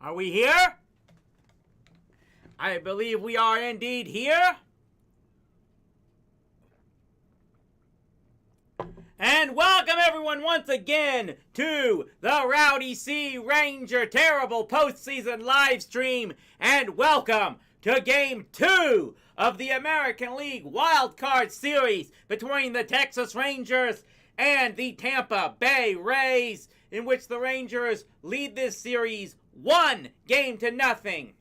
Are we here? I believe we are indeed here. And welcome everyone once again to the Rowdy C Ranger Terrible Postseason live stream. And welcome to Game 2 of the American League Wild Card Series between the Texas Rangers and the Tampa Bay Rays, in which the Rangers lead this series 1-0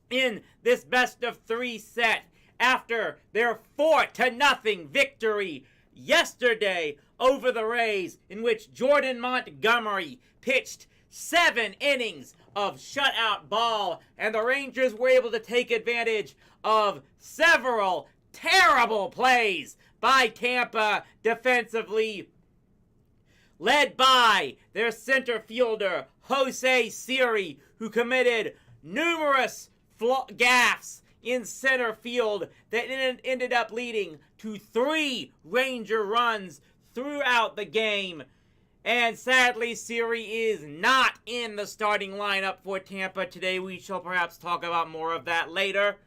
in this best-of-3 set after their 4-0 victory yesterday over the Rays, in which Jordan Montgomery pitched 7 innings of shutout ball, and the Rangers were able to take advantage of several terrible plays by Tampa defensively, led by their center fielder, Jose Siri, who committed numerous gaffes in center field that ended up leading to 3 Ranger runs throughout the game. And sadly, Siri is not in the starting lineup for Tampa today. We shall perhaps talk about more of that later.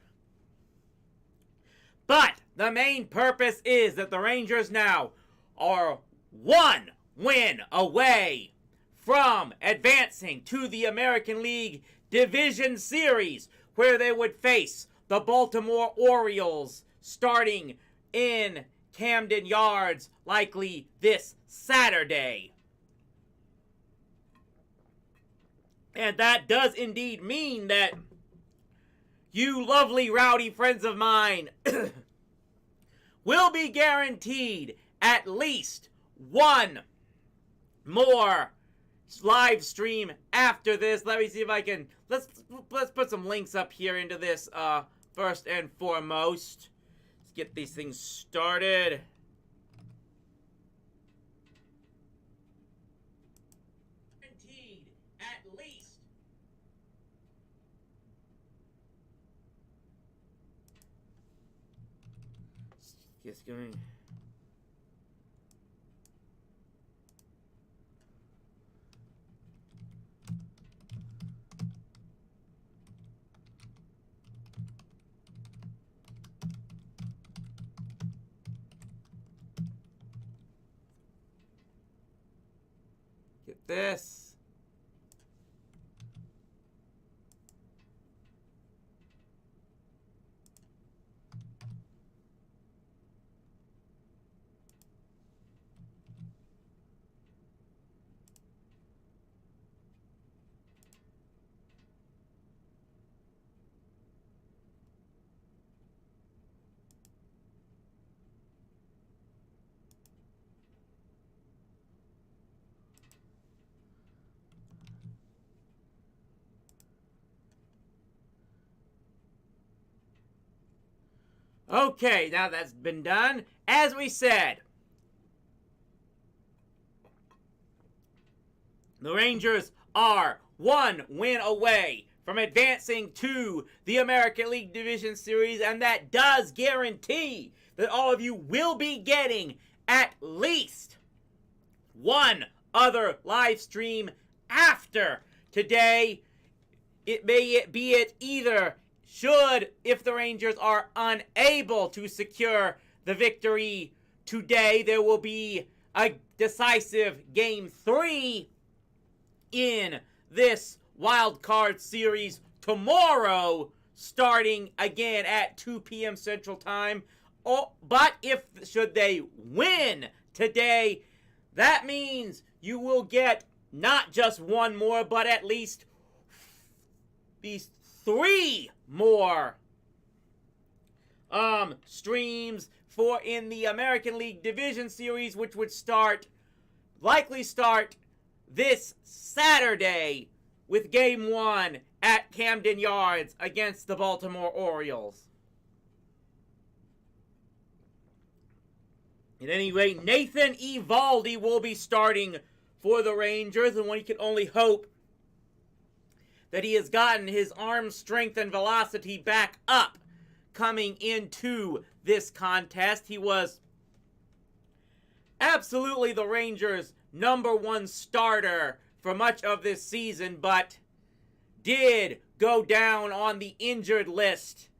But the main purpose is that the Rangers now are 1 win away from advancing to the American League Division Series, where they would face the Baltimore Orioles starting in Camden Yards, likely this Saturday. And that does indeed mean that you lovely rowdy friends of mine will be guaranteed at least one more live stream after this. Let me see if I can, let's put some links up here into this first and foremost. Let's get these things started. Guaranteed at least just going. Get this. Okay, now that's been done. As we said, the Rangers are 1 win away from advancing to the American League Division Series, and that does guarantee that all of you will be getting at least one other live stream after today. It may be it either if the Rangers are unable to secure the victory today, there will be a decisive Game 3 in this wild card series tomorrow, starting again at 2 p.m. Central Time. But should they win today, that means you will get not just one more, but at least these 3 more streams in the American League Division Series, which would likely start this Saturday with Game 1 at Camden Yards against the Baltimore Orioles. At any rate, Nathan Eovaldi will be starting for the Rangers, and one can only hope that he has gotten his arm strength and velocity back up coming into this contest. He was absolutely the Rangers' #1 starter for much of this season, but did go down on the injured list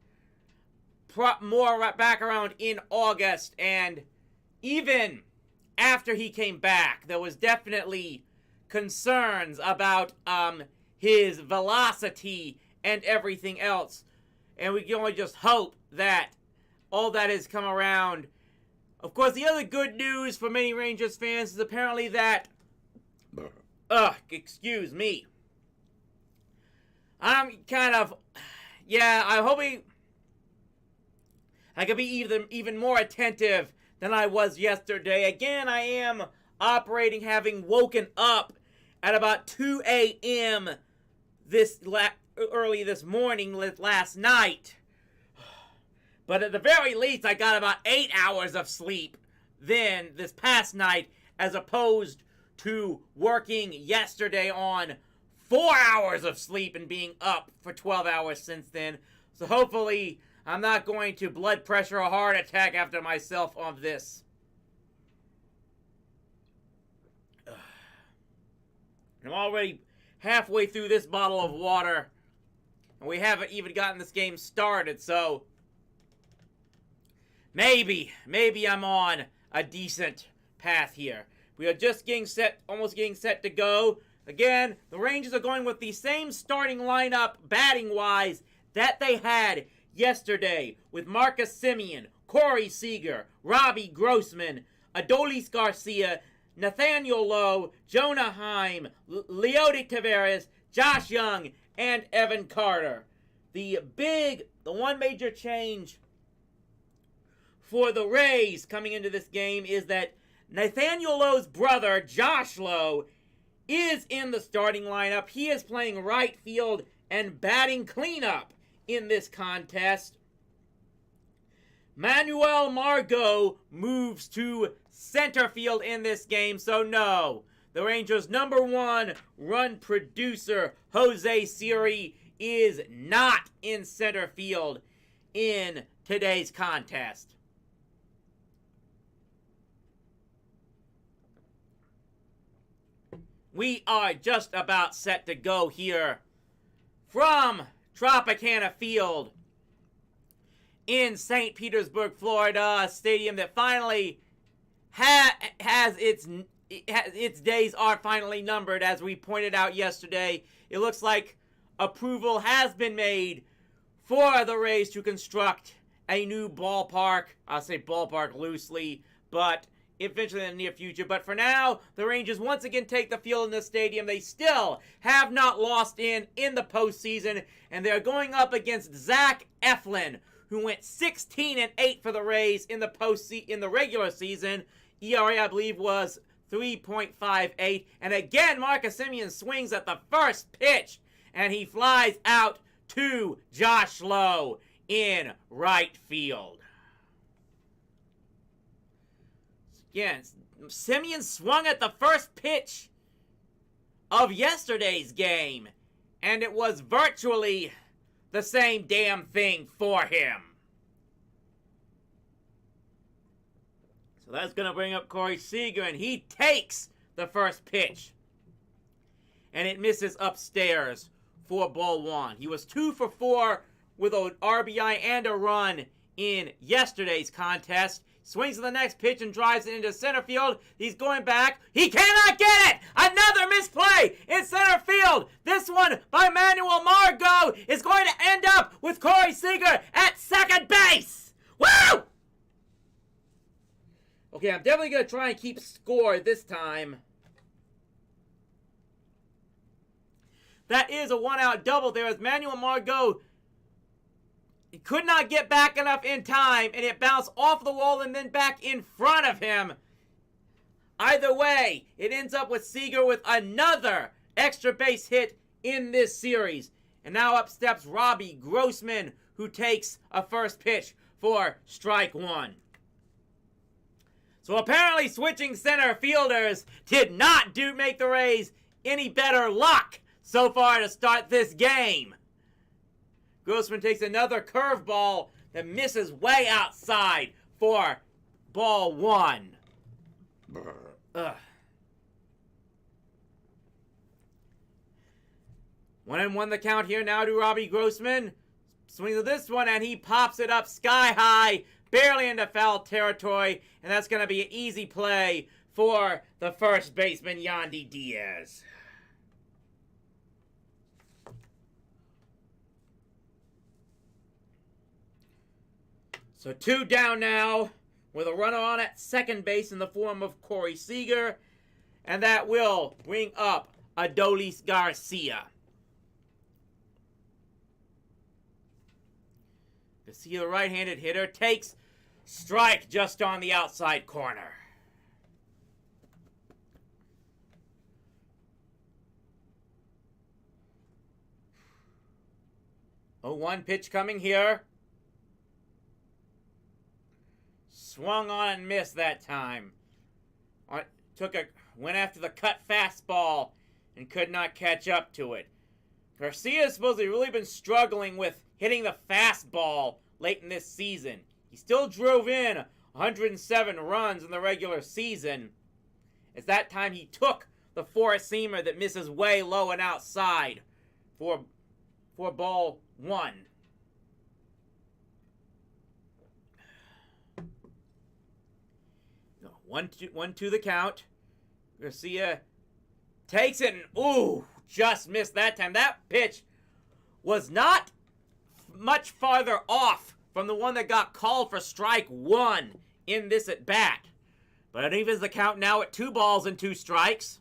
more back around in August, and even after he came back, there was definitely concerns about his velocity and everything else. And we can only just hope that all that has come around. Of course, the other good news for many Rangers fans is apparently that... excuse me. I'm kind of... Yeah, I'm hoping I could be even more attentive than I was yesterday. Again, I am operating, having woken up at about 2 a.m. early this morning, last night. But at the very least, I got about 8 hours of sleep then this past night, as opposed to working yesterday on 4 hours of sleep and being up for 12 hours since then. So hopefully I'm not going to blood pressure or heart attack after myself on this. I'm already halfway through this bottle of water, and we haven't even gotten this game started, so maybe I'm on a decent path here. We are just almost getting set to go. Again, the Rangers are going with the same starting lineup, batting-wise, that they had yesterday, with Marcus Semien, Corey Seager, Robbie Grossman, Adolis Garcia, Nathaniel Lowe, Jonah Heim, Leody Taveras, Josh Young, and Evan Carter. The one major change for the Rays coming into this game is that Nathaniel Lowe's brother, Josh Lowe, is in the starting lineup. He is playing right field and batting cleanup in this contest. Manuel Margot moves to center field in this game, so no, the Rangers' #1 run producer, Jose Siri, is not in center field in today's contest. We are just about set to go here from Tropicana Field in St. Petersburg, Florida, a stadium that finally has its days are finally numbered, as we pointed out yesterday. It looks like approval has been made for the Rays to construct a new ballpark. I'll say ballpark loosely, but eventually in the near future. But for now, the Rangers once again take the field in the stadium. They still have not lost in the postseason, and they're going up against Zach Eflin, who went 16-8 for the Rays in the regular season. ERA, I believe, was 3.58. And again, Marcus Semien swings at the first pitch, and he flies out to Josh Lowe in right field. Again, Semien swung at the first pitch of yesterday's game, and it was virtually the same damn thing for him. So that's going to bring up Corey Seager, and he takes the first pitch. And it misses upstairs for ball one. He was 2 for 4 with an RBI and a run in yesterday's contest. Swings to the next pitch and drives it into center field. He's going back. He cannot get it! Another misplay in center field. This one by Manuel Margot is going to end up with Corey Seager at second base. Woo! Okay, I'm definitely going to try and keep score this time. That is a one-out double there as Manuel Margot could not get back enough in time, and it bounced off the wall and then back in front of him. Either way, it ends up with Seager with another extra base hit in this series. And now up steps Robbie Grossman, who takes a first pitch for strike one. So apparently switching center fielders did not make the Rays any better luck so far to start this game. Grossman takes another curveball that misses way outside for ball one. 1-1 the count here now to Robbie Grossman. Swings of this one, and he pops it up sky high, barely into foul territory, and that's going to be an easy play for the first baseman, Yandy Diaz. So 2 down now, with a runner on at second base in the form of Corey Seager, and that will bring up Adolis Garcia. Garcia, the right-handed hitter, takes strike just on the outside corner. 0-1 pitch coming here. Swung on and missed that time. Went after the cut fastball and could not catch up to it. Garcia has supposedly really been struggling with hitting the fastball late in this season. He still drove in 107 runs in the regular season. It's that time he took the four-seamer that misses way low and outside for ball 1. One, two the count. Garcia takes it and, ooh, just missed that time. That pitch was not much farther off from the one that got called for strike 1 in this at bat. But it evens the count now at 2 balls and 2 strikes.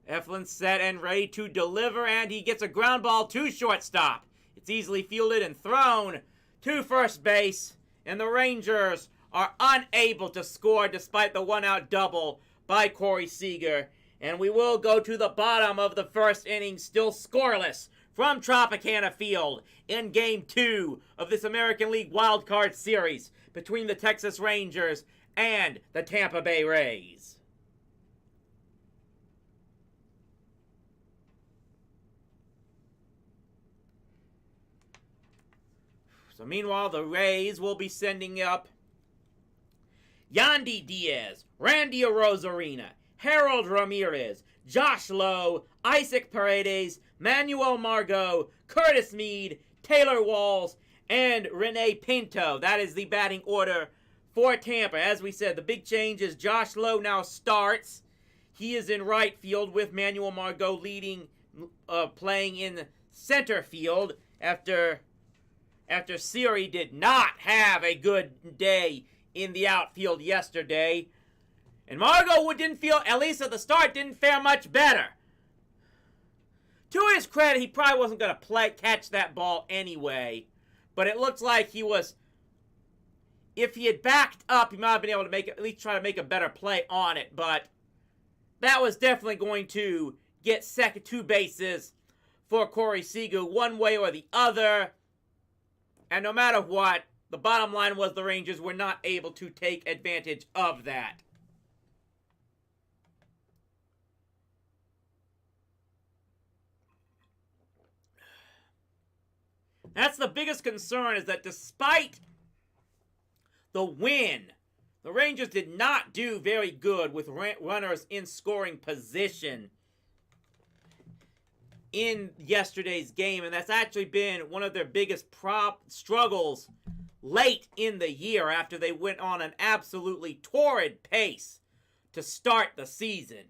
Eflin set and ready to deliver, and he gets a ground ball to shortstop. It's easily fielded and thrown to first base, and the Rangers are unable to score despite the 1-out double by Corey Seager. And we will go to the bottom of the first inning, still scoreless from Tropicana Field in Game 2 of this American League Wild Card Series between the Texas Rangers and the Tampa Bay Rays. So meanwhile, the Rays will be sending up Yandy Diaz, Randy Arozarena, Harold Ramirez, Josh Lowe, Isaac Paredes, Manuel Margot, Curtis Mead, Taylor Walls, and Rene Pinto. That is the batting order for Tampa. As we said, the big change is Josh Lowe now starts. He is in right field with Manuel Margot playing in center field after Siri did not have a good day in the outfield yesterday. And Margot didn't feel, at least at the start, didn't fare much better. To his credit, he probably wasn't going to catch that ball anyway. But it looks like he was, if he had backed up, he might have been able to at least try to make a better play on it. But that was definitely going to get 2 bases for Corey Seager one way or the other. And no matter what, the bottom line was the Rangers were not able to take advantage of that. That's the biggest concern, is that despite the win, the Rangers did not do very good with runners in scoring position in yesterday's game, and that's actually been one of their biggest struggles late in the year after they went on an absolutely torrid pace to start the season.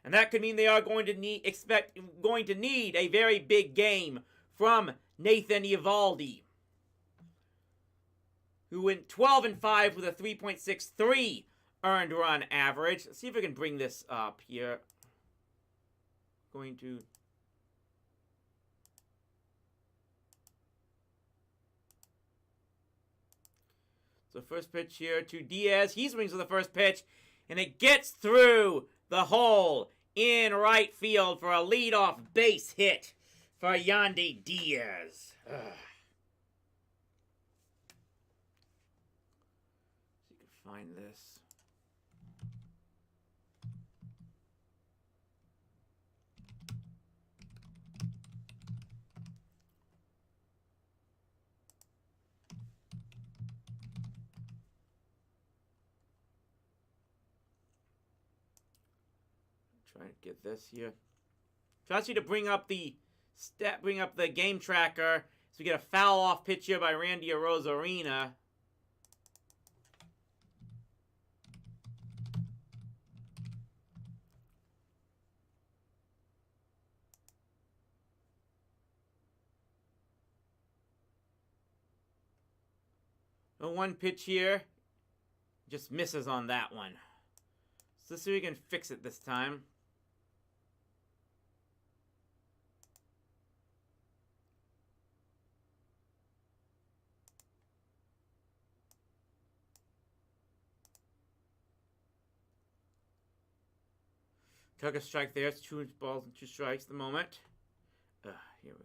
And that could mean they are going to need a very big game from Nathan Eovaldi, who went 12-5 with a 3.63 earned run average. Let's see if I can bring this up here. So first pitch here to Diaz. He swings with the first pitch, and it gets through the hole in right field for a leadoff base hit for Yandy Diaz. Ugh. See if you can find this. Trying to get this here. Tries you to bring up the game tracker. So we get a foul off pitch here by Randy Rosarina. The one pitch here just misses on that one. So let's see if we can fix it this time. Took a strike there. It's 2 balls and 2 strikes at the moment. Here we go.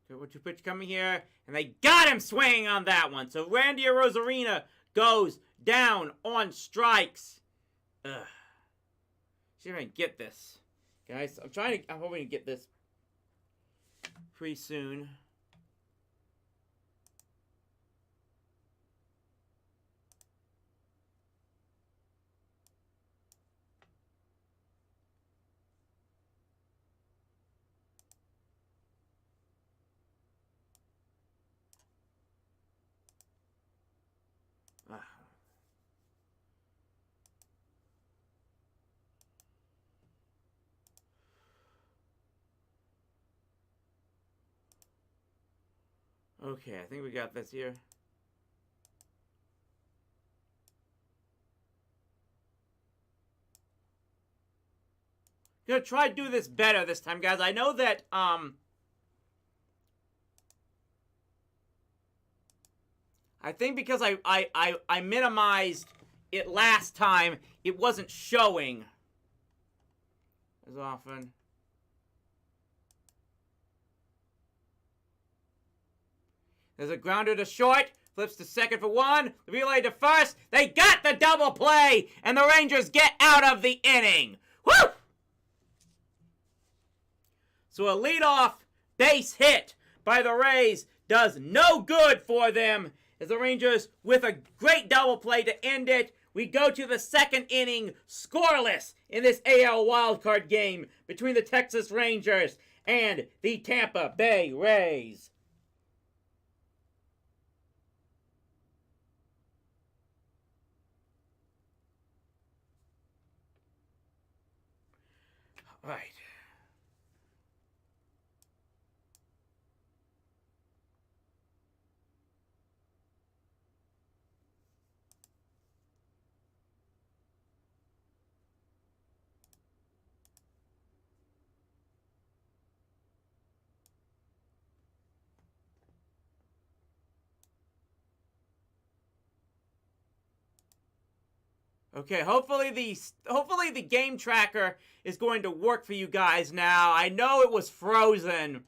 Let's get this. Good 2 pitch coming here, and they got him swinging on that one. So Randy Rosarina goes down on strikes. See if I can get this, guys. I'm hoping to get this pretty soon. Okay, I think we got this here. Gonna try to do this better this time, guys. I know that I think because I minimized it last time, it wasn't showing as often. There's a grounder to short. Flips to second for 1. Relay to first. They got the double play. And the Rangers get out of the inning. Woo! So a leadoff base hit by the Rays does no good for them. As the Rangers, with a great double play to end it, we go to the second inning scoreless in this AL wildcard game between the Texas Rangers and the Tampa Bay Rays. Right. Okay, hopefully the game tracker is going to work for you guys now. I know it was frozen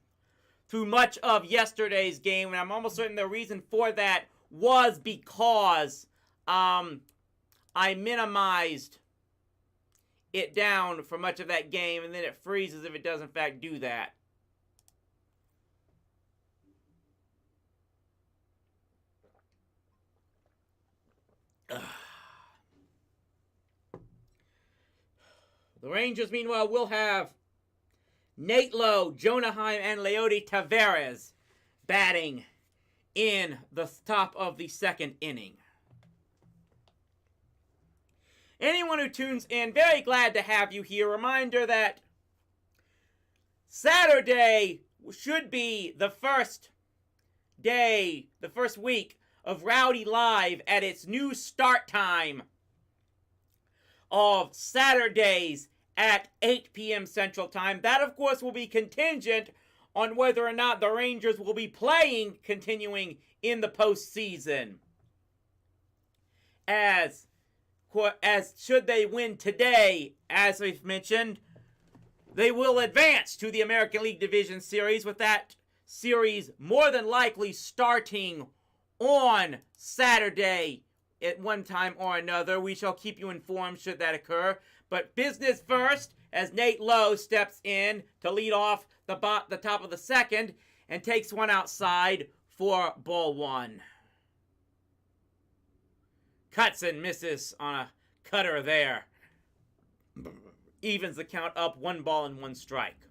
through much of yesterday's game, and I'm almost certain the reason for that was because I minimized it down for much of that game, and then it freezes if it does in fact do that. The Rangers, meanwhile, will have Nate Lowe, Jonah Heim, and Leody Taveras batting in the top of the second inning. Anyone who tunes in, very glad to have you here. Reminder that Saturday should be the first day, the first week of Rowdy Live at its new start time of Saturdays at 8 p.m. Central Time. That, of course, will be contingent on whether or not the Rangers will be playing, continuing in the postseason. As should they win today, as we've mentioned, they will advance to the American League Division Series, with that series more than likely starting on Saturday at one time or another. We shall keep you informed should that occur. But business first, as Nate Lowe steps in to lead off the top of the second and takes one outside for ball one. Cuts and misses on a cutter there. Evens the count up, 1 ball and 1 strike.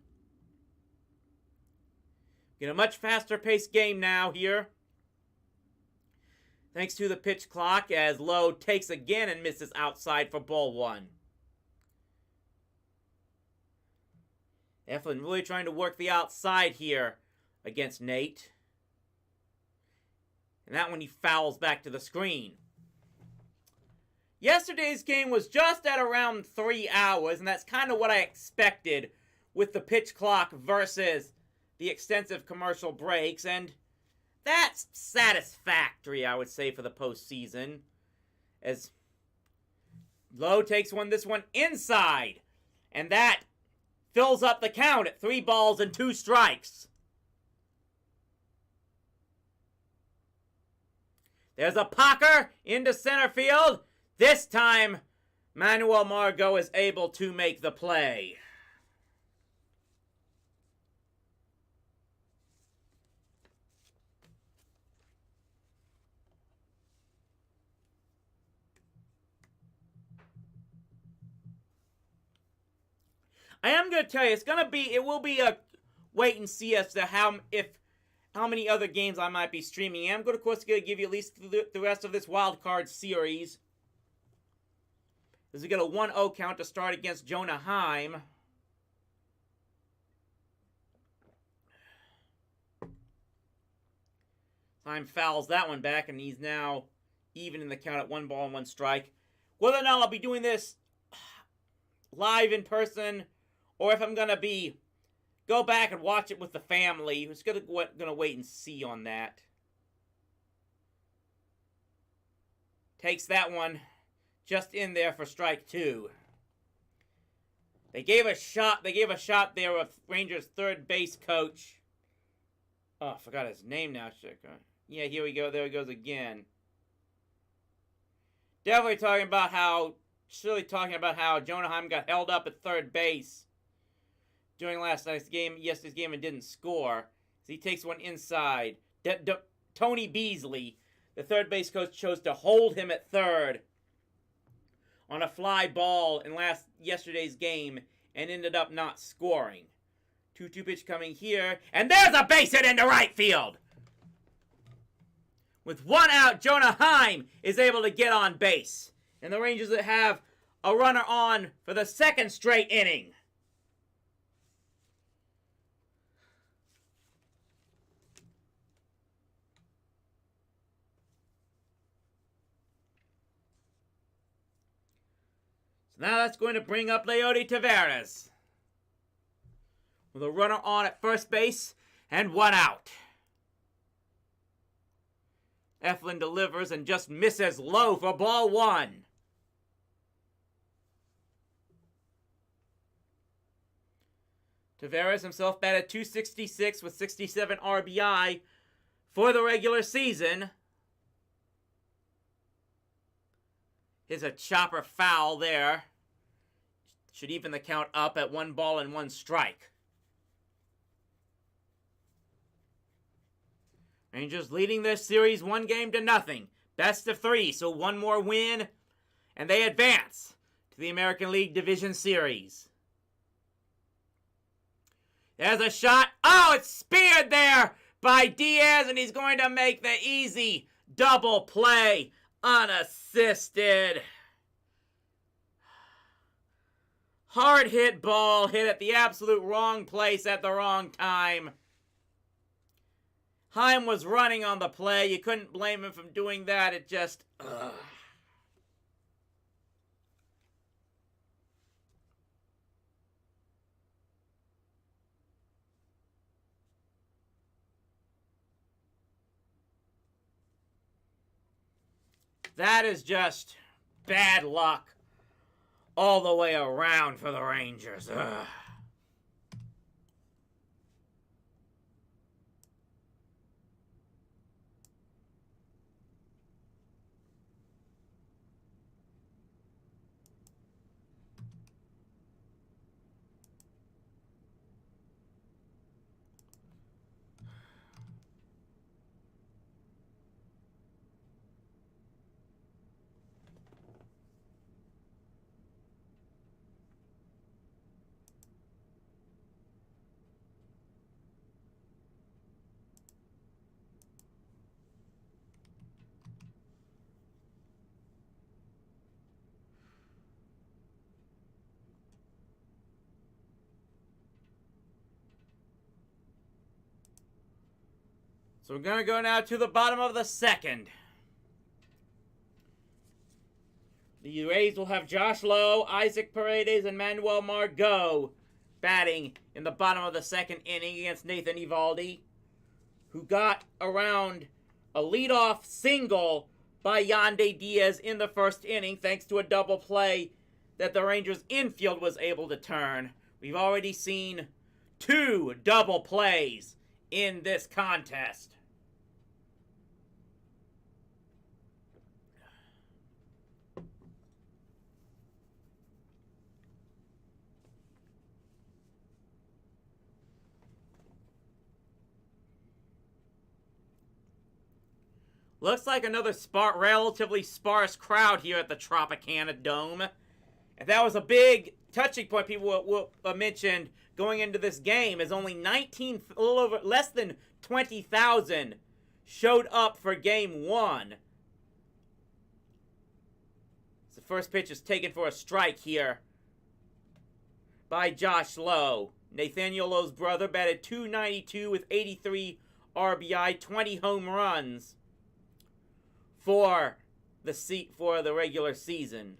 In a much faster paced game now here. Thanks to the pitch clock as Lowe takes again and misses outside for ball one. Eflin really trying to work the outside here against Nate. And that one he fouls back to the screen. Yesterday's game was just at around 3 hours, and that's kind of what I expected with the pitch clock versus the extensive commercial breaks, and that's satisfactory, I would say, for the postseason. As Lowe takes this one inside, and that fills up the count at 3 balls and 2 strikes. There's a pocker into center field. This time, Manuel Margot is able to make the play. I am going to tell you, it will be a wait and see as to how many other games I might be streaming. I'm going to, of course, give you at least the rest of this wild card series. As we get a 1-0 count to start against Jonah Heim. Heim fouls that one back, and he's now even in the count at 1 ball and 1 strike. Whether or not I'll be doing this live in person, or if I'm going to go back and watch it with the family, who's going to wait and see on that. Takes that one just in there for strike 2. They gave a shot there of Rangers' third base coach. Oh, I forgot his name now. Yeah, here we go. There he goes again. Definitely talking about how Jonah Heim got held up at third base during yesterday's game, and didn't score. So he takes one inside. Tony Beasley, the third base coach, chose to hold him at third on a fly ball in yesterday's game and ended up not scoring. 2-2 pitch coming here, and there's a base hit into right field. With 1 out, Jonah Heim is able to get on base. And the Rangers that have a runner on for the 2nd straight inning. So now that's going to bring up Leody Taveras. With a runner on at first base and 1 out. Eflin delivers and just misses low for ball 1. Taveras himself batted .266 with 67 RBI for the regular season. Here's a chopper foul there. Should even the count up at 1 ball and 1 strike. Rangers leading this series 1-0. Best of 3, so 1 more win, and they advance to the American League Division Series. There's a shot. Oh, it's speared there by Diaz, and he's going to make the easy double play unassisted. Hard hit ball, hit at the absolute wrong place at the wrong time. Heim was running on the play. You couldn't blame him for doing that. It just... That is just bad luck all the way around for the Rangers. Ugh. So we're going to go now to the bottom of the second. The Rays will have Josh Lowe, Isaac Paredes, and Manuel Margot batting in the bottom of the second inning against Nathan Eovaldi, who got around a leadoff single by Yandy Diaz in the first inning thanks to a double play that the Rangers infield was able to turn. We've already seen 2 double plays in this contest. Looks like another relatively sparse crowd here at the Tropicana Dome. And that was a big touching point people mentioned going into this game, as only less than 20,000 showed up for Game 1. The first pitch is taken for a strike here by Josh Lowe. Nathaniel Lowe's brother batted .292 with 83 RBI, 20 home runs for the regular season.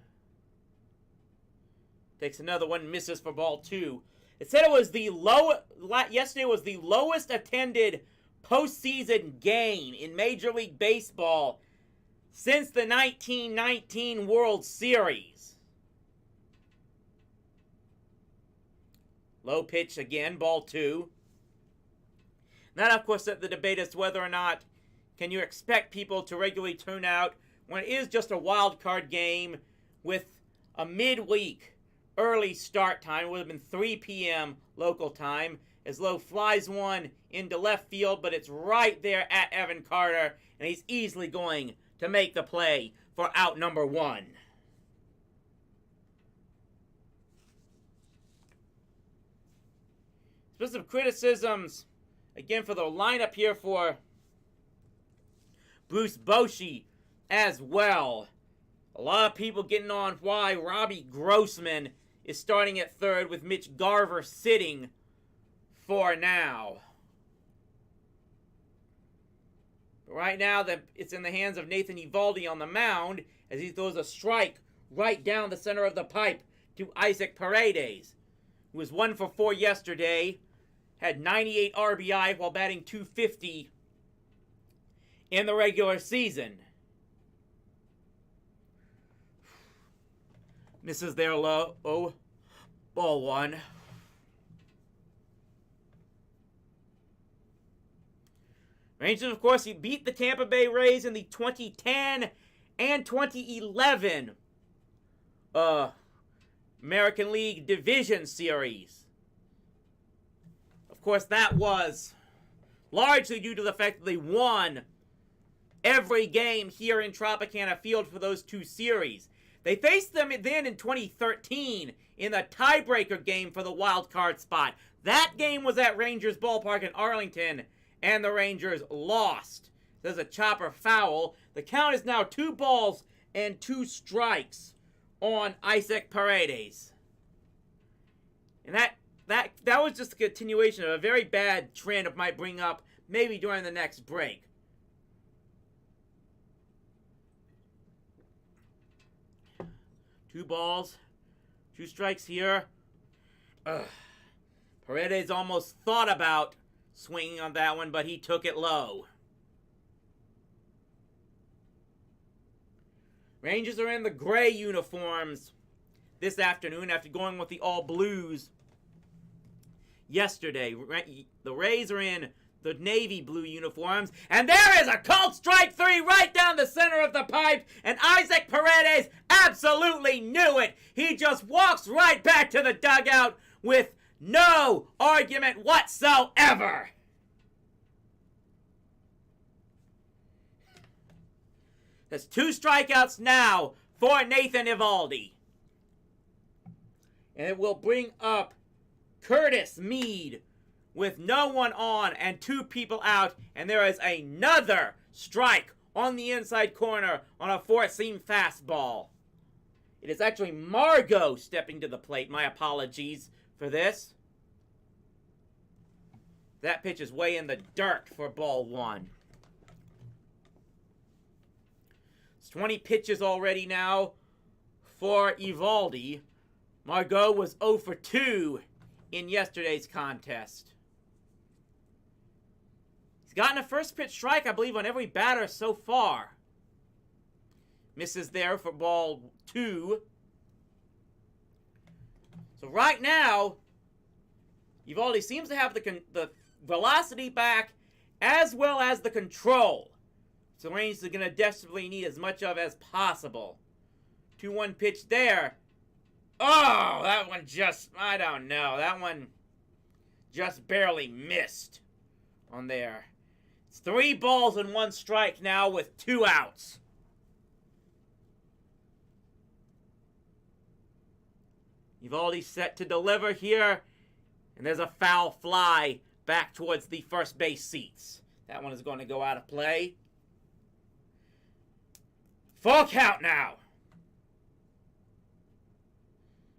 Takes another one, misses for ball 2. It said it was yesterday was the lowest attended postseason game in Major League Baseball since the 1919 World Series. Low pitch again, ball 2. That, of course, the debate as to whether or not can you expect people to regularly turn out when it is just a wild card game with a midweek early start time. It would have been 3 p.m. local time as Lowe flies one into left field, but it's right there at Evan Carter, and he's easily going to make the play for out number 1. Some criticisms, again, for the lineup here for Bruce Bochy as well. A lot of people getting on why Robbie Grossman is starting at third with Mitch Garver sitting for now. But right now, it's in the hands of Nathan Eovaldi on the mound as he throws a strike right down the center of the pipe to Isaac Paredes, who was 1 for 4 yesterday, had 98 RBI while batting .250 in the regular season. Misses there low. Oh, ball 1. Rangers, of course, he beat the Tampa Bay Rays in the 2010 and 2011 American League Division Series. Of course, that was largely due to the fact that they won every game here in Tropicana Field for those 2 series. They faced them then in 2013 in the tiebreaker game for the wild card spot. That game was at Rangers Ballpark in Arlington, and the Rangers lost. There's a chopper foul. The count is now 2 balls and 2 strikes on Isaac Paredes. And that was just a continuation of a very bad trend it might bring up maybe during the next break. Two balls, 2 strikes here. Paredes almost thought about swinging on that one, but he took it low. Rangers are in the gray uniforms this afternoon after going with the all blues yesterday. The Rays are in the navy blue uniforms, and there is a called strike 3 right down the center of the pipe, and Isaac Paredes absolutely knew it. He just walks right back to the dugout with no argument whatsoever. There's 2 strikeouts now for Nathan Eovaldi. And it will bring up Curtis Mead with no one on and 2 people out. And there is another strike on the inside corner on a 4-seam fastball. It is actually Margot stepping to the plate. My apologies for this. That pitch is way in the dirt for ball one. It's 20 pitches already now for Eovaldi. Margot was 0 for 2 in yesterday's contest. He's gotten a first pitch strike, I believe, on every batter so far. Misses there for ball 2. So right now, Eovaldi seems to have the velocity back as well as the control. So the Rangers are going to desperately need as much of as possible. 2-1 pitch there. Oh, that one just, I don't know. That one just barely missed on there. It's 3 balls and 1 strike now with 2 outs. Eovaldi set to deliver here. And there's a foul fly back towards the first base seats. That one is going to go out of play. Full count now.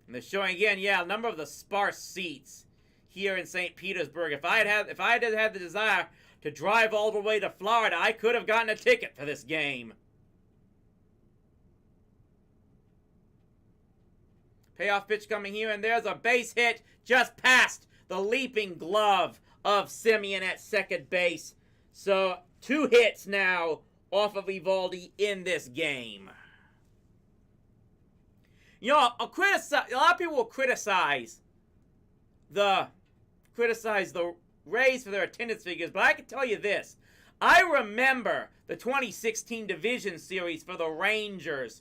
And they're showing again, yeah, a number of the sparse seats here in St. Petersburg. If I had had the desire to drive all the way to Florida, I could have gotten a ticket for this game. Payoff pitch coming here, and there's a base hit just past the leaping glove of Semien at second base. So 2 hits now off of Eovaldi in this game. You know, a lot of people will criticize the Rays for their attendance figures, but I can tell you this. I remember the 2016 Division Series for the Rangers.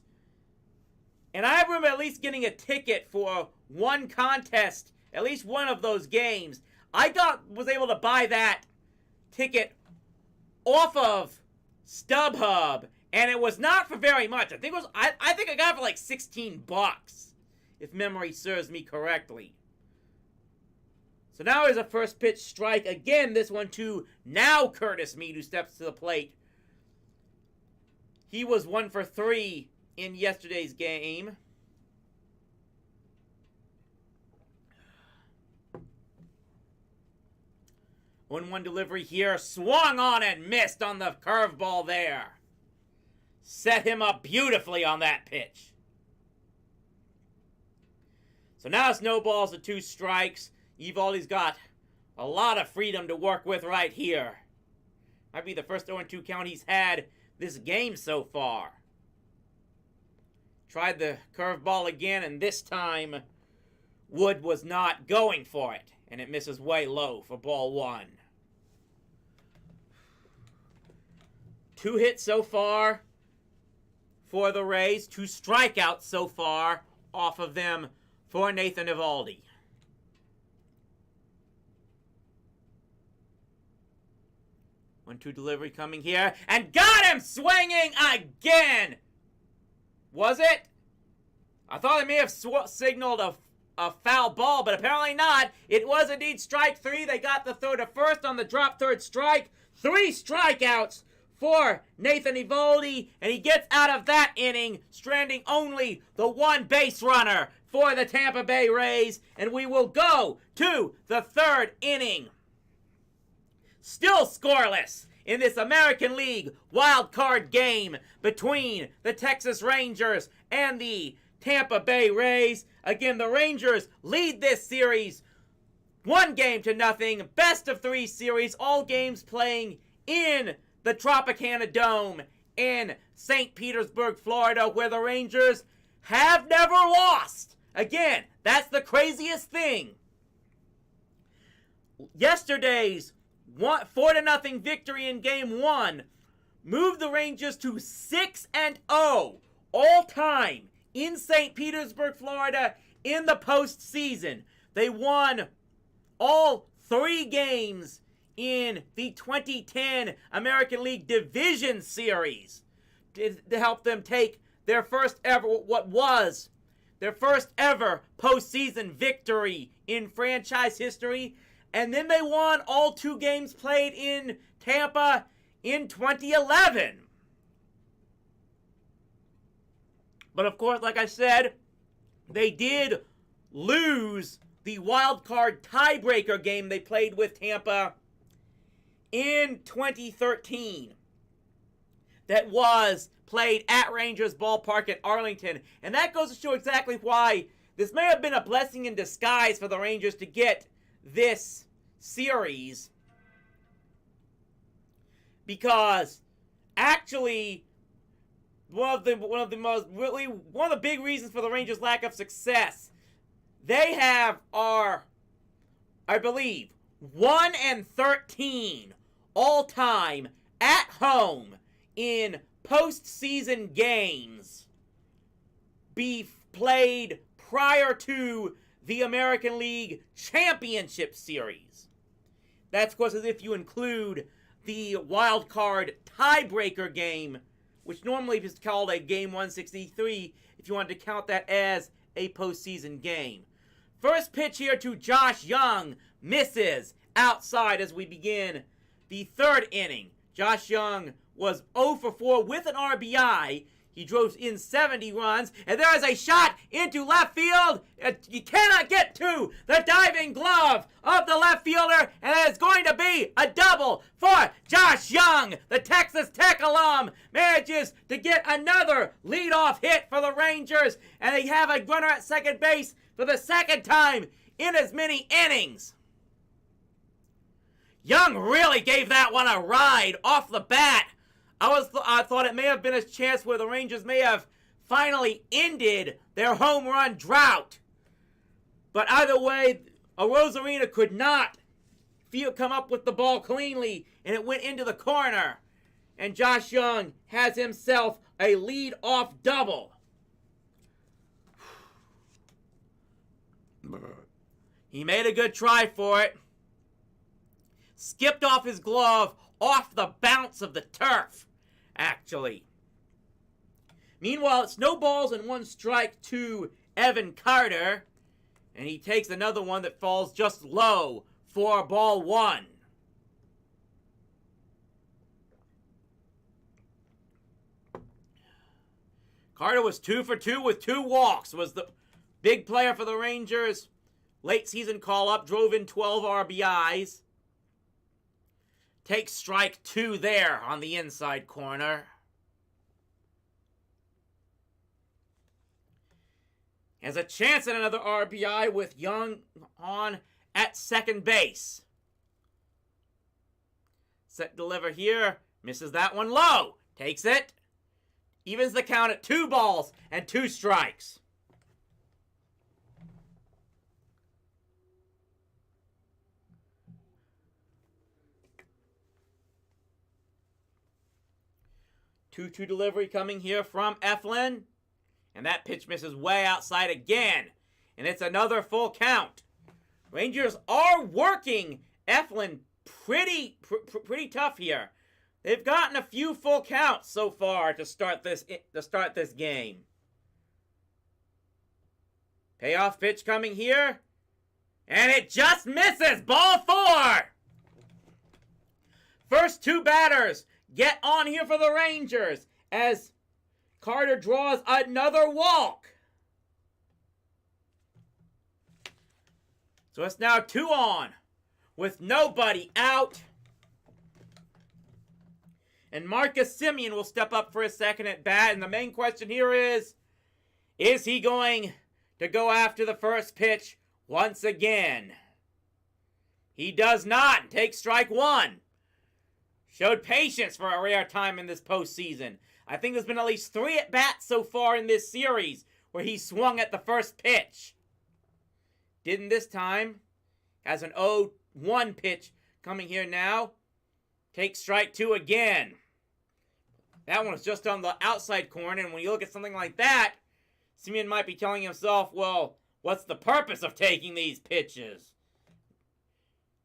And I remember at least getting a ticket for one contest, at least one of those games. I was able to buy that ticket off of StubHub, and it was not for very much. I think I got it for like $16, if memory serves me correctly. So now there's a first pitch strike again. This one to now Curtis Mead, who steps to the plate. He was 1 for 3 in yesterday's game. One delivery here, swung on and missed on the curveball there. Set him up beautifully on that pitch. So now it's no balls and 2 strikes. Eovaldi's got a lot of freedom to work with right here. Might be the first 0-2 count he's had this game so far. Tried the curveball again, and this time Wood was not going for it, and it misses way low for ball 1. 2 hits so far for the Rays, 2 strikeouts so far off of them for Nathan Eovaldi. 1-2 delivery coming here, and got him swinging again! Was it? I thought they may have signaled a foul ball, but apparently not. It was indeed strike 3. They got the throw to first on the drop third strike. 3 strikeouts for Nathan Eovaldi, and he gets out of that inning, stranding only the 1 base runner for the Tampa Bay Rays, and we will go to the 3rd inning. Still scoreless in this American League wild card game between the Texas Rangers and the Tampa Bay Rays. Again, the Rangers lead this series 1-0, best of 3 series, all games playing in the Tropicana Dome in St. Petersburg, Florida, where the Rangers have never lost. Again, that's the craziest thing. Yesterday's 4-0 victory in Game 1 moved the Rangers to 6-0 all time in St. Petersburg, Florida in the postseason. They won all 3 games in the 2010 American League Division Series to help them take their first ever postseason victory in franchise history. And then they won all 2 games played in Tampa in 2011. But of course, like I said, they did lose the wild card tiebreaker game they played with Tampa in 2013 that was played at Rangers Ballpark at Arlington. And that goes to show exactly why this may have been a blessing in disguise for the Rangers to get this series. Because actually, one of the big reasons for the Rangers' lack of success, they are, I believe, 1-13 all time at home in postseason games be played prior to the American League Championship Series. That's, of course, as if you include the wild card tiebreaker game, which normally is called a Game 163, if you wanted to count that as a postseason game. First pitch here to Josh Young, misses outside as we begin the third inning. Josh Young was 0 for 4 with an RBI. He drove in 70 runs, and there is a shot into left field. You cannot get to the diving glove of the left fielder, and it's going to be a double for Josh Young. The Texas Tech alum manages to get another leadoff hit for the Rangers, and they have a runner at second base for the second time in as many innings. Young really gave that one a ride off the bat. I thought it may have been a chance where the Rangers may have finally ended their home run drought. But either way, Rosarina could not come up with the ball cleanly, and it went into the corner. And Josh Young has himself a lead-off double. He made a good try for it. Skipped off his glove off the bounce of the turf, actually. Meanwhile, it's no balls and one strike to Evan Carter. And he takes another one that falls just low for ball one. Carter was 2 for 2 with 2 walks. Was the big player for the Rangers. Late season call-up, drove in 12 RBIs. Takes strike 2 there on the inside corner. Has a chance at another RBI with Young on at second base. Set deliver here. Misses that one low. Takes it. Evens the count at 2 balls and 2 strikes. Two-two delivery coming here from Eflin. And that pitch misses way outside again. And it's another full count. Rangers are working Eflin pretty tough here. They've gotten a few full counts so far to start this game. Payoff pitch coming here. And it just misses. Ball 4. First 2 batters get on here for the Rangers as Carter draws another walk. So it's now 2 on with nobody out. And Marcus Semien will step up for his second at bat. And the main question here is he going to go after the first pitch once again? He does not. Take strike 1. Showed patience for a rare time in this postseason. I think there's been at least 3 at-bats so far in this series where he swung at the first pitch. Didn't this time. Has an 0-1 pitch coming here now. Take strike 2 again. That one was just on the outside corner, and when you look at something like that, Semien might be telling himself, well, what's the purpose of taking these pitches?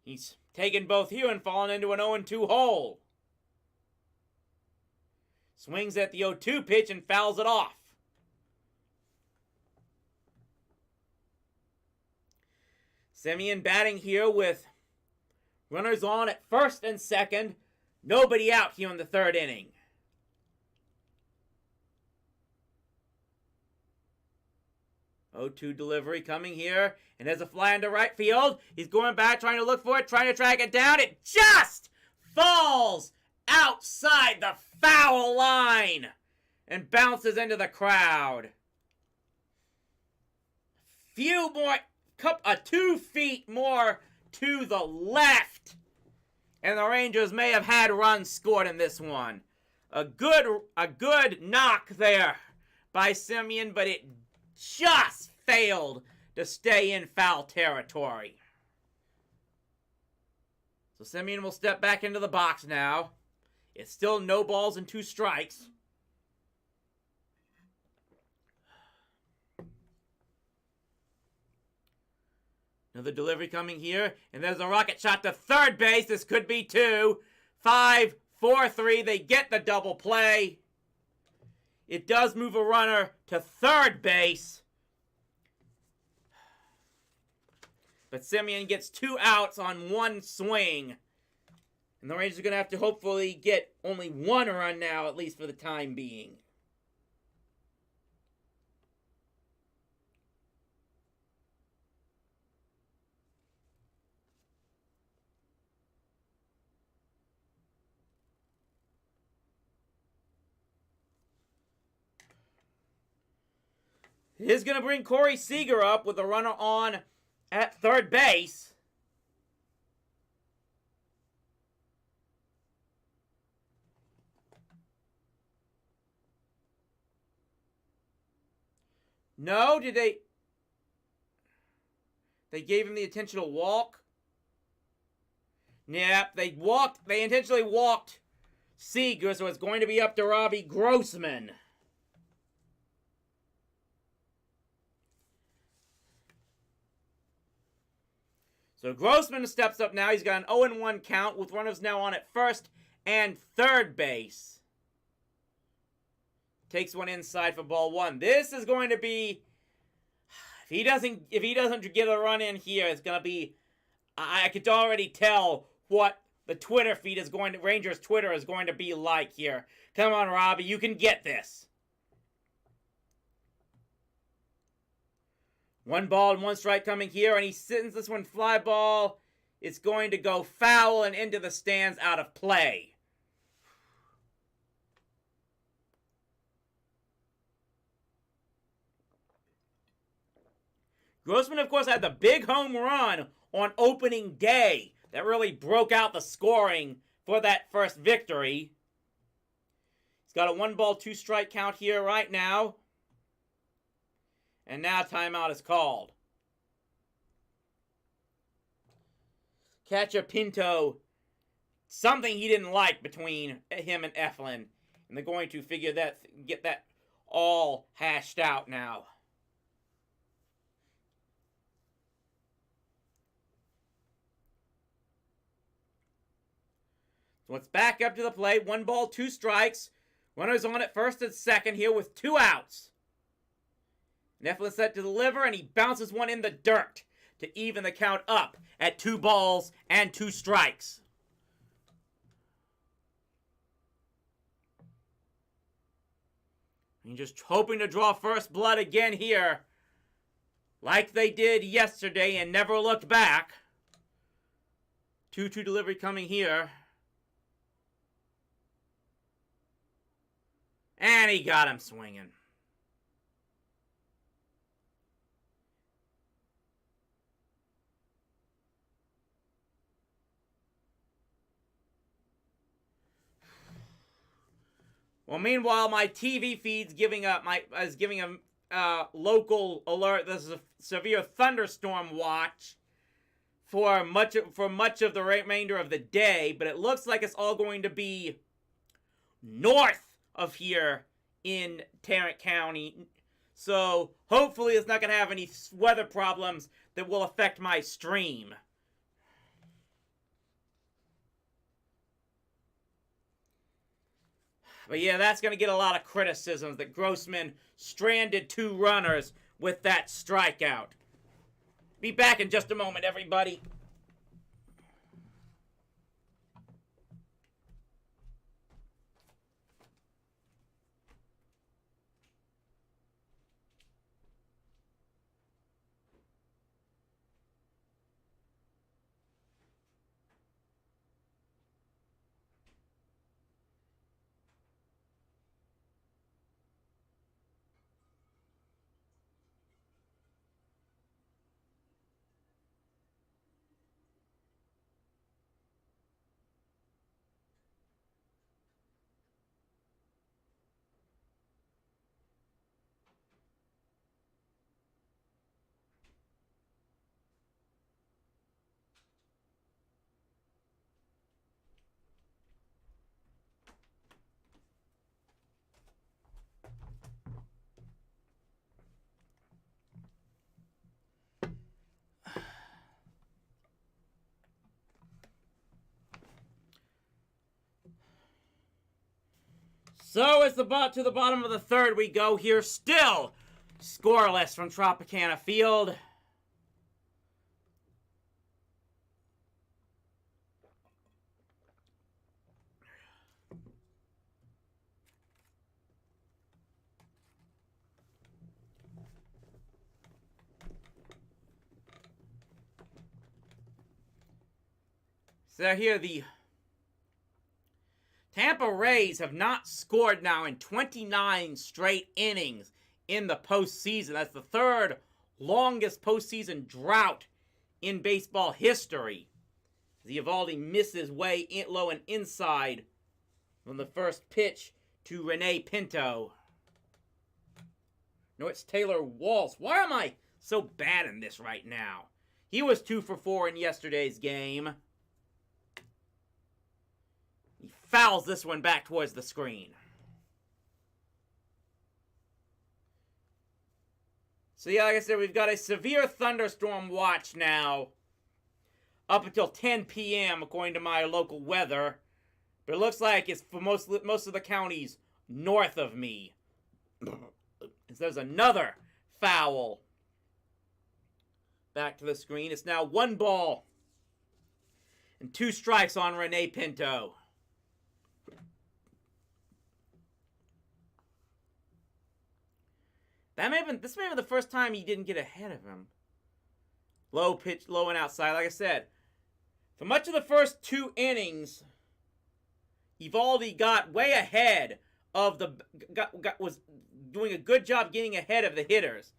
He's taken both here and fallen into an 0-2 hole. Swings at the 0-2 pitch and fouls it off. Semien batting here with runners on at first and second. Nobody out here in the third inning. O2 delivery coming here. And there's a fly into right field. He's going back, trying to look for it, trying to track it down. It just falls outside the foul line and bounces into the crowd. Few more, 2 feet more to the left, and the Rangers may have had runs scored in this one. A good knock there by Semien, but it just failed to stay in foul territory. So Semien will step back into the box now. It's still no balls and 2 strikes. Another delivery coming here, and there's a rocket shot to third base. This could be 2. 5, 4, 3. They get the double play. It does move a runner to third base. But Semien gets 2 outs on 1 swing. And the Rangers are going to have to hopefully get only 1 run now, at least for the time being. It is going to bring Corey Seager up with a runner on at third base. No, did they? They gave him the intentional walk. Yep, they intentionally walked Seager, so it's going to be up to Robbie Grossman. So Grossman steps up now. He's got an 0-1 count with runners now on at first and third base. Takes one inside for ball 1. This is going to be, if he doesn't get a run in here, it's going to be, I could already tell what the Twitter feed is going to, Rangers Twitter is going to be like here. Come on, Robbie, you can get this. 1 ball and 1 strike coming here, and he sends this one fly ball. It's going to go foul and into the stands out of play. Grossman, of course, had the big home run on opening day that really broke out the scoring for that first victory. He's got a 1 ball, 2 strike count here right now. And now timeout is called. Catcher Pinto, something he didn't like between him and Eflin. And they're going to get that all hashed out now. So it's back up to the plate. 1 ball, 2 strikes. Runners on at first and second here with 2 outs. Eflin set to deliver, and he bounces one in the dirt to even the count up at 2 balls and 2 strikes. And just hoping to draw first blood again here, like they did yesterday and never looked back. 2-2 delivery coming here. And he got him swinging. Well, meanwhile, my TV feed's giving a local alert. This is a severe thunderstorm watch for much of the remainder of the day, but it looks like it's all going to be north of here in Tarrant County. So hopefully it's not going to have any weather problems that will affect my stream. But yeah, that's going to get a lot of criticisms that Grossman stranded 2 runners with that strikeout. Be back in just a moment, everybody. So it's to the bottom of the third we go here. Still scoreless from Tropicana Field. So here the Tampa Rays have not scored now in 29 straight innings in the postseason. That's the third longest postseason drought in baseball history. The Eovaldi misses way in, low and inside from the first pitch to Rene Pinto. No, it's Taylor Walsh. Why am I so bad in this right now? He was 2 for 4 in yesterday's game. He fouls this one back towards the screen. So yeah, like I said, we've got a severe thunderstorm watch now. Up until 10 p.m. according to my local weather. But it looks like it's for most of the counties north of me. There's another foul. Back to the screen. It's now 1 ball and 2 strikes on Rene Pinto. This may have been the first time he didn't get ahead of him. Low pitch, low and outside. Like I said, for much of the first 2 innings, Eovaldi got way ahead of was doing a good job getting ahead of the hitters.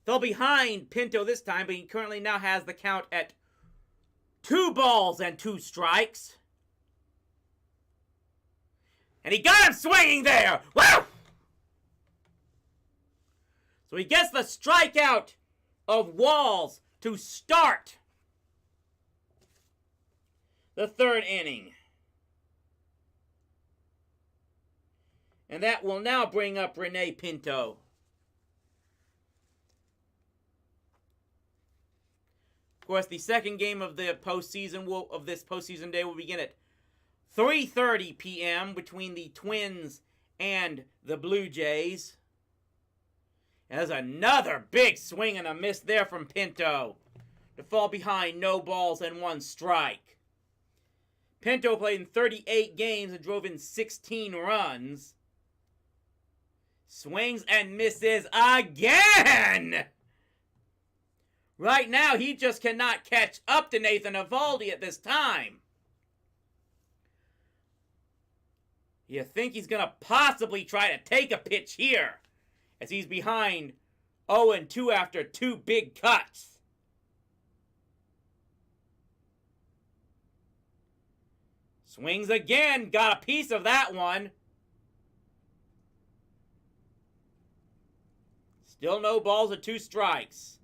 Fell behind Pinto this time, but he currently now has the count at 2 balls and 2 strikes. And he got him swinging there! Woo! So he gets the strikeout of Walls to start the 3rd inning. And that will now bring up Rene Pinto. Of course, the second game of the postseason of this postseason day will begin at 3:30 p.m. between the Twins and the Blue Jays. And there's another big swing and a miss there from Pinto to fall behind, no balls and 1 strike. Pinto played in 38 games and drove in 16 runs. Swings and misses again! Right now, he just cannot catch up to Nathan Eovaldi at this time. You think he's going to possibly try to take a pitch here, as he's behind 0-2 after 2 big cuts. Swings again, got a piece of that one. Still no balls and 2 strikes.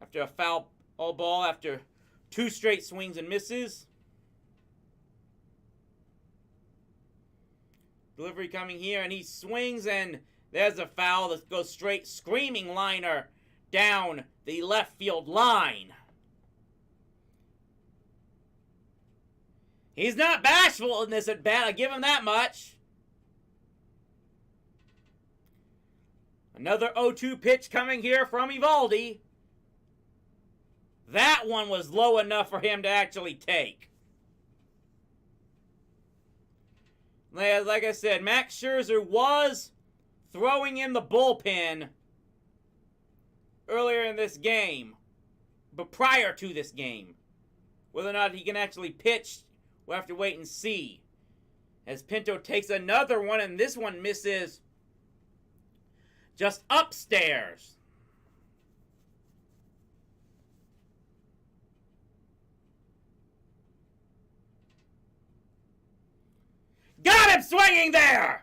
After a foul ball, after 2 straight swings and misses. Delivery coming here, and he swings, and there's a foul that goes straight, screaming liner down the left field line. He's not bashful in this at bat, I give him that much. Another 0-2 pitch coming here from Eovaldi. That one was low enough for him to actually take. Like I said, Max Scherzer was throwing in the bullpen earlier in this game, but prior to this game. Whether or not he can actually pitch, we'll have to wait and see. As Pinto takes another one, and this one misses just upstairs. Got him swinging there!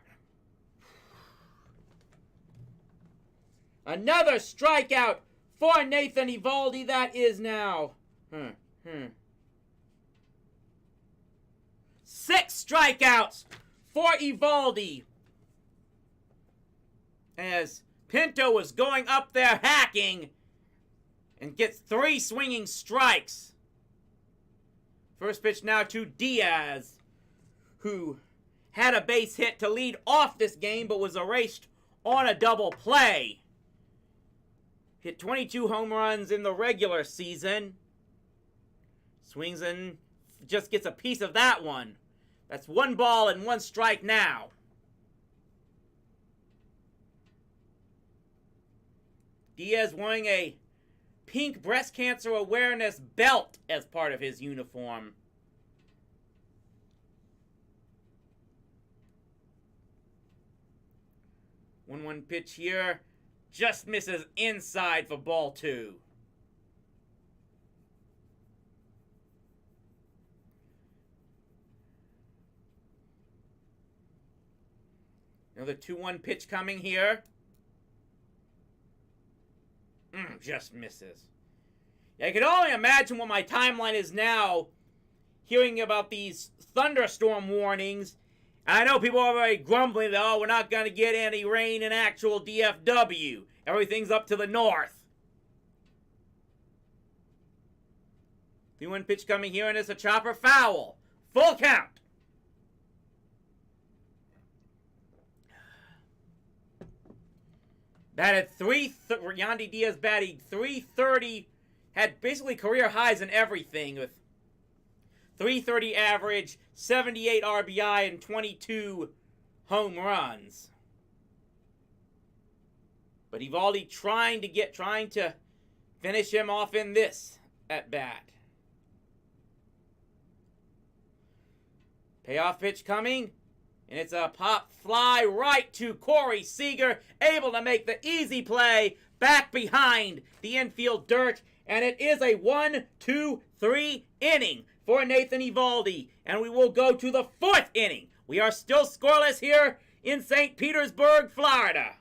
Another strikeout for Nathan Eovaldi. That is now 6 strikeouts for Eovaldi. As Pinto was going up there hacking and gets 3 swinging strikes. First pitch now to Diaz, who had a base hit to lead off this game, but was erased on a double play. Hit 22 home runs in the regular season. Swings and just gets a piece of that one. That's 1 ball and 1 strike now. Diaz wearing a pink breast cancer awareness belt as part of his uniform. One pitch here. Just misses inside for ball 2. Another 2-1 pitch coming here. Just misses. Yeah, I can only imagine what my timeline is now, hearing about these thunderstorm warnings. And I know people are very grumbling that, oh, we're not going to get any rain in actual DFW. Everything's up to the north. 3-1 pitch coming here, and it's a chopper foul. Full count. Batted Yandy Diaz batting .330, had basically career highs in everything with .330 average, 78 RBI, and 22 home runs. But Evaldi trying to finish him off in this at bat. Payoff pitch coming. And it's a pop fly right to Corey Seager, able to make the easy play back behind the infield dirt. And it is a 1-2-3 inning for Nathan Evaldi. And we will go to the 4th inning. We are still scoreless here in St. Petersburg, Florida.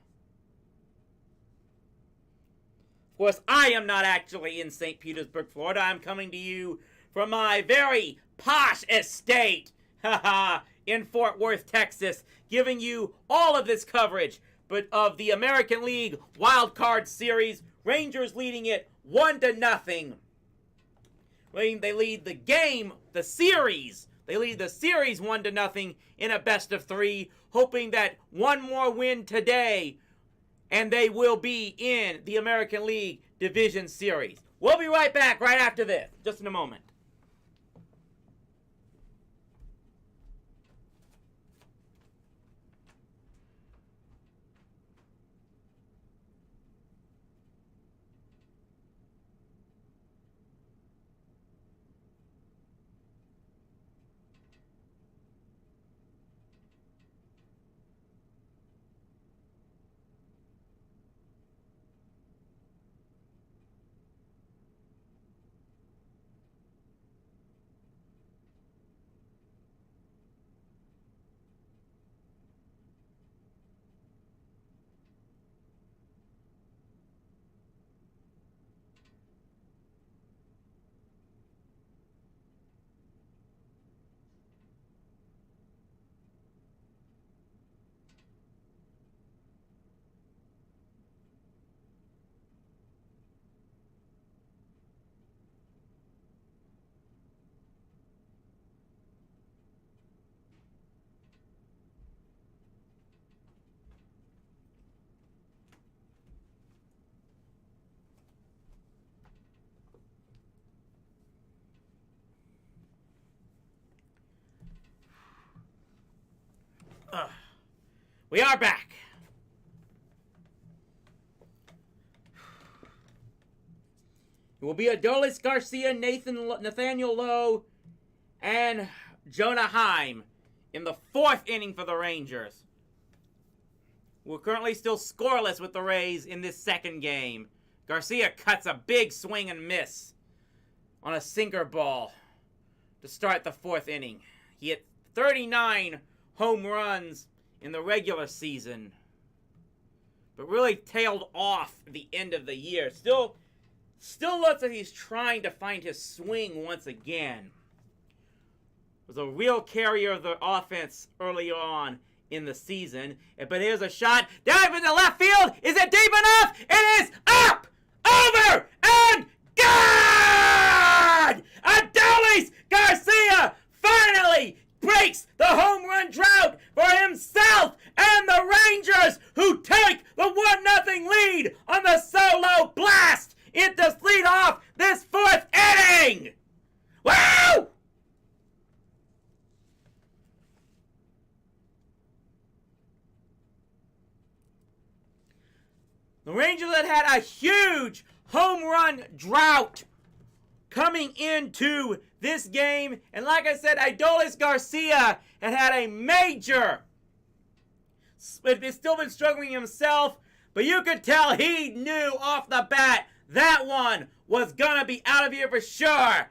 Of course, I am not actually in St. Petersburg, Florida. I'm coming to you from my very posh estate. Haha. In Fort Worth, Texas, giving you all of this coverage, but of the American League Wild Card Series. Rangers leading it 1-0. They lead the game, the series. They lead the series 1-0 in a best-of-3, hoping that one more win today, and they will be in the American League Division Series. We'll be right back right after this, just in a moment. We are back. It will be Adolis Garcia, Nathaniel Lowe, and Jonah Heim in the 4th inning for the Rangers. We're currently still scoreless with the Rays in this 2nd game. Garcia cuts a big swing and miss on a sinker ball to start the 4th inning. He hit 39 home runs in the regular season, but really tailed off at the end of the year. Still looks like he's trying to find his swing once again. Was a real carrier of the offense early on in the season. But here's a shot. Dive in the left field. Is it deep enough? It is up, over, and gone! Adolis Garcia finally breaks the home run drought this fourth inning! Woo! The Rangers had a huge home run drought coming into this game. And like I said, ALWC Garcia had a major, but he's still been struggling himself. But you could tell he knew off the bat that one was going to be out of here for sure.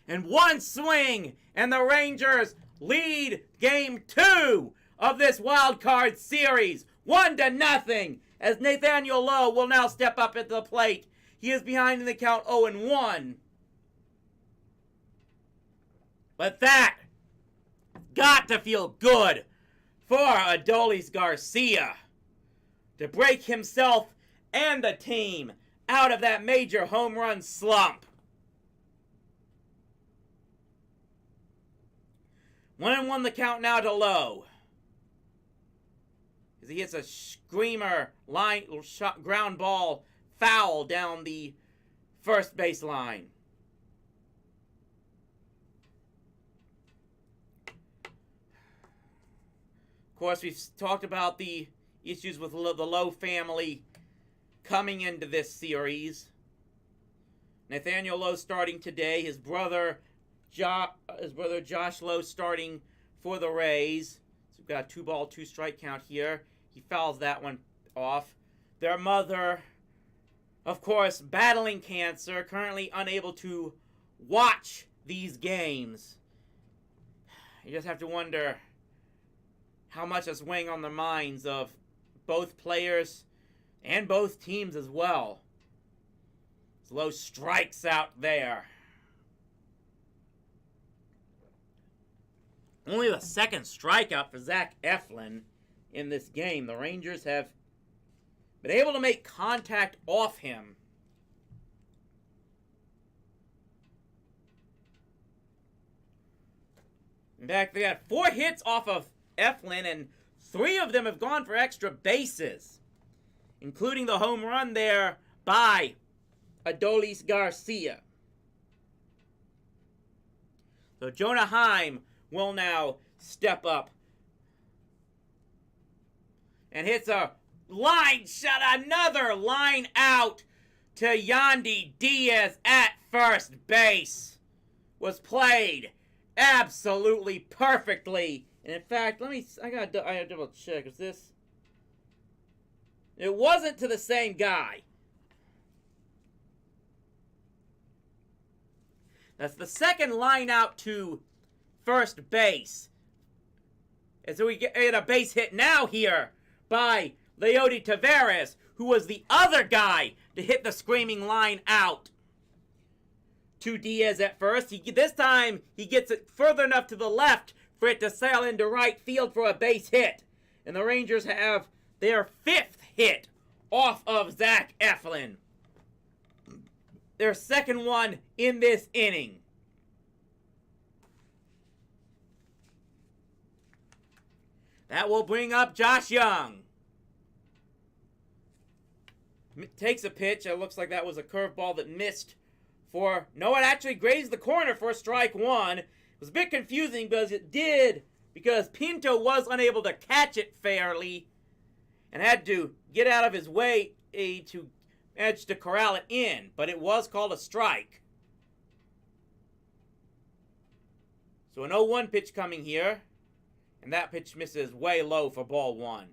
And one swing, and the Rangers lead game 2 of this wild card series. 1-0, as Nathaniel Lowe will now step up at the plate. He is behind in the count 0-1. But that got to feel good for ALWC Garcia to break himself and the team out of that major home run slump. 1-1 the count now to Lowe. As he hits a screamer line shot, ground ball foul down the first base line. Of course, we've talked about the issues with the Lowe family coming into this series. Nathaniel Lowe starting today. His brother Josh Lowe starting for the Rays. So we've got a 2-ball, 2-strike count here. He fouls that one off. Their mother, of course, battling cancer, currently unable to watch these games. You just have to wonder how much is weighing on the minds of both players and both teams as well. Lowe strikes out there. Only the second strikeout for Zach Eflin in this game. The Rangers have been able to make contact off him. In fact, they got 4 hits off of Eflin, and 3 of them have gone for extra bases, including the home run there by ALWC Garcia. So Jonah Heim will now step up and hits a line shot, another line out to Yandy Diaz at first base. Was played absolutely perfectly. And in fact, I gotta double check. Is this? It wasn't to the same guy. That's the second line out to first base. And so we get a base hit now here by Leody Taveras, who was the other guy to hit the screaming line out to Diaz at first. This time, he gets it further enough to the left for it to sail into right field for a base hit. And the Rangers have their 5th hit off of Zach Eflin. Their second one in this inning. That will bring up Josh Young. Takes a pitch. It looks like that was a curveball that missed for... No, it actually grazed the corner for strike 1. It was a bit confusing because it did, because Pinto was unable to catch it fairly and had to get out of his way to manage to corral it in. But it was called a strike. So an 0-1 pitch coming here. And that pitch misses way low for ball 1.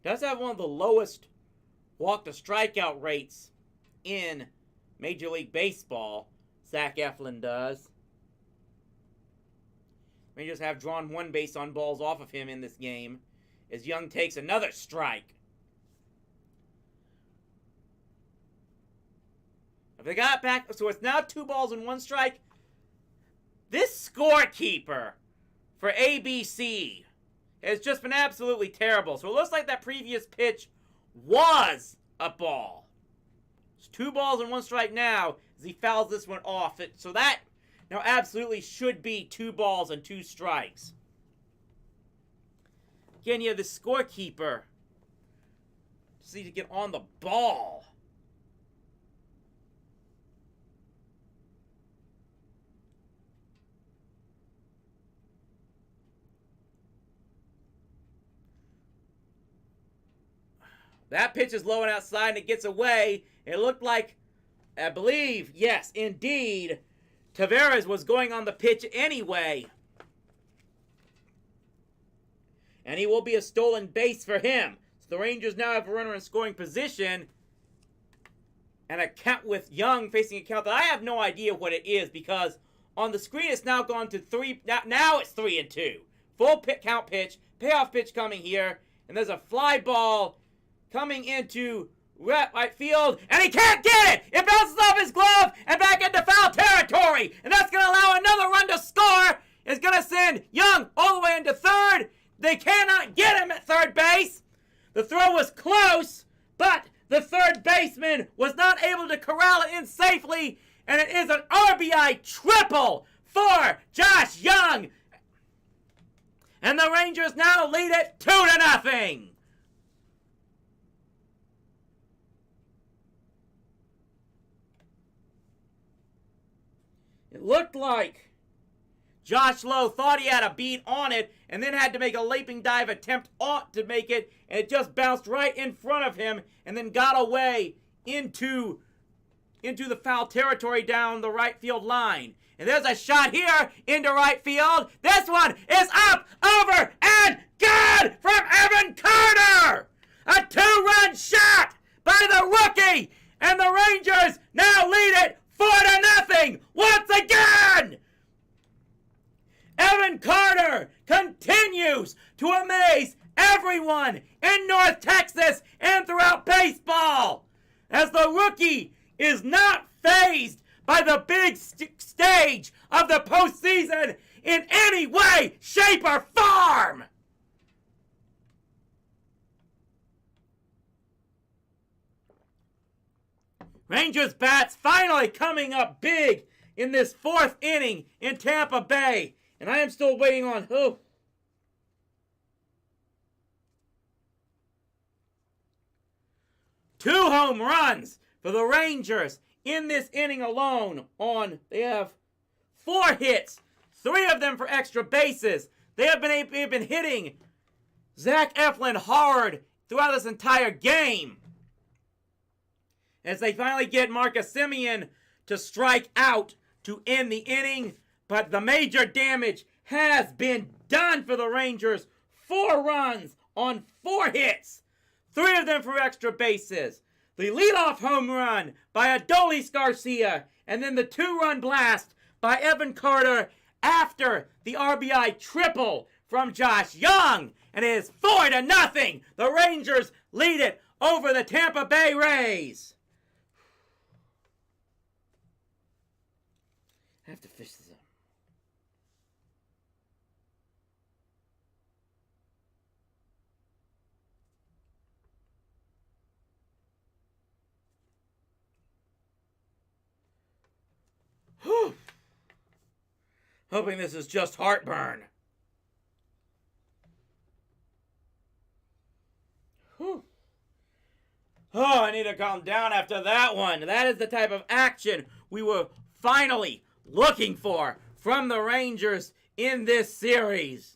Does have one of the lowest walk-to-strikeout rates in Major League Baseball. Zach Eflin does. Rangers have drawn 1 base on balls off of him in this game as Young takes another strike. If they got back, so it's now 2 balls and 1 strike. This scorekeeper for ABC has just been absolutely terrible. So it looks like that previous pitch was a ball. 2 balls and 1 strike now as he fouls this one off. So that now absolutely should be 2 balls and 2 strikes. Again, you have the scorekeeper. Just need to get on the ball. That pitch is low and outside, and it gets away. It looked like, I believe, yes, indeed, Taveras was going on the pitch anyway. And he will be a stolen base for him. So the Rangers now have a runner in scoring position. And a count with Young facing a count that I have no idea what it is, because on the screen it's now gone to 3. Now it's 3-2. Full count pitch, payoff pitch coming here, and there's a fly ball coming into right field, and he can't get it! It bounces off his glove and back into foul territory, and that's going to allow another run to score. It's going to send Young all the way into third. They cannot get him at third base. The throw was close, but the third baseman was not able to corral it in safely, and it is an RBI triple for Josh Young. And the Rangers now lead it 2-0. It looked like Josh Lowe thought he had a beat on it and then had to make a leaping dive attempt to make it, and it just bounced right in front of him and then got away into the foul territory down the right field line. And there's a shot here into right field. This one is up, over, and good from Evan Carter! A 2-run shot by the rookie! And the Rangers now lead it 4-0 once again! Evan Carter continues to amaze everyone in North Texas and throughout baseball, as the rookie is not fazed by the big stage of the postseason in any way, shape, or form. Rangers bats finally coming up big in this 4th inning in Tampa Bay. And I am still waiting on who? 2 home runs for the Rangers in this inning alone. They have 4 hits, 3 of them for extra bases. They have been hitting Zach Eflin hard throughout this entire game, as they finally get Marcus Semien to strike out to end the inning. But the major damage has been done for the Rangers. 4 runs on 4 hits, 3 of them for extra bases. The leadoff home run by Adolis Garcia, and then the 2-run blast by Evan Carter after the RBI triple from Josh Young. And it is 4-0. The Rangers lead it over the Tampa Bay Rays. I have to fish this up. Whew. Hoping this is just heartburn. Whew. Oh, I need to calm down after that one. That is the type of action we were finally looking for from the Rangers in this series.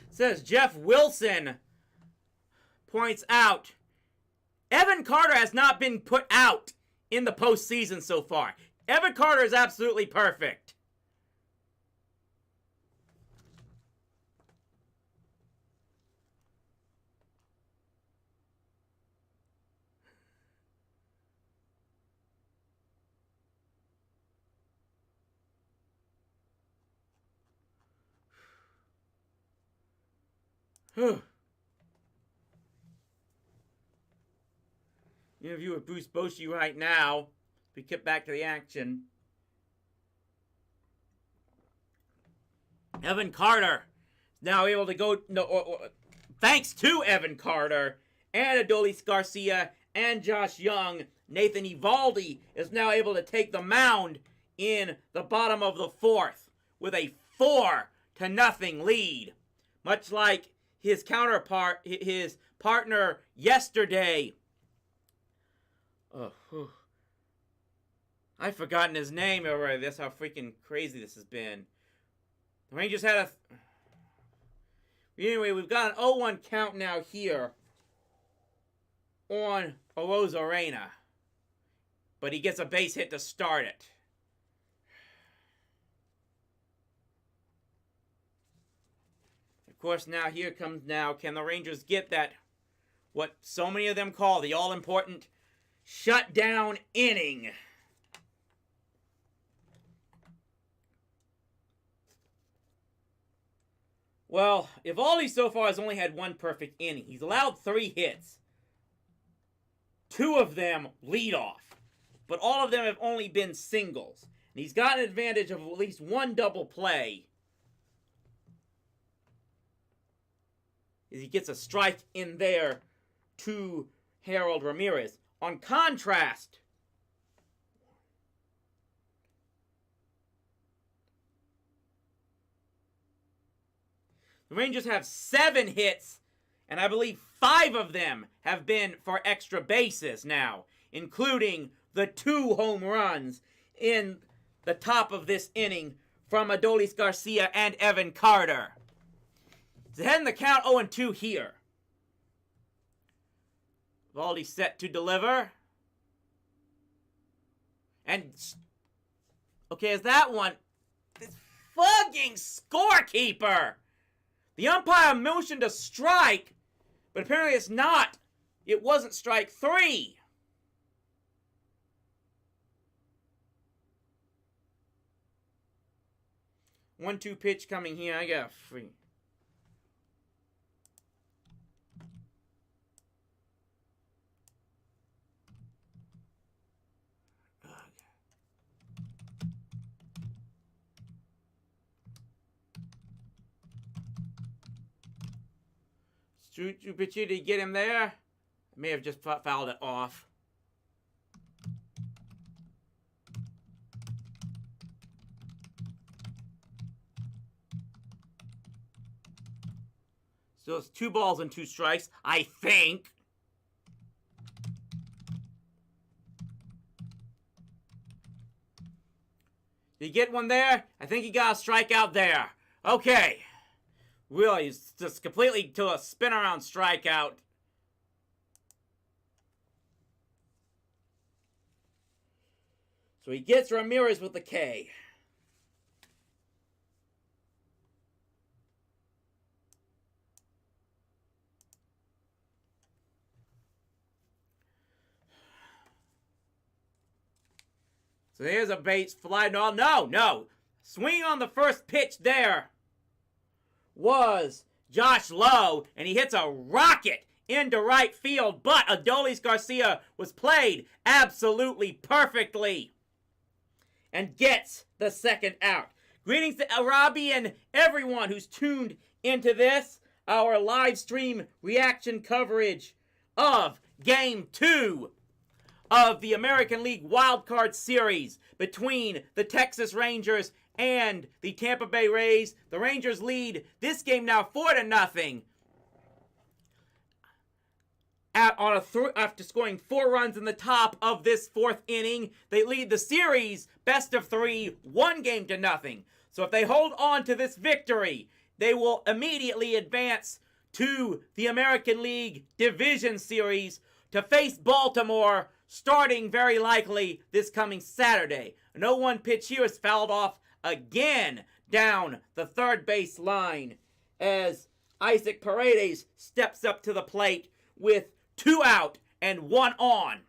Says Jeff Wilson points out, Evan Carter has not been put out in the postseason so far. Evan Carter is absolutely perfect. Interview with Bruce Bochy right now. We get back to the action. Evan Carter is now able to go. Thanks to Evan Carter and Adolis Garcia and Josh Young, Nathan Eovaldi is now able to take the mound in the bottom of the fourth with a 4-0 lead. Much like his counterpart, his partner yesterday. I've forgotten his name already. That's how freaking crazy this has been. The Rangers had a... Anyway, we've got an 0-1 count now here on Arozarena. But he gets a base hit to start it. Of course, now here comes now. Can the Rangers get that, what so many of them call the all-important shutdown inning? Well, Eovaldi so far has only had one perfect inning. He's allowed 3 hits. 2 of them lead off. But all of them have only been singles. And he's got an advantage of at least 1 double play. As he gets a strike in there to Harold Ramirez. On contrast, the Rangers have 7 hits, and I believe 5 of them have been for extra bases now, including the 2 home runs in the top of this inning from Adolis Garcia and Evan Carter. He's ahead in the count 0-2 here. Eovaldi set to deliver. And, okay, is that one? This fucking scorekeeper! The umpire motioned to strike, but apparently it's not. It wasn't strike 3. One-two pitch coming here. I got a free. Did he get him there? I may have just fouled it off. So it's 2 balls and 2 strikes, I think. Did he get one there? I think he got a strikeout there. Okay. Really, he's just completely to a spin-around strikeout. So he gets Ramirez with the K. So here's a base fly. No. Swing on the first pitch there was Josh Lowe, and he hits a rocket into right field, but Adolis Garcia was played absolutely perfectly and gets the second out. Greetings to Robbie and everyone who's tuned into this, our live stream reaction coverage of Game 2 of the American League Wildcard Series between the Texas Rangers and the Tampa Bay Rays. The Rangers lead this game now 4-0. After scoring 4 runs in the top of this 4th inning, they lead the series best of 3, 1-0. So if they hold on to this victory, they will immediately advance to the American League Division Series to face Baltimore, starting very likely this coming Saturday. An 0-1 pitch here is fouled off again down the third base line as Isaac Paredes steps up to the plate with 2 out and 1 on.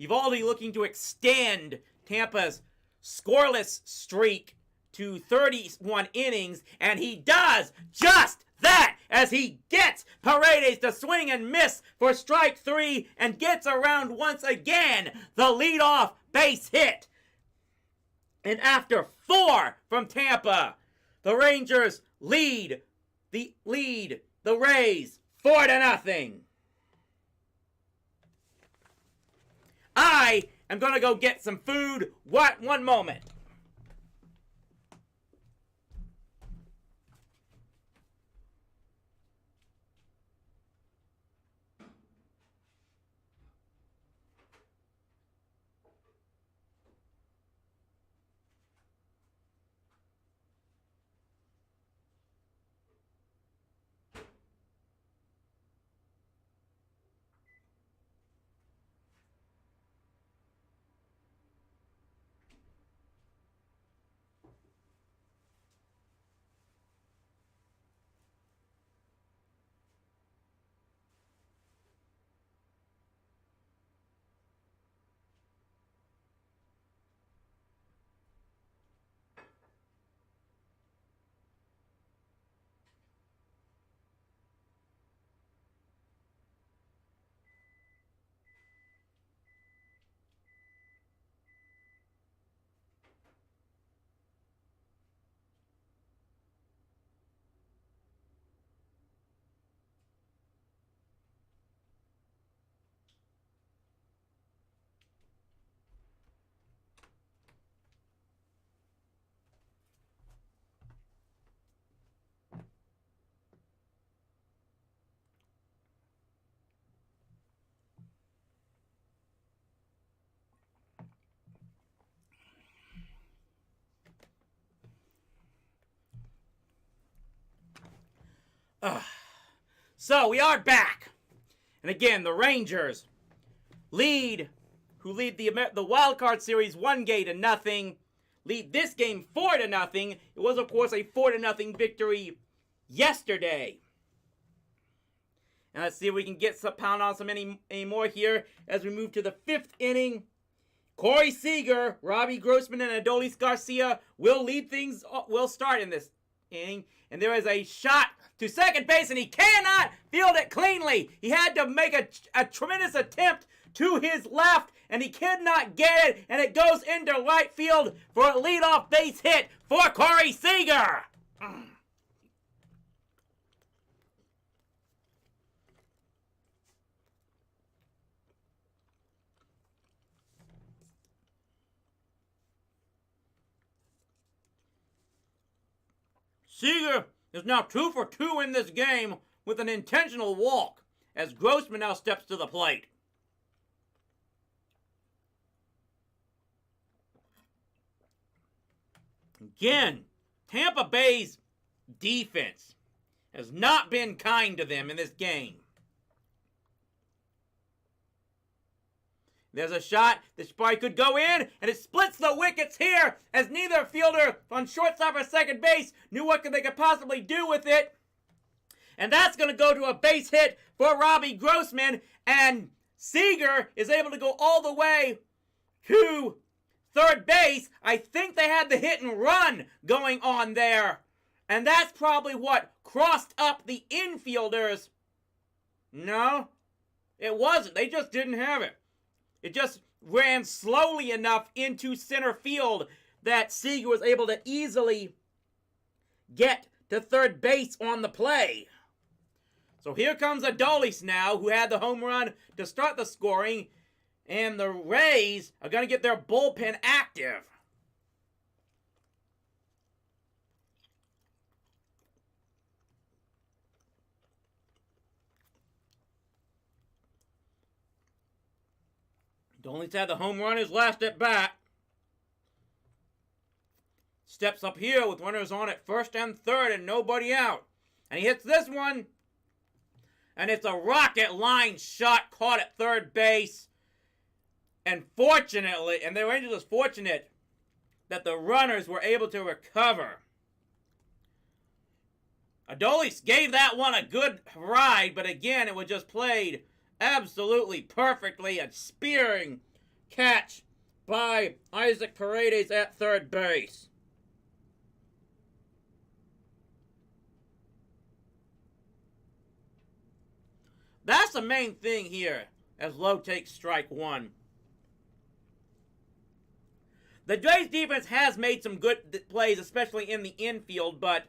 Eovaldi looking to extend Tampa's scoreless streak to 31 innings, and he does just that as he gets Paredes to swing and miss for strike 3 and gets around once again the leadoff base hit. And after 4 from Tampa, the Rangers lead the Rays 4-0. I am going to go get some food. One moment. So we are back. And again, the Rangers who lead the wild card series 1-0, lead this game 4-0. It was, of course, a 4-0 victory yesterday. And let's see if we can get some pound on some any more here as we move to the 5th inning. Corey Seager, Robbie Grossman, and Adolis Garcia will start in this inning. And there is a shot to second base, and he cannot field it cleanly. He had to make a tremendous attempt to his left, and he could not get it, and it goes into right field for a leadoff base hit for Corey Seager. Seager is now 2 for 2 in this game with an intentional walk as Grossman now steps to the plate. Again, Tampa Bay's defense has not been kind to them in this game. There's a shot that probably could go in, and it splits the wickets here as neither fielder on shortstop or second base knew what they could possibly do with it. And that's going to go to a base hit for Robbie Grossman, and Seager is able to go all the way to third base. I think they had the hit and run going on there, and that's probably what crossed up the infielders. No, it wasn't. They just didn't have it. It just ran slowly enough into center field that Seager was able to easily get to third base on the play. So here comes Adolis now, who had the home run to start the scoring, and the Rays are going to get their bullpen active. Adolis had the home run his last at bat. Steps up here with runners on at first and third and nobody out. And he hits this one. And it's a rocket line shot caught at third base. And fortunately, and the Rangers was fortunate that the runners were able to recover. Adolis gave that one a good ride, but again, it was just played absolutely perfectly. A spearing catch by Isaac Paredes at third base. That's the main thing here as Lowe takes strike one. The Jays defense has made some good plays, especially in the infield, but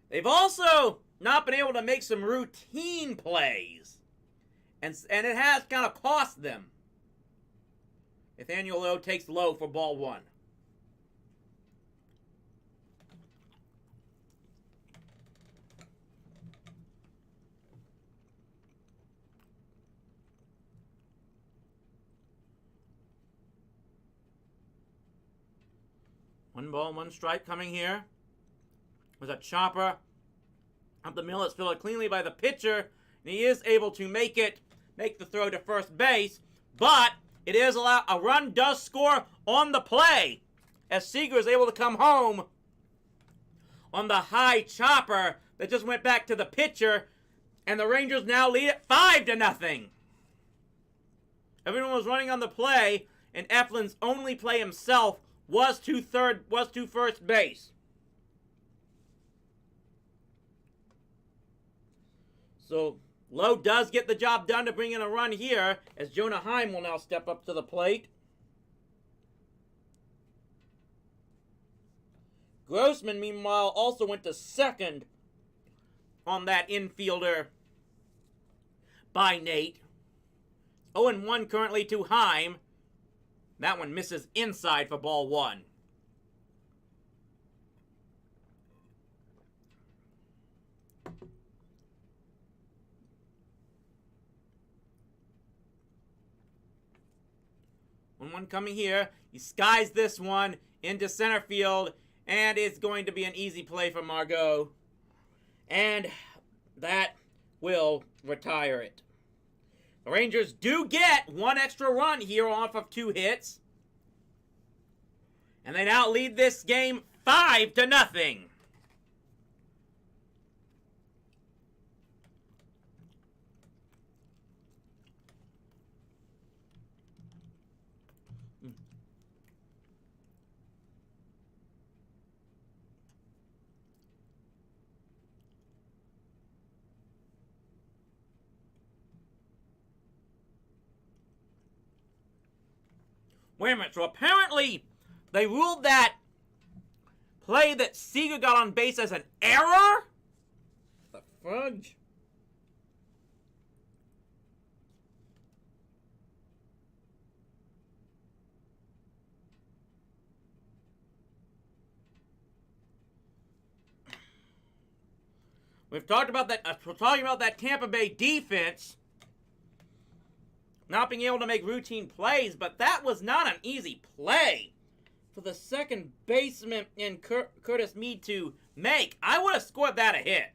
they've also not been able to make some routine plays. And it has kind of cost them. Nathaniel Lowe takes low for ball one. One ball, one strike coming here. There's a chopper up the middle. It's fielded cleanly by the pitcher, and he is able to make the throw to first base, but it is allowed. A run does score on the play as Seager is able to come home on the high chopper that just went back to the pitcher, and the Rangers now lead it 5-0. Everyone was running on the play, and Eflin's only play himself was to first base. So Lowe does get the job done to bring in a run here, as Jonah Heim will now step up to the plate. Grossman, meanwhile, also went to second on that infielder by Nate. 0-1 currently to Heim. That one misses inside for ball one. One coming here. He skies this one into center field, and it's going to be an easy play for Margot. And that will retire it. The Rangers do get one extra run here off of 2 hits. And they now lead this game 5-0. Wait a minute, so apparently they ruled that play that Seager got on base as an error? The fudge? We're talking about that Tampa Bay defense not being able to make routine plays, but that was not an easy play for the second baseman in Curtis Mead to make. I would have scored that a hit.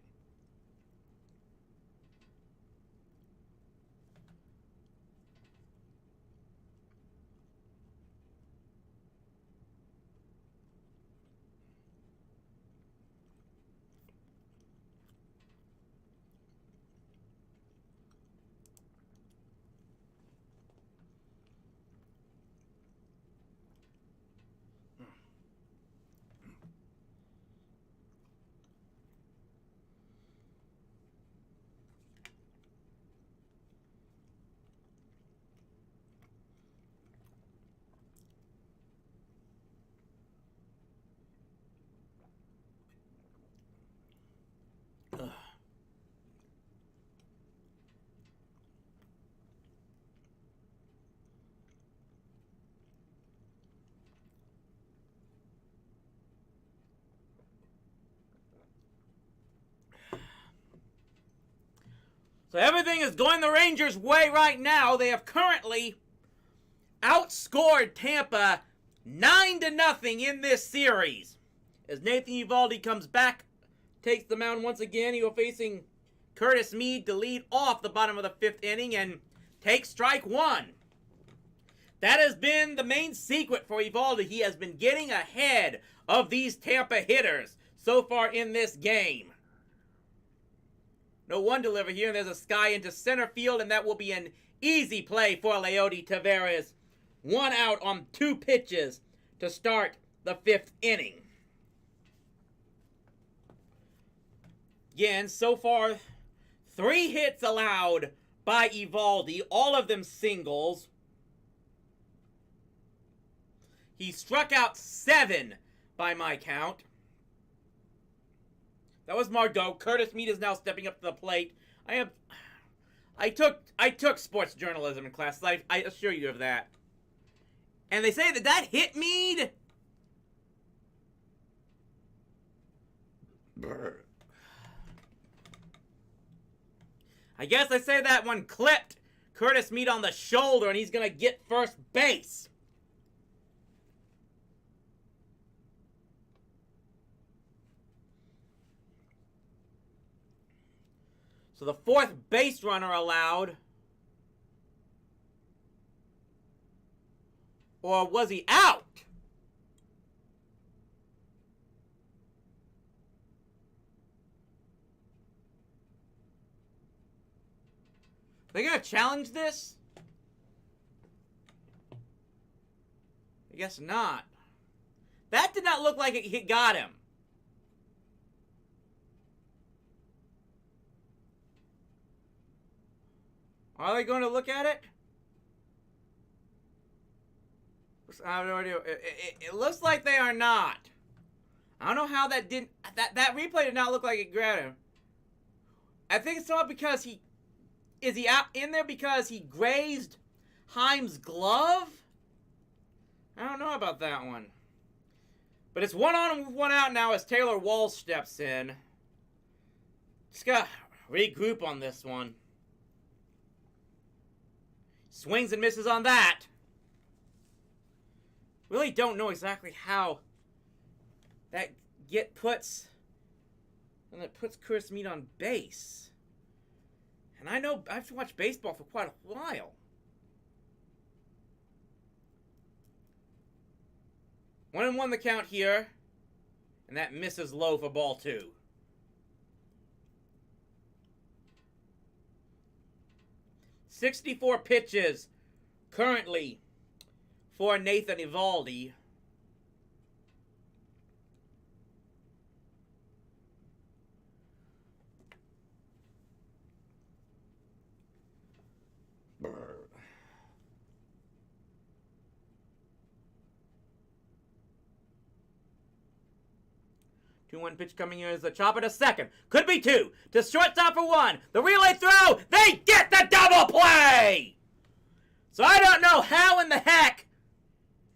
So everything is going the Rangers' way right now. They have currently outscored Tampa 9-0 in this series. As Nathan Eovaldi comes back, takes the mound once again, he will facing Curtis Mead to lead off the bottom of the 5th inning and take strike one. That has been the main secret for Eovaldi. He has been getting ahead of these Tampa hitters so far in this game. No one deliver here, and there's a sky into center field, and that will be an easy play for Leody Taveras 1 out on 2 pitches to start the 5th inning. Again, so far, 3 hits allowed by Eovaldi, all of them singles. He struck out 7 by my count. That was Margot. Curtis Mead is now stepping up to the plate. I took sports journalism in class. I assure you of that. And they say that hit Mead. Brr. I guess they say that one clipped Curtis Mead on the shoulder and he's gonna get first base. So the 4th base runner allowed. Or was he out? They gonna challenge this? I guess not. That did not look like it got him. Are they going to look at it? I have no idea. It looks like they are not. I don't know how that didn't... That replay did not look like it grabbed him. I think it's not because he... Is he out in there because he grazed Heim's glove? I don't know about that one. But it's 1 on and 1 out now as Taylor Walsh steps in. Just gotta regroup on this one. Swings and misses on that. Really don't know exactly how that puts Curtis Mead on base. And I know I've watched baseball for quite a while. 1-1 the count here. And that misses low for ball 2. .64 pitches currently for Nathan Eovaldi. Brr. 2-1 pitch coming in as a chopper to second. Could be 2. To shortstop for 1. The relay throw. They get the double play! So I don't know how in the heck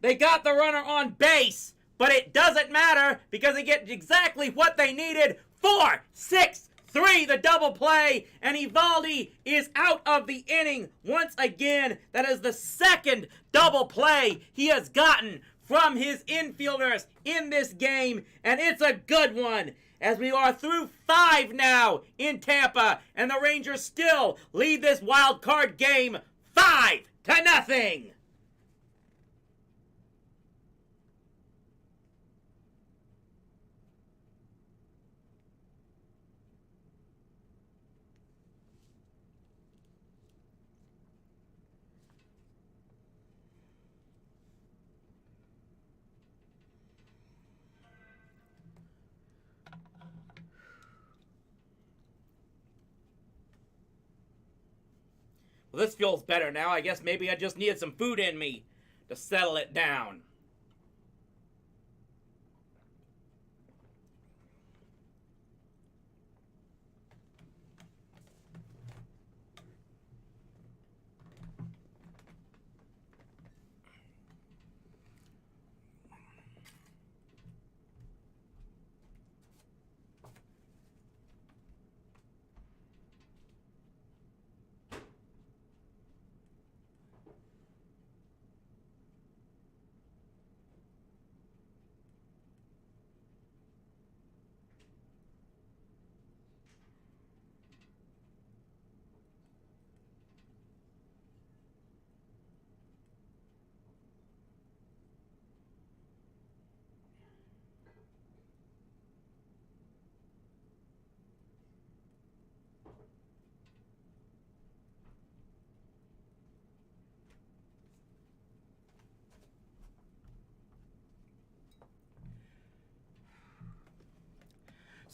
they got the runner on base, but it doesn't matter because they get exactly what they needed. 4-6-3, the double play, and Eovaldi is out of the inning once again. That is the 2nd double play he has gotten from his infielders in this game, and it's a good one, as we are through 5 now in Tampa, and the Rangers still lead this wild card game 5-0. Well, this feels better now. I guess maybe I just needed some food in me to settle it down.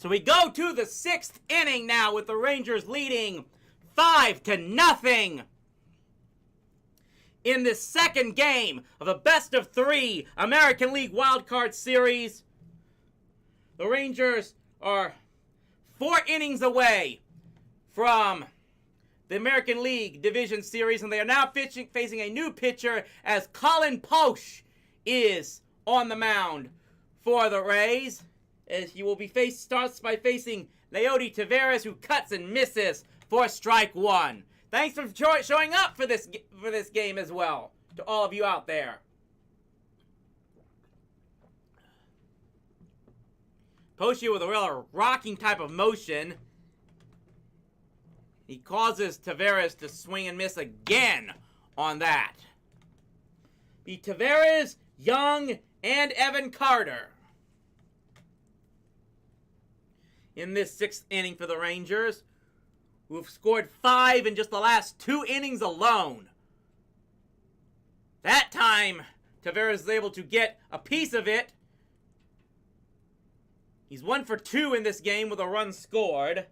So we go to the 6th inning now with the Rangers leading 5-0 in this second game of a best-of-3 American League Wildcard Series. The Rangers are 4 innings away from the American League Division Series, and they are now facing a new pitcher as Colin Posh is on the mound for the Rays. As he will be starts by facing Rowdy Taveras, who cuts and misses for strike 1. Thanks for showing up for this game as well, to all of you out there. Posh with a real rocking type of motion. He causes Taveras to swing and miss again on that. The Taveras, Young, and Evan Carter in this 6th inning for the Rangers, who've scored 5 in just the last 2 innings alone. That time, Taveras is able to get a piece of it. He's 1 for 2 in this game with a run scored.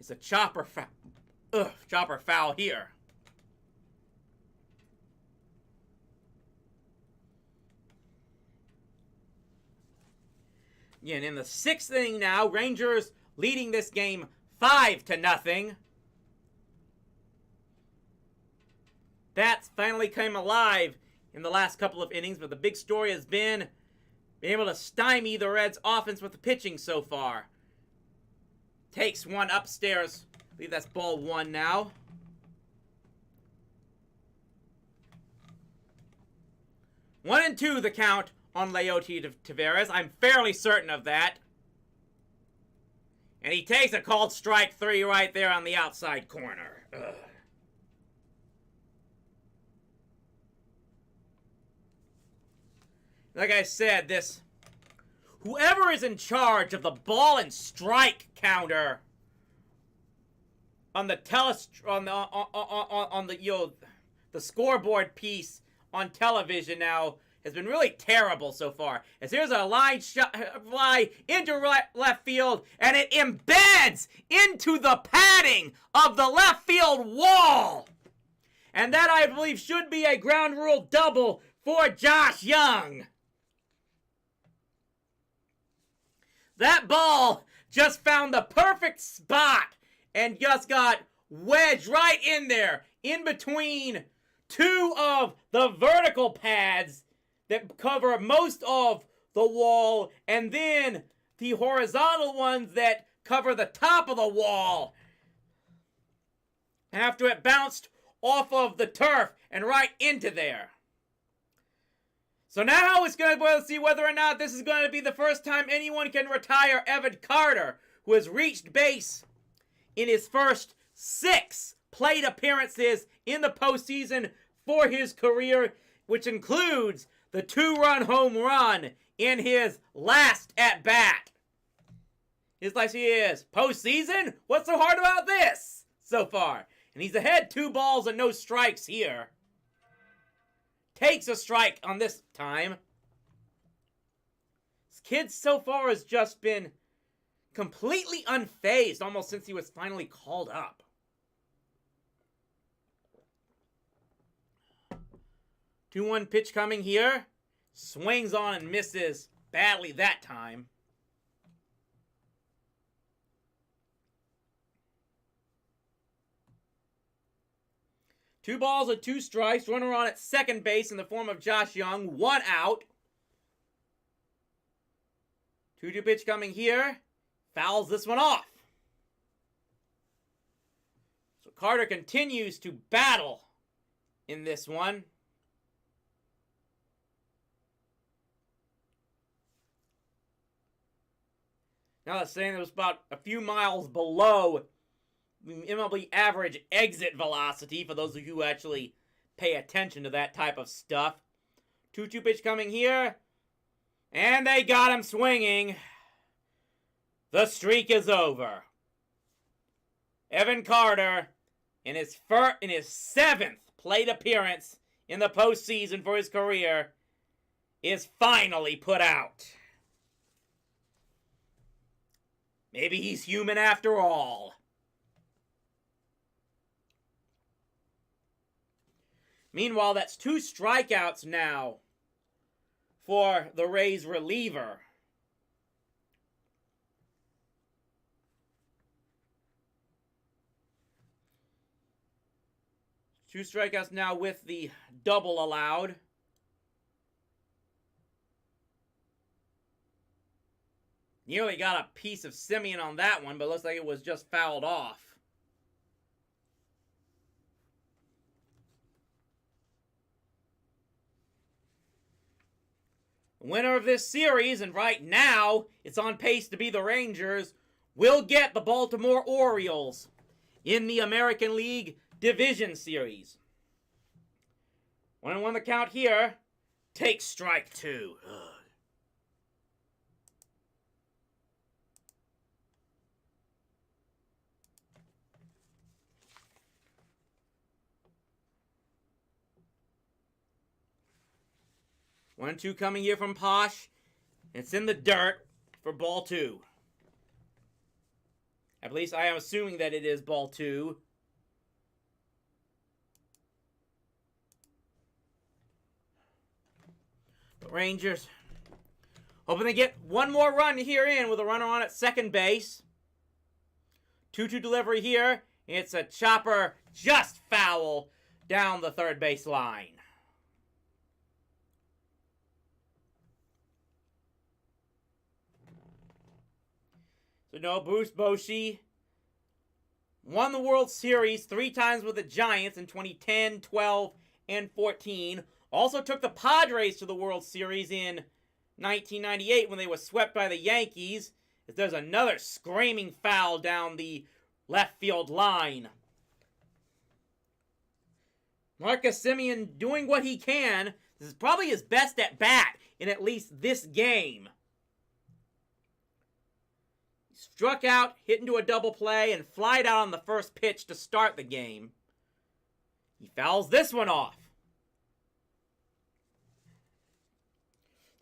It's a chopper foul here. Again, in the 6th inning now, Rangers leading this game 5-0. Bats finally came alive in the last couple of innings, but the big story has been being able to stymie the Reds' offense with the pitching so far. Takes one upstairs. I believe that's ball 1 now. One and 2 the count on Rowdy Taveras. I'm fairly certain of that. And he takes a called strike 3 right there on the outside corner. Ugh. Like I said, whoever is in charge of the ball and strike counter on the the scoreboard piece on television now has been really terrible so far. As here's a line fly into left field, and it embeds into the padding of the left field wall. And that, I believe, should be a ground rule double for Josh Young. That ball just found the perfect spot and just got wedged right in there, in between 2 of the vertical pads that cover most of the wall, and then the horizontal ones that cover the top of the wall. After it bounced off of the turf and right into there. So now it's going to see whether or not this is going to be the first time anyone can retire Evan Carter, who has reached base in his first 6 plate appearances in the postseason for his career, which includes the 2-run home run in his last at-bat. It's like he is. Postseason? What's so hard about this so far? And he's ahead 2 balls and no strikes here. Takes a strike on this time. This kid so far has just been completely unfazed almost since he was finally called up. 2-1 pitch coming here. Swings on and misses badly that time. Two balls and 2 strikes. Runner on at second base in the form of Josh Young. 1 out. 2-2 pitch coming here. Fouls this one off. So Carter continues to battle in this one. Now that's saying it was about a few miles below MLB average exit velocity, for those of you who actually pay attention to that type of stuff. 2-2 pitch coming here. And they got him swinging. The streak is over. Evan Carter, in his 7th plate appearance in the postseason for his career is finally put out. Maybe he's human after all. Meanwhile, that's 2 strikeouts now for the Rays reliever. Two strikeouts now with the double allowed. Nearly got a piece of Semien on that one, but looks like it was just fouled off. The winner of this series, and right now it's on pace to be the Rangers, will get the Baltimore Orioles in the American League Division Series. 1-1 the count here. Take strike 2. Ugh. One, two coming here from Posh. It's in the dirt for ball 2. At least I am assuming that it is ball 2. The Rangers hoping to get one more run here in with a runner on at second base. 2-2 delivery here. It's a chopper just foul down the third base line. So no, Bruce Bochy won the World Series 3 times with the Giants in 2010, 12, and 14. Also took the Padres to the World Series in 1998 when they were swept by the Yankees. There's another screaming foul down the left field line. Marcus Semien doing what he can. This is probably his best at bat in at least this game. He struck out, hit into a double play, and flied out on the first pitch to start the game. He fouls this one off.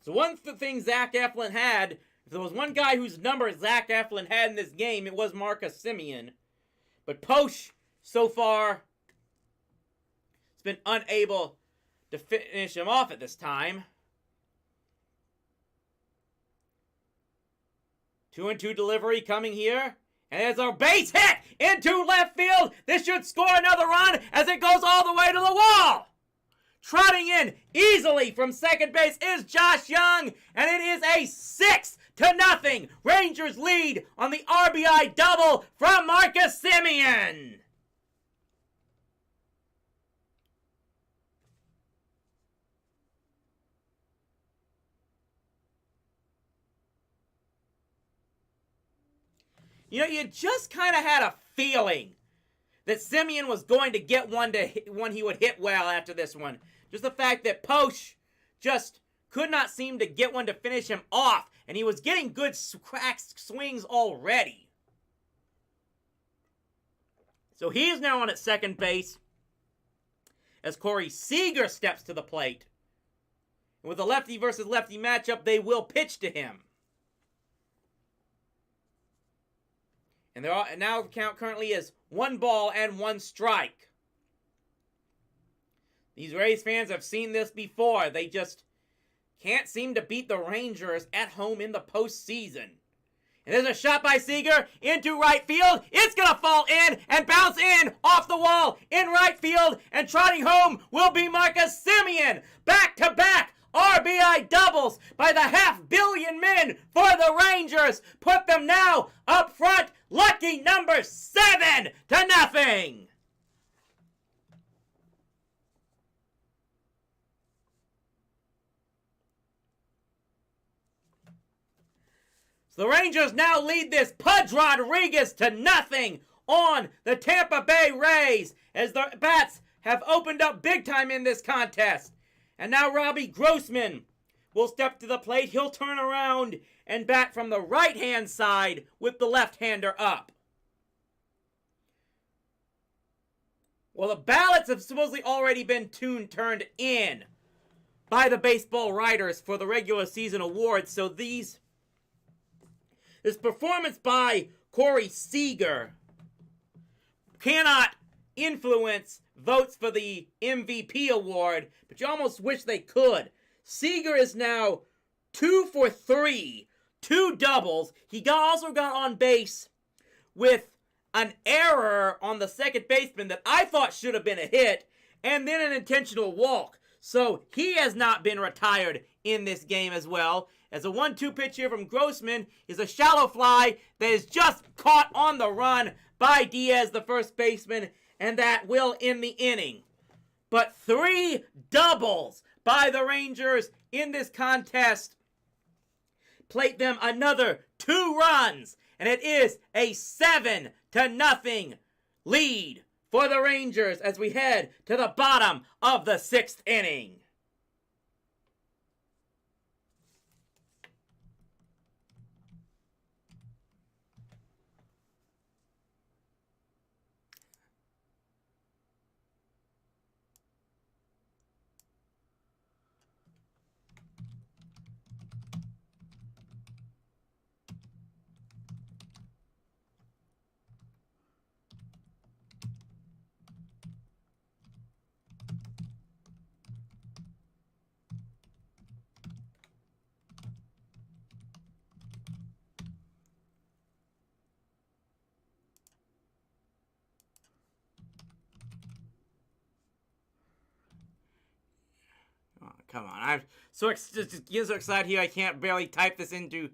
So one thing Zach Eflin had, if there was one guy whose number Zach Eflin had in this game, it was Marcus Semien. But Posh, so far, has been unable to finish him off at this time. 2-2 delivery coming here. And there's a base hit into left field. This should score another run as it goes all the way to the wall. Trotting in easily from second base is Josh Young, and it is a 6-0 Rangers lead on the RBI double from Marcus Semien. You know, you just kind of had a feeling that Semien was going to get one he would hit well after this one. Just the fact that Posh just could not seem to get one to finish him off, and he was getting good crack swings already. So he's now on at second base as Corey Seager steps to the plate. And with a lefty versus lefty matchup, they will pitch to him. And now the count currently is 1 ball and 1 strike. These Rays fans have seen this before. They just can't seem to beat the Rangers at home in the postseason. And there's a shot by Seager into right field. It's going to fall in and bounce in off the wall in right field. And trotting home will be Marcus Semien. Back-to-back RBI doubles by the 500 million men for the Rangers. Put them now up front. Lucky number 7-0. So the Rangers now lead this Pudge Rodriguez to 0 on the Tampa Bay Rays as the bats have opened up big time in this contest. And now Robbie Grossman will step to the plate. He'll turn around and bat from the right-hand side with the left-hander up. Well, the ballots have supposedly already been turned in by the baseball writers for the regular season awards. So this performance by Corey Seager cannot influence votes for the MVP award, but you almost wish they could. Seager is now 2 for 3, 2 doubles. He also got on base with an error on the second baseman that I thought should have been a hit, and then an intentional walk. So he has not been retired in this game as well. As a 1-2 pitch here from Grossman is a shallow fly that is just caught on the run by Diaz, the first baseman, and that will end the inning. But 3 doubles by the Rangers in this contest plate them another 2 runs, and it is a 7-0 lead for the Rangers as we head to the bottom of the 6th inning. Come on, I'm so excited here I can't barely type this into...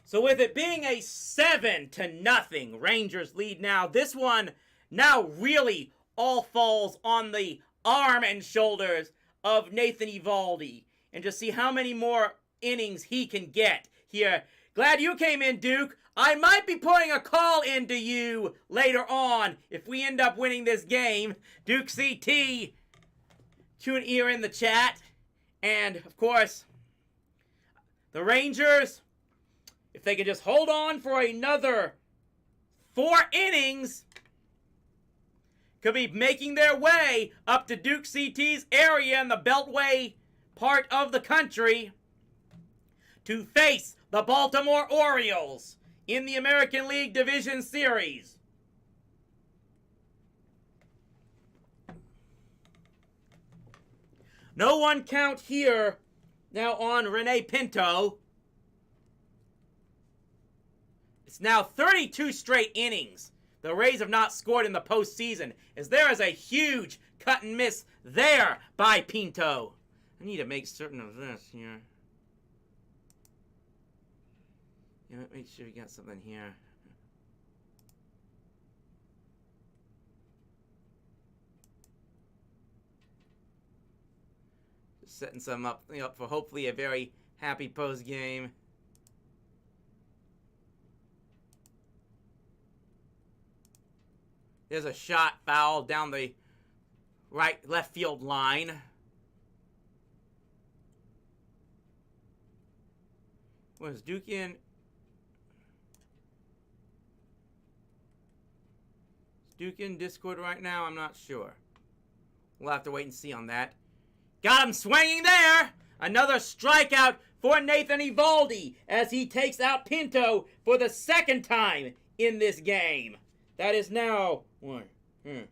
So with it being a 7-0 Rangers lead now, this one now really all falls on the arm and shoulders of Nathan Eovaldi. And just see how many more innings he can get here. Glad you came in, Duke. I might be putting a call into you later on if we end up winning this game. Duke CT, tune ear in the chat. And, of course, the Rangers... if they could just hold on for another 4 innings, could be making their way up to Duke CT's area in the Beltway part of the country to face the Baltimore Orioles in the American League Division Series. No 1 count here now on Rene Pinto. It's now 32 straight innings. The Rays have not scored in the postseason, as there is a huge cut and miss there by Pinto. I need to make certain of this here. Yeah, make sure we got something here. Just setting some up, for hopefully a very happy post game. There's a shot foul down the left field line. Was Duke in? Is Duke in Discord right now? I'm not sure. We'll have to wait and see on that. Got him swinging there! Another strikeout for Nathan Eovaldi as he takes out Pinto for the 2nd time in this game. That is now 8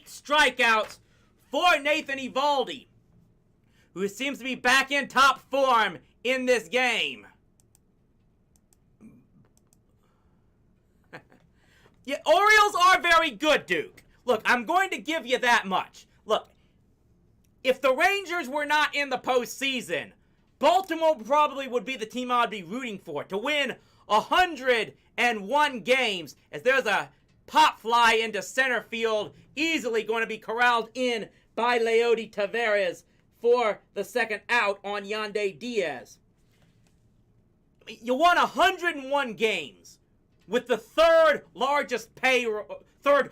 strikeouts for Nathan Eovaldi, who seems to be back in top form in this game. Yeah, Orioles are very good, Duke. look, I'm going to give you that much. Look, if the Rangers were not in the postseason, Baltimore probably would be the team I'd be rooting for to win 101 games, as there's a pop fly into center field, easily going to be corralled in by Leody Taveras for the second out on Yandy Diaz. You won 101 games with the third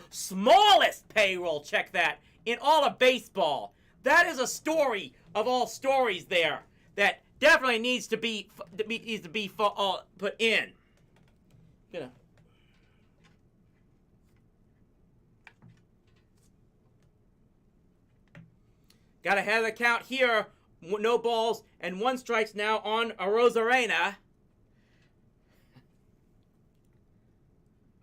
smallest payroll, check that, in all of baseball. That is a story of all stories there that definitely needs to be put in. Gonna. Got ahead of the count here. No balls and 1 strikes now on Arozarena.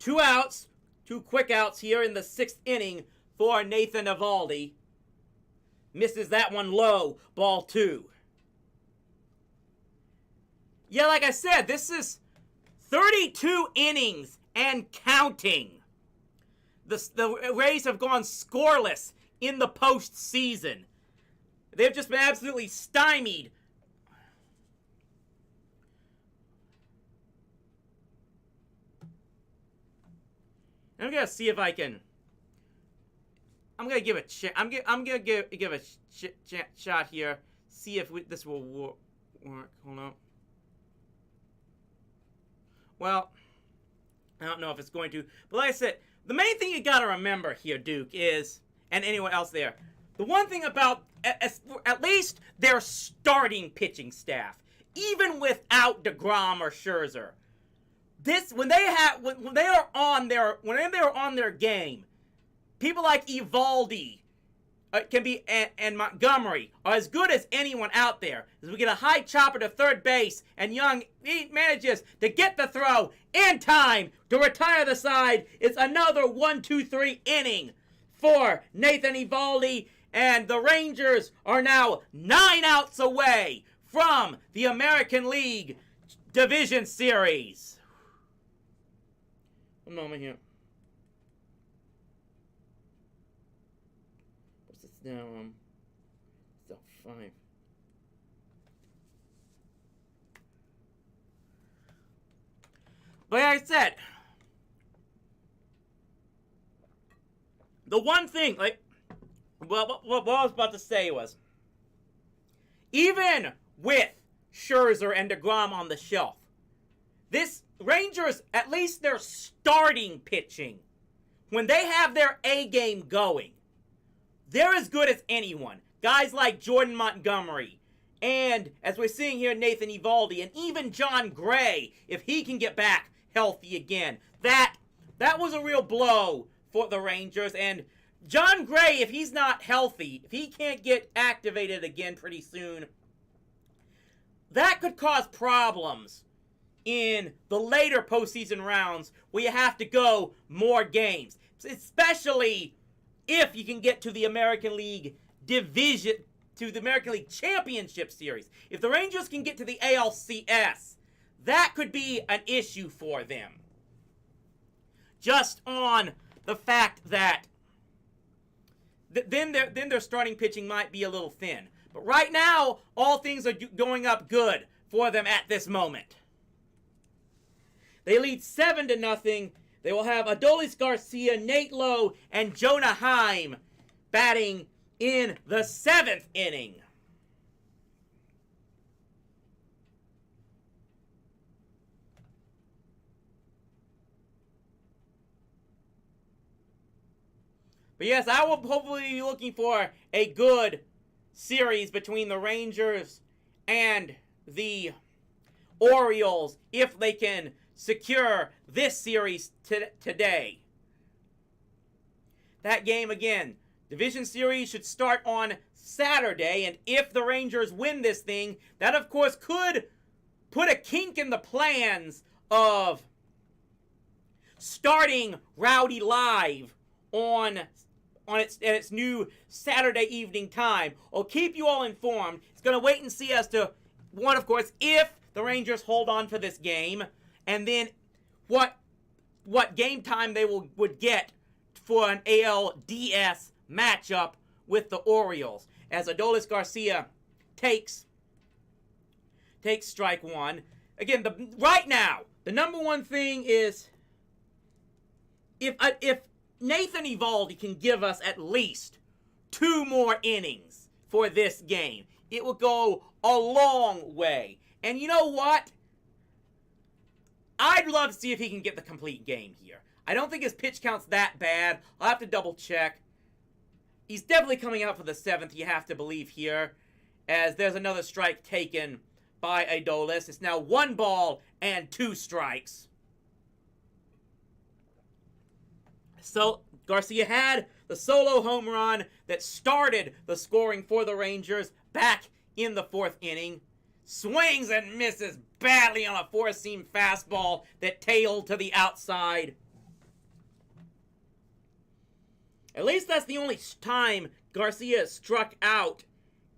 2 outs. 2 quick outs here in the 6th inning for Nathan Eovaldi. Misses that one low. Ball 2. Yeah, like I said, this is 32 innings and counting. The Rays have gone scoreless in the postseason. They've just been absolutely stymied. I'm gonna see if I can. I'm gonna give a I'm gonna give a shot here. See if this will work. Hold on. Well, I don't know if it's going to, but like I said, the main thing you gotta remember here, Duke, is, and anyone else there, the one thing about at least their starting pitching staff, even without DeGrom or Scherzer, when they are on their game, people like Eovaldi and Montgomery are as good as anyone out there. As we get a high chopper to third base, and Young manages to get the throw in time to retire the side. It's another 1-2-3 inning for Nathan Eovaldi, and the Rangers are now 9 outs away from the American League Division Series. One moment here. What's this now? It's 5. But like I said, the one thing, what I was about to say was, even with Scherzer and DeGrom on the shelf, this Rangers, at least their starting pitching, when they have their A game going, they're as good as anyone. Guys like Jordan Montgomery, and as we're seeing here, Nathan Eovaldi, and even John Gray, if he can get back healthy again. That was a real blow for the Rangers. And John Gray, if he's not healthy, if he can't get activated again pretty soon, that could cause problems in the later postseason rounds where you have to go more games, especially if you can get to the American League division, to the American League Championship Series. If the Rangers can get to the ALCS, that could be an issue for them. Just on the fact that then their starting pitching might be a little thin. But right now, all things are going up good for them at this moment. They lead 7-0. They will have Adolis Garcia, Nate Lowe, and Jonah Heim batting in the 7th inning. But yes, I will hopefully be looking for a good series between the Rangers and the Orioles if they can secure this series today. That game, again, Division Series should start on Saturday, and if the Rangers win this thing, that of course could put a kink in the plans of starting Rowdy live on its new Saturday evening time. I'll keep you all informed. It's going to wait and see as to, one, of course, if the Rangers hold on for this game, and then what game time they would get for an ALDS matchup with the Orioles, as Adolis Garcia takes strike one. Again, right now, the number one thing is if Nathan Eovaldi can give us at least 2 more innings for this game, it will go a long way. And you know what? I'd love to see if he can get the complete game here. I don't think his pitch count's that bad. I'll have to double check. He's definitely coming out for the 7th, you have to believe here, as there's another strike taken by Adolis. It's now 1 ball and 2 strikes. So Garcia had the solo home run that started the scoring for the Rangers back in the 4th inning. Swings and misses badly on a 4-seam fastball that tailed to the outside. At least that's the only time Garcia struck out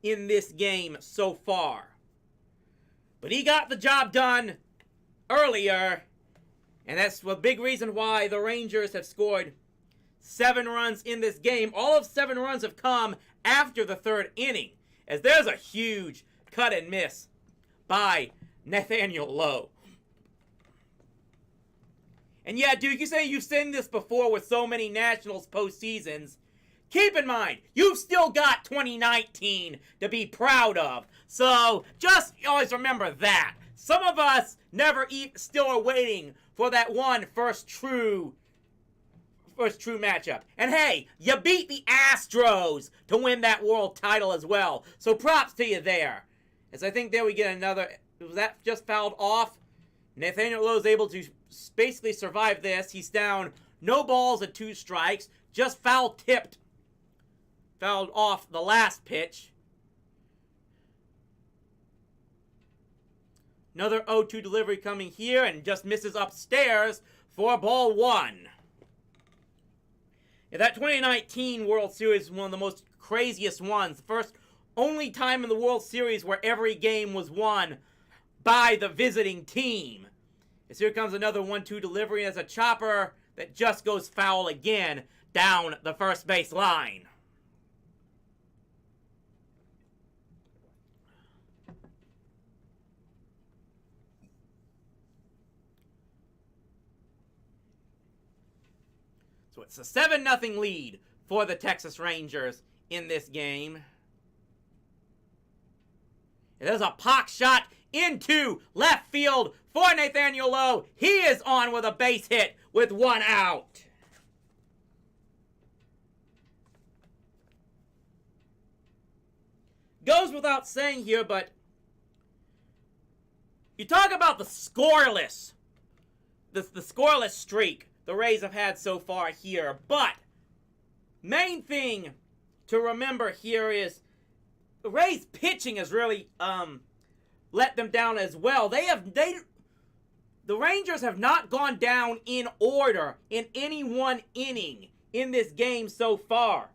in this game so far. But he got the job done earlier, and that's the big reason why the Rangers have scored 7 runs in this game. All of 7 runs have come after the 3rd inning, as there's a huge cut and miss by Nathaniel Lowe. And yeah, Duke, you say you've seen this before with so many Nationals postseasons. Keep in mind, you've still got 2019 to be proud of. So just always remember that. Some of us still are waiting for that one first true matchup. And hey, you beat the Astros to win that world title as well. So props to you there. As I think there we get another. Was that just fouled off? Nathaniel Lowe is able to basically survive this. He's down no balls and 2 strikes. Just fouled off the last pitch. Another 0-2 delivery coming here and just misses upstairs for ball 1. Yeah, that 2019 World Series is one of the most craziest ones. The only time in the World Series where every game was won by the visiting team. As here comes another 1-2 delivery, and there's a chopper that just goes foul again down the first base line. So it's a 7-0 lead for the Texas Rangers in this game. And there's a pop shot into left field for Nathaniel Lowe. He is on with a base hit with 1 out. Goes without saying here, but you talk about the scoreless streak the Rays have had so far here. But main thing to remember here is the Rays pitching has really let them down as well. The Rangers have not gone down in order in any one inning in this game so far.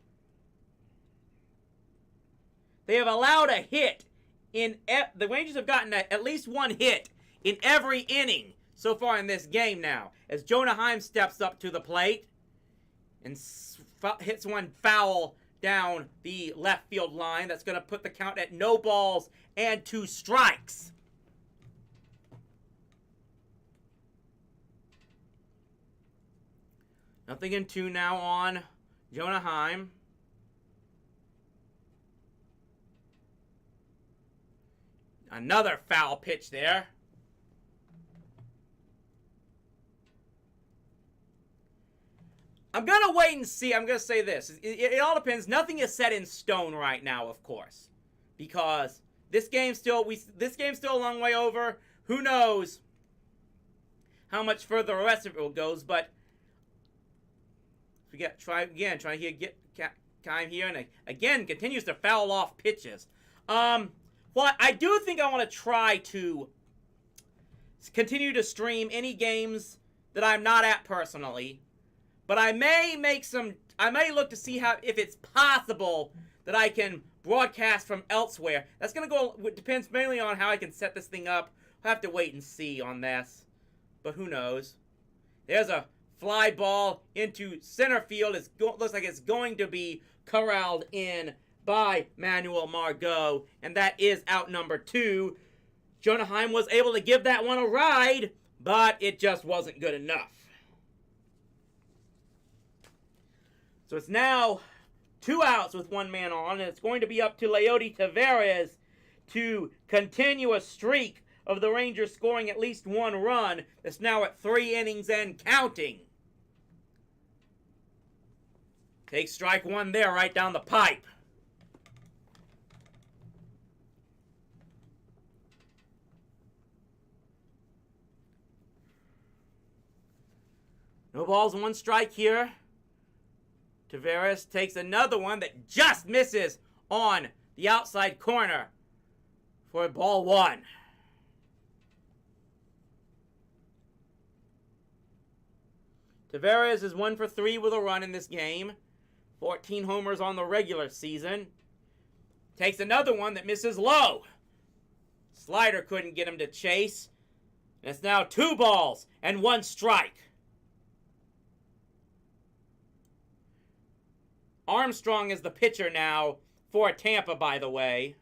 They have allowed a hit the Rangers have gotten at least 1 hit in every inning so far in this game now, as Jonah Heim steps up to the plate and hits one foul down the left field line. That's going to put the count at no balls and 2 strikes. Nothing in 2 now on Jonah Heim. Another foul pitch there. I'm going to wait and see. I'm going to say this. It all depends. Nothing is set in stone right now, of course. Because this game's still a long way over. Who knows how much further the rest of it goes. But we try to get Keim here. And again, continues to foul off pitches. Well, I do think I want to try to continue to stream any games that I'm not at personally. But I may look to see if it's possible that I can broadcast from elsewhere. That's going to go, it depends mainly on how I can set this thing up. I'll have to wait and see on this. But who knows. There's a fly ball into center field. Looks like it's going to be corralled in by Manuel Margot, and that is out number 2. Jonah Heim was able to give that one a ride, but it just wasn't good enough. So it's now 2 outs with 1 man on, and it's going to be up to Leody Taveras to continue a streak of the Rangers scoring at least 1 run. It's now at 3 innings and counting. Take strike 1 there, right down the pipe. No balls, 1 strike here. Taveras takes another one that just misses on the outside corner for ball 1. Taveras is 1 for 3 with a run in this game. 14 homers on the regular season. Takes another one that misses low. Slider couldn't get him to chase. And it's now 2 balls and 1 strike. Armstrong is the pitcher now for Tampa, by the way.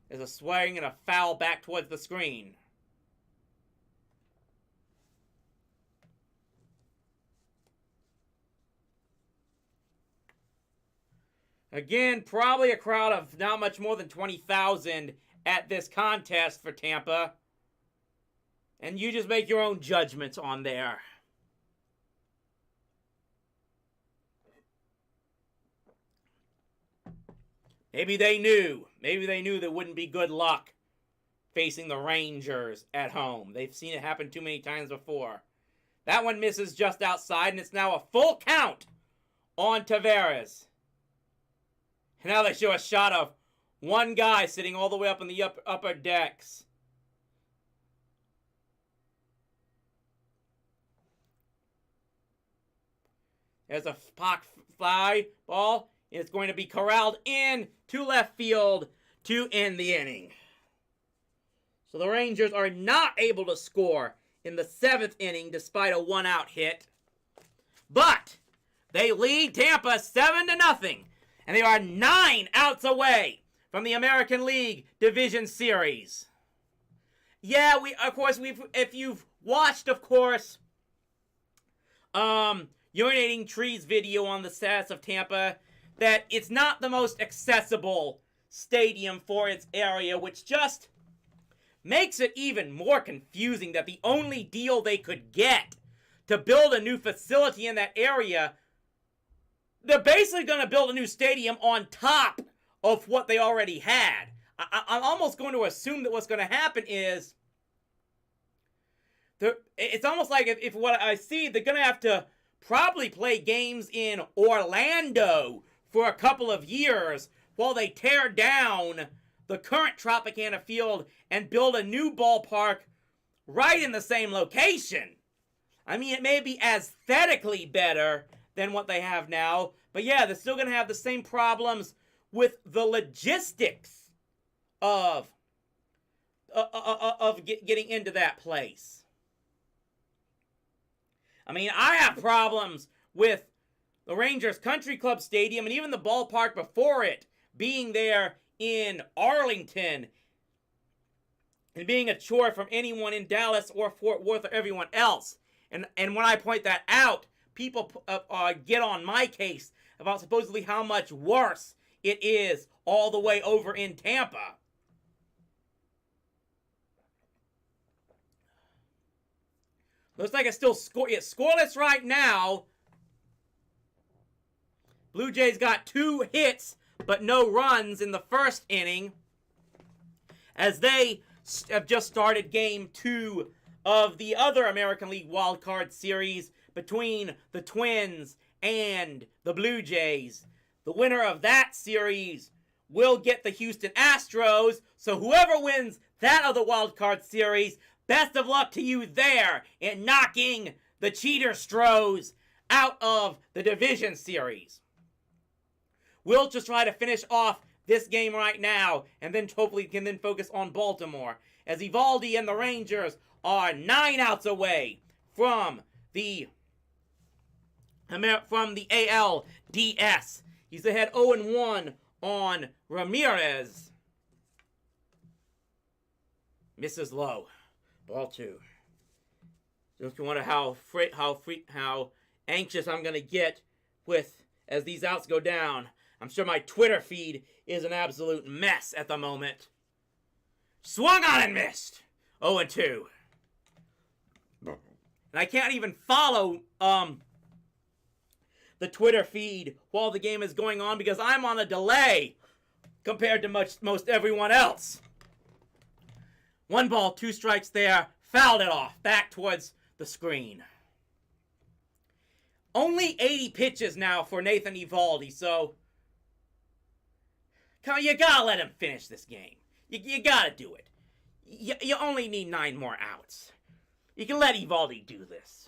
There's a swing and a foul back towards the screen. Again, probably a crowd of not much more than 20,000 at this contest for Tampa. And you just make your own judgments on there. Maybe they knew. Maybe they knew there wouldn't be good luck facing the Rangers at home. They've seen it happen too many times before. That one misses just outside, and it's now a full count on Taveras. And now they show a shot of one guy sitting all the way up in the upper decks. There's a pop fly ball. It's going to be corralled in to left field to end the inning. So the Rangers are not able to score in the 7th inning despite a 1-out hit. But they lead Tampa 7-0. And they are 9 outs away from the American League Division Series. Yeah, if you've watched, of course, Urinating Trees video on the status of Tampa, that it's not the most accessible stadium for its area, which just makes it even more confusing that the only deal they could get to build a new facility in that area, they're basically going to build a new stadium on top of what they already had. I'm almost going to assume that what's going to happen is, it's almost like if what I see, they're going to have to probably play games in Orlando for a couple of years while they tear down the current Tropicana field and build a new ballpark right in the same location. I mean, it may be aesthetically better than what they have now, but yeah, they're still going to have the same problems with the logistics of getting into that place. I mean, I have problems with the Rangers Country Club Stadium and even the ballpark before it being there in Arlington and being a chore from anyone in Dallas or Fort Worth or everyone else. And when I point that out, people get on my case about supposedly how much worse it is all the way over in Tampa. Looks like it's still scoreless right now. Blue Jays got 2 hits, but no runs in the 1st inning, as they have just started Game 2 of the other American League wildcard series between the Twins and the Blue Jays. The winner of that series will get the Houston Astros, so whoever wins that other wildcard series, best of luck to you there in knocking the Cheater Stros out of the division series. We'll just try to finish off this game right now, and then hopefully can then focus on Baltimore, as Evaldi and the Rangers are 9 outs away from ALDS. He's ahead 0-1 on Ramirez. Misses low. Ball 2. Just wonder how anxious I'm gonna get with as these outs go down. I'm sure my Twitter feed is an absolute mess at the moment. Swung on and missed. 0-2. And I can't even follow the Twitter feed while the game is going on because I'm on a delay compared to most everyone else. 1 ball, 2 strikes there. Fouled it off. Back towards the screen. Only 80 pitches now for Nathan Eovaldi, so you gotta let him finish this game. You gotta do it. You only need 9 more outs. You can let Eovaldi do this.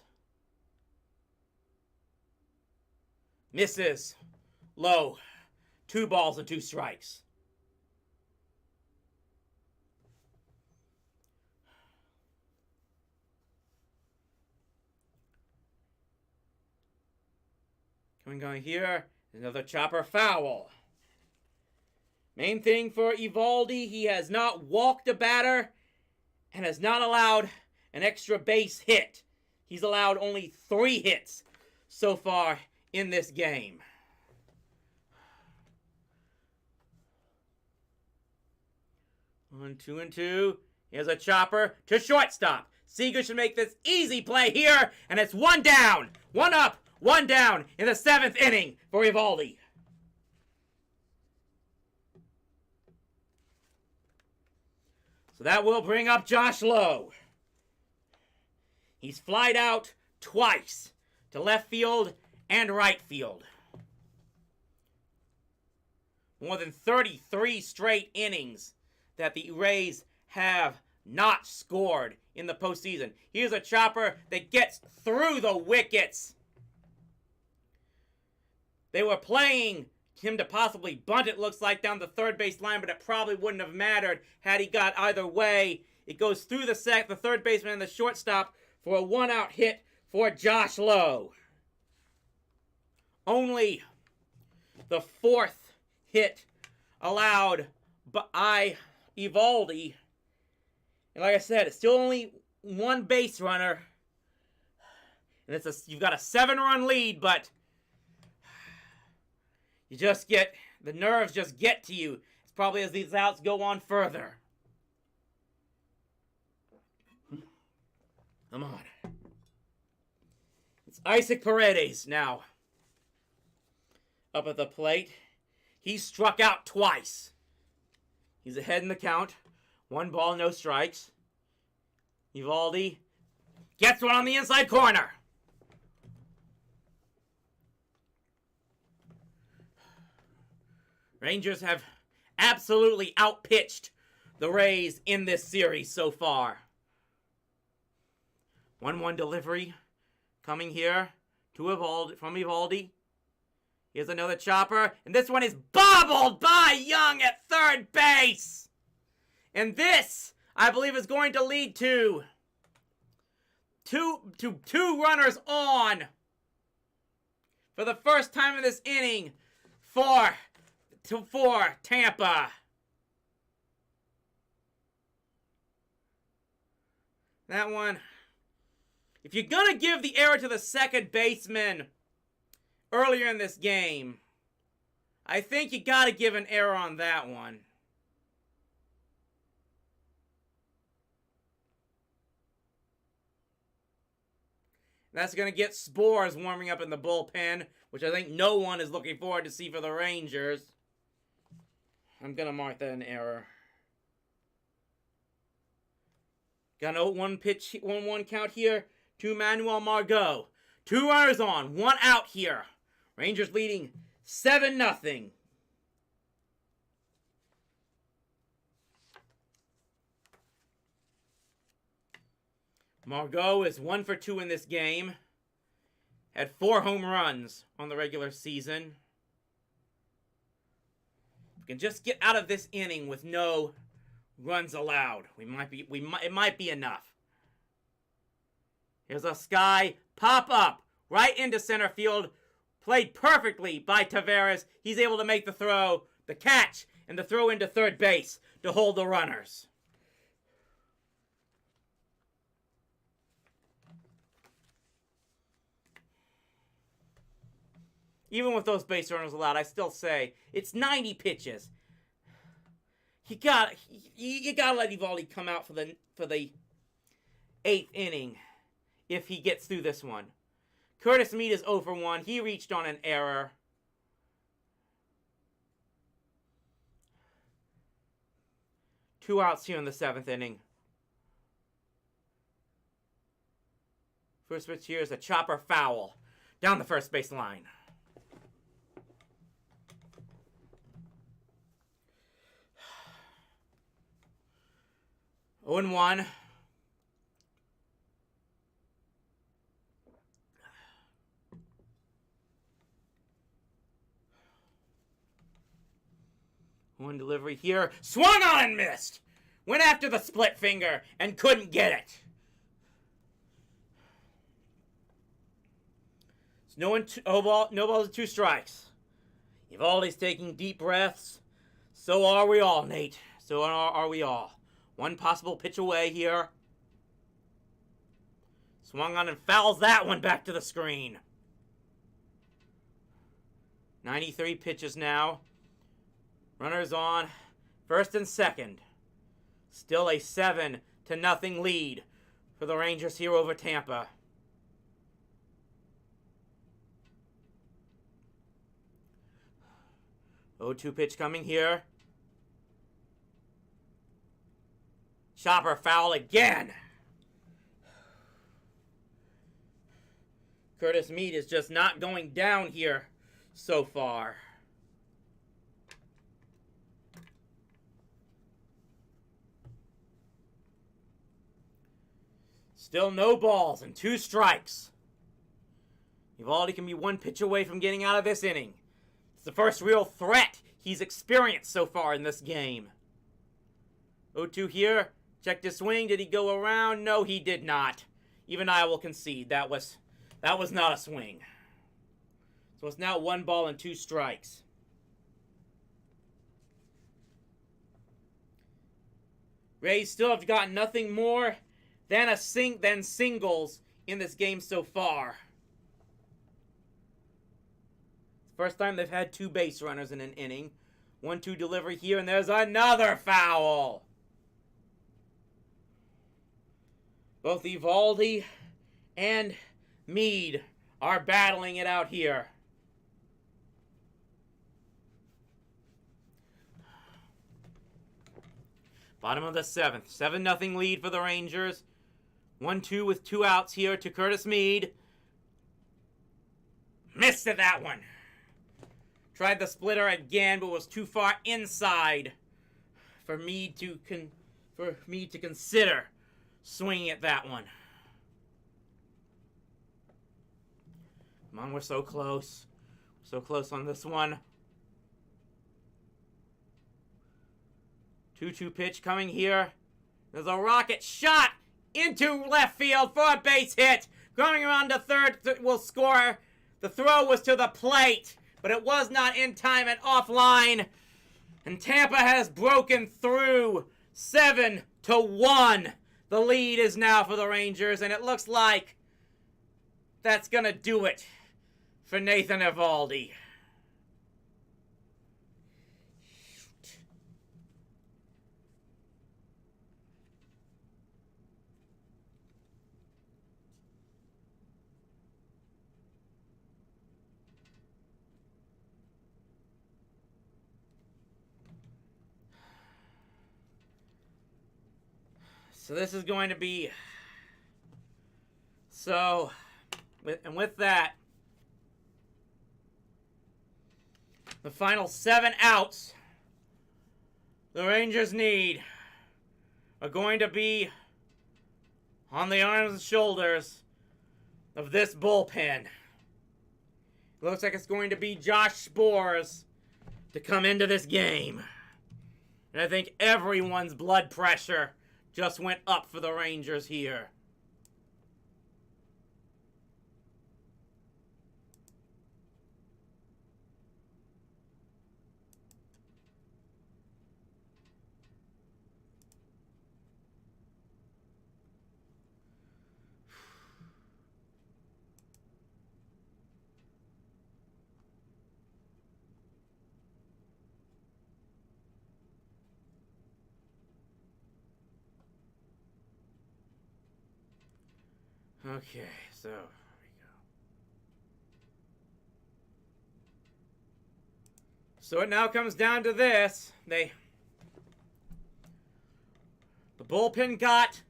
Misses. Low. 2 balls and 2 strikes. Coming on here, another chopper foul. Main thing for Eovaldi, he has not walked a batter and has not allowed an extra base hit. He's allowed only 3 hits so far in this game. 1-2-2. Here's a chopper to shortstop. Seager should make this easy play here, and it's 1 down, 1 up, 1 down in the 7th inning for Eovaldi. So that will bring up Josh Lowe. He's flied out twice to left field and right field. More than 33 straight innings that the Rays have not scored in the postseason. Here's a chopper that gets through the wickets. They were playing him to possibly bunt, it looks like, down the third base line, but it probably wouldn't have mattered had he got either way. It goes through the third baseman and the shortstop for a 1-out hit for Josh Lowe. Only the 4th hit allowed by Eovaldi. And like I said, it's still only 1 base runner. And you've got a 7-run lead, but the nerves just get to you. It's probably as these outs go on further. Come on. It's Isaac Paredes now up at the plate. He struck out twice. He's ahead in the count. 1 ball, no strikes. Eovaldi gets one on the inside corner. Rangers have absolutely outpitched the Rays in this series so far. 1-1 delivery coming here from Eovaldi. Here's another chopper, and this one is bobbled by Young at third base. And this, I believe, is going to lead to two runners on for the first time in this inning for Tampa. That one, if you're going to give the error to the second baseman earlier in this game, I think you got to give an error on that one. That's going to get Spores warming up in the bullpen, which I think no one is looking forward to see for the Rangers. I'm going to mark that an error. Got an 1-1 count here to Manuel Margot. 2 runners on, 1 out here. Rangers leading 7-0. Margot is 1 for 2 in this game. Had 4 home runs on the regular season. We can just get out of this inning with no runs allowed. It might be enough. Here's a sky pop up right into center field. Played perfectly by Taveras. He's able to make the throw, the catch, and the throw into third base to hold the runners. Even with those base runners allowed, I still say it's 90 pitches. You gotta let Eovaldi come out for the 8th inning if he gets through this one. Curtis Mead is 0 for 1. He reached on an error. Two outs here in the 7th inning. First pitch here is a chopper foul down the first base line. Oh and 1. One delivery here. Swung on and missed. Went after the split finger and couldn't get it. It's no balls and 2 strikes. Eovaldi's taking deep breaths. So are we all, Nate. So are we all. One possible pitch away here. Swung on and fouls that one back to the screen. 93 pitches now. Runners on first and second. Still a 7-0 lead for the Rangers here over Tampa. Oh, 2 pitch coming here. Chopper foul again. Curtis Mead is just not going down here so far. Still no balls and 2 strikes. Eovaldi can be 1 pitch away from getting out of this inning. It's the first real threat he's experienced so far in this game. 0-2 here. Checked his swing. Did he go around? No, he did not. Even I will concede that was not a swing. So it's now 1 ball and 2 strikes. Rays still have gotten nothing more than singles in this game so far. It's the first time they've had 2 base runners in an inning. 1-2 delivery here, and there's another foul. Both Eovaldi and Mead are battling it out here. Bottom of the 7th. 7-0 lead for the Rangers. 1-2 with 2 outs here to Curtis Mead. Missed at that one. Tried the splitter again, but was too far inside for Mead to consider swinging at that one. Come on, we're so close. So close on this one. 2-2 pitch coming here. There's a rocket shot into left field for a base hit. Going around to third will score. The throw was to the plate, but it was not in time and offline. And Tampa has broken through 7-1. The lead is now for the Rangers, and it looks like that's going to do it for Nathan Eovaldi. So this is going to be... with that, the final 7 outs the Rangers need are going to be on the arms and shoulders of this bullpen. It looks like it's going to be Josh Sborz to come into this game. And I think everyone's blood pressure just went up for the Rangers here. Okay, so here we go. So it now comes down to this. The bullpen got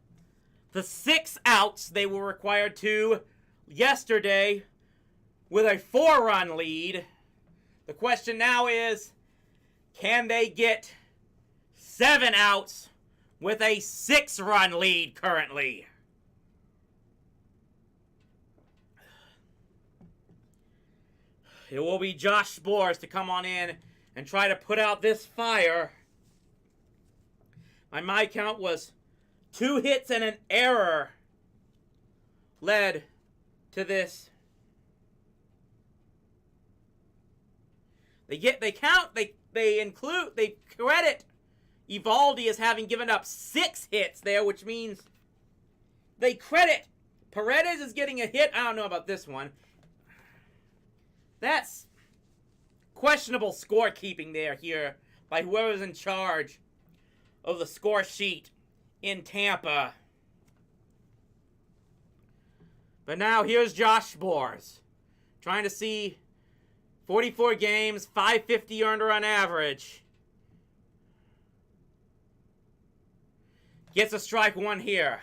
the 6 outs they were required to yesterday with a 4-run lead. The question now is, can they get 7 outs with a 6-run lead currently? It will be Josh Spores to come on in and try to put out this fire. My count was 2 hits and an error led to this. They credit Evaldi as having given up 6 hits there, which means they credit Paredes is getting a hit. I don't know about this one. That's questionable scorekeeping here by whoever's in charge of the score sheet in Tampa. But now here's Josh Spores trying to see 44 games, 550 earned run average. Gets a strike 1 here.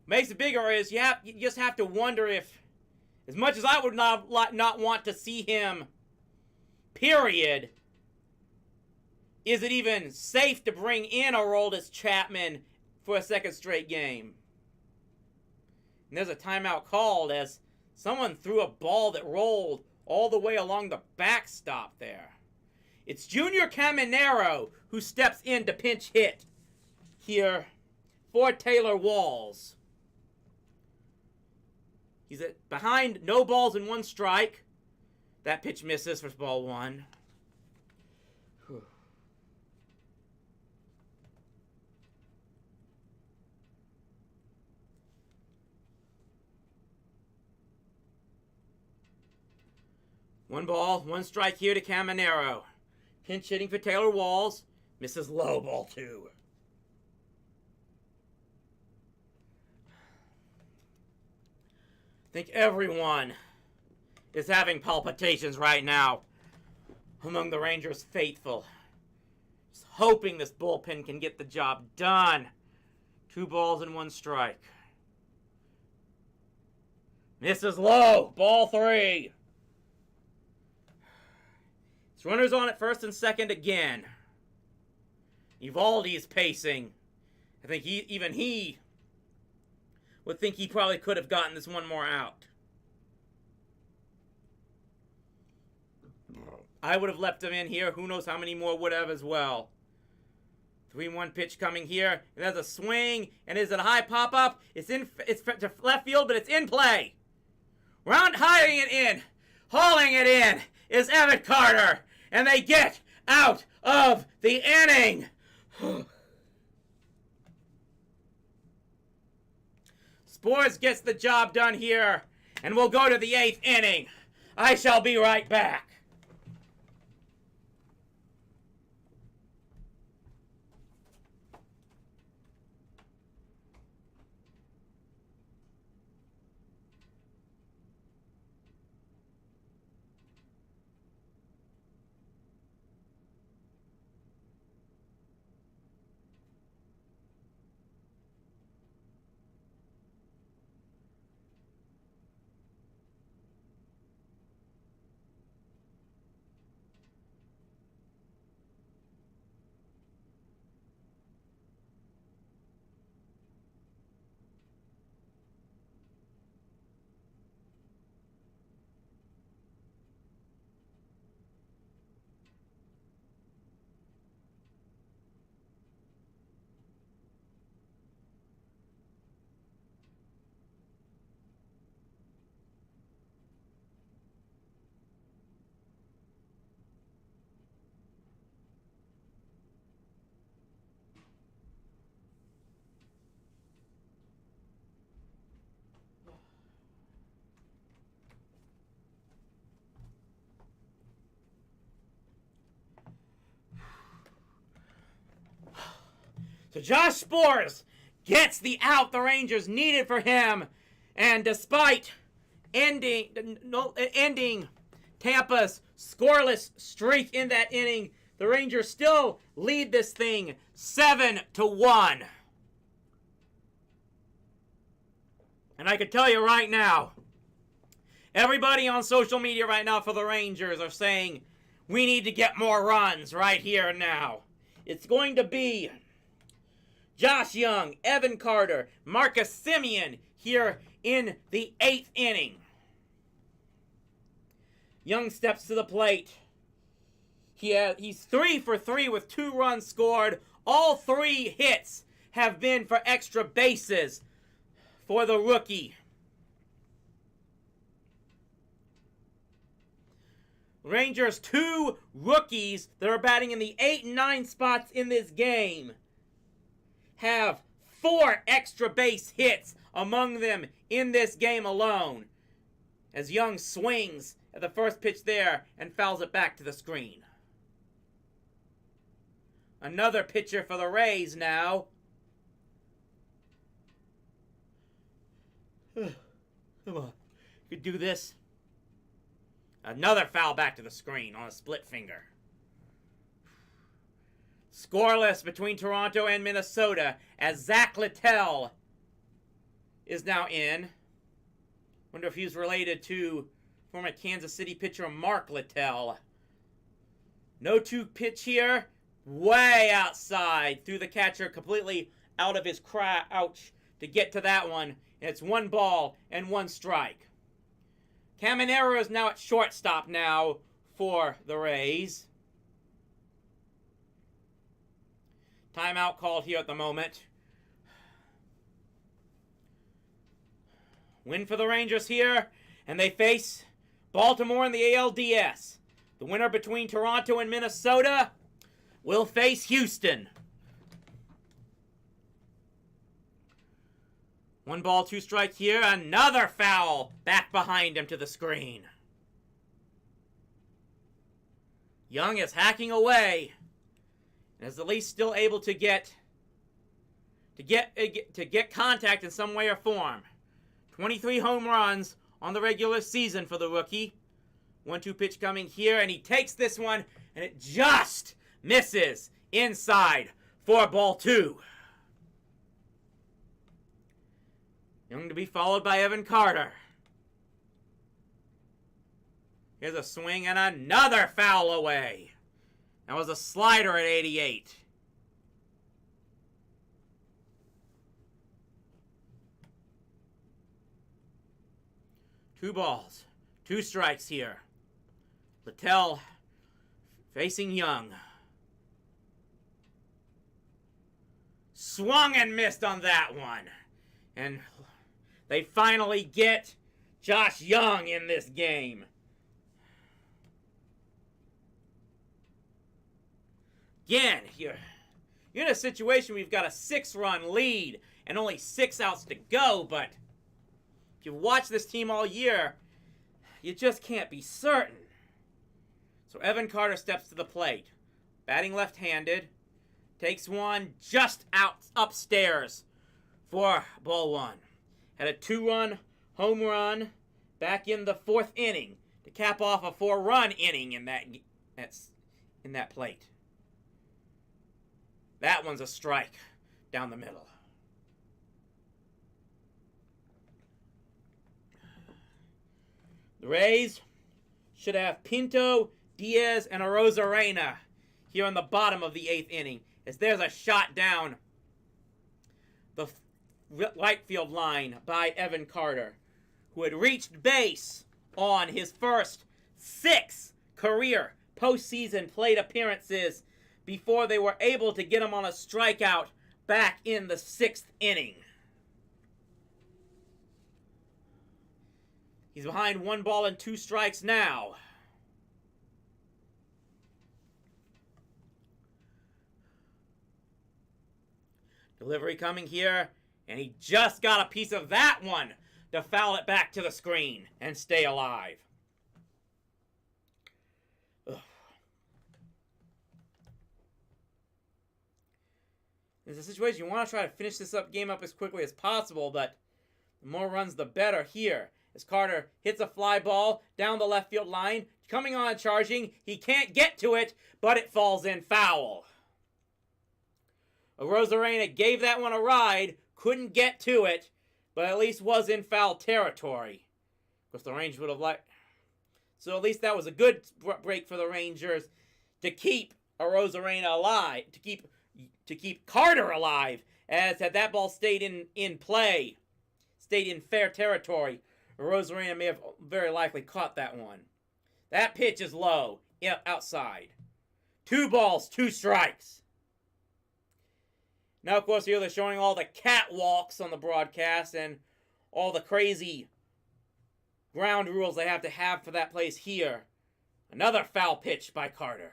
Makes it bigger is you just have to wonder if, as much as I would not want to see him, period, is it even safe to bring in Aroldis Chapman for a second straight game? And there's a timeout called as someone threw a ball that rolled all the way along the backstop there. It's Junior Caminero who steps in to pinch hit here for Taylor Walls. He's behind, no balls and 1 strike. That pitch misses for ball 1. Whew. One ball, 1 strike here to Caminero. Pinch hitting for Taylor Walls. Misses low, ball 2. I think everyone is having palpitations right now among the Rangers faithful. Just hoping this bullpen can get the job done. 2 balls and 1 strike. Misses low, ball 3. It's runners on at first and second again. Evaldi is pacing. I think even he would think he probably could have gotten this one more out. I would have left him in here. Who knows how many more would have as well. 3-1 pitch coming here. And there's a swing. And is it a high pop-up? It's to left field, but it's in play. Round hiring it in. Hauling it in is Evan Carter. And they get out of the inning. Spores gets the job done here, and we'll go to the 8th inning. I shall be right back. So Josh Spores gets the out the Rangers needed for him And despite ending Tampa's scoreless streak in that inning, the Rangers still lead this thing 7-1. And I can tell you right now, everybody on social media right now for the Rangers are saying, we need to get more runs right here and now. It's going to be Josh Young, Evan Carter, Marcus Semien here in the 8th inning. Young steps to the plate. He's 3 for 3 with 2 runs scored. All 3 hits have been for extra bases for the rookie. Rangers, 2 rookies that are batting in the 8 and 9 spots in this game have 4 extra base hits among them in this game alone, as Young swings at the first pitch there and fouls it back to the screen. Another pitcher for the Rays now. Come on, you could do this. Another foul back to the screen on a split finger. Scoreless between Toronto and Minnesota as Zach Littell is now in. Wonder if he's related to former Kansas City pitcher Mark Littell. No 2 pitch here. Way outside. Threw the catcher completely out of his crouch to get to that one. And it's 1 ball and 1 strike. Caminero is now at shortstop now for the Rays. Timeout called here at the moment. Win for the Rangers here, and they face Baltimore in the ALDS. The winner between Toronto and Minnesota will face Houston. 1 ball, 2 strike here. Another foul back behind him to the screen. Young is hacking away and is at least still able to get contact in some way or form. 23 home runs on the regular season for the rookie. 1-2 pitch coming here, and he takes this one, and it just misses inside for ball 2. Young to be followed by Evan Carter. Here's a swing and another foul away. That was a slider at 88. Two balls, 2 strikes here. Littell facing Young. Swung and missed on that one. And they finally get Josh Young in this game. Again, you're in a situation where you've got a 6-run lead and only 6 outs to go, but if you've watched this team all year, you just can't be certain. So Evan Carter steps to the plate. Batting left-handed. Takes one just out upstairs for ball 1. Had a 2-run home run back in the 4th inning to cap off a 4-run inning in that plate. That one's a strike down the middle. The Rays should have Pinto, Diaz, and Arozarena here on the bottom of the 8th inning, as there's a shot down the right field line by Evan Carter, who had reached base on his first 6 career postseason plate appearances before they were able to get him on a strikeout back in the 6th inning. He's behind 1 ball and 2 strikes now. Delivery coming here, and he just got a piece of that one to foul it back to the screen and stay alive. Ugh. It's a situation you want to try to finish this game up as quickly as possible, but The more runs, the better here. As Carter hits a fly ball down the left field line. Coming on charging. He can't get to it, but it falls in foul. Rosarena gave that one a ride. Couldn't get to it, but at least was in foul territory. Of course, the Rangers would have liked... So at least that was a good break for the Rangers to keep Rosarena alive. To keep Carter alive. As had that ball stayed in play. Stayed in fair territory. Rosarena may have very likely caught that one. That pitch is low. Outside. 2 balls, 2 strikes. Now, of course, here they're showing all the catwalks on the broadcast and all the crazy ground rules they have to have for that place here. Another foul pitch by Carter.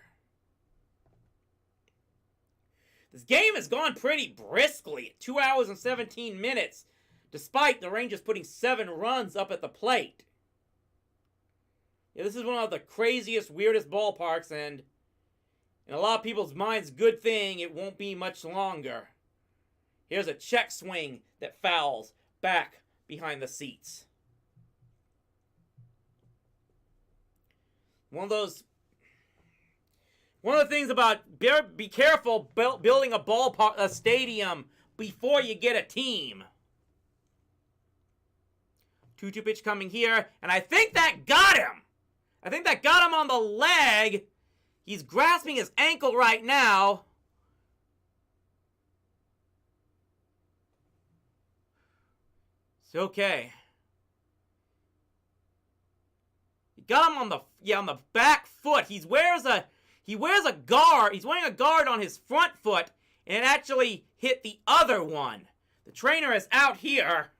This game has gone pretty briskly. 2 hours and 17 minutes. Despite the Rangers putting 7 runs up at the plate. Yeah, this is one of the craziest, weirdest ballparks, and in a lot of people's minds, good thing it won't be much longer. Here's a check swing that fouls back behind the seats. One of the things about be careful building a stadium before you get a team. 2-2 pitch coming here, and I think that got him. I think that got him on the leg. He's grasping his ankle right now. It's okay. He got him on the back foot. He wears a guard. He's wearing a guard on his front foot, and it actually hit the other one. The trainer is out here.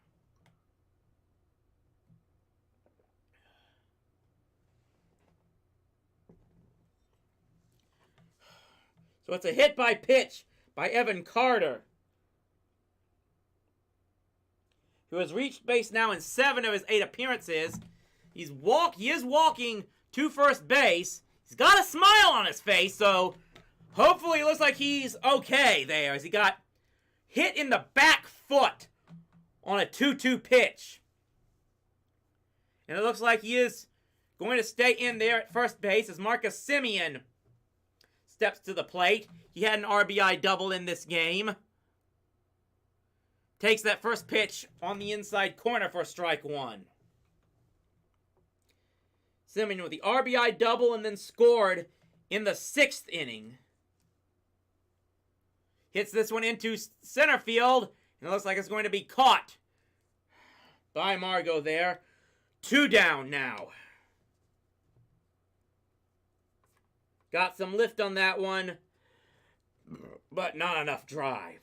So it's a hit by pitch by Evan Carter, who has reached base now in 7 of his 8 appearances. He is walking to first base. He's got a smile on his face, so hopefully it looks like he's okay there, as he got hit in the back foot on a 2-2 pitch. And it looks like he is going to stay in there at first base as Marcus Semien steps to the plate. He had an RBI double in this game. Takes that first pitch on the inside corner for strike 1. Semien with the RBI double and then scored in the 6th inning. Hits this one into center field, and it looks like it's going to be caught by Margot there. 2 down now. Got some lift on that one, but not enough drive.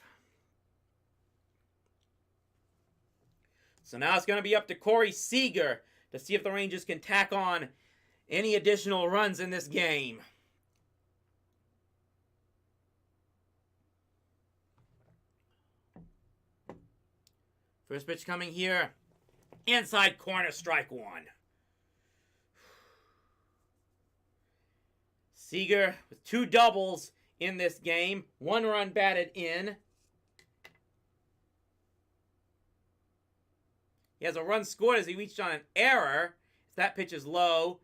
So now it's going to be up to Corey Seager to see if the Rangers can tack on any additional runs in this game. First pitch coming here. Inside corner, strike 1. Seager with 2 doubles in this game. 1 run batted in. He has a run scored as he reached on an error. That pitch is low.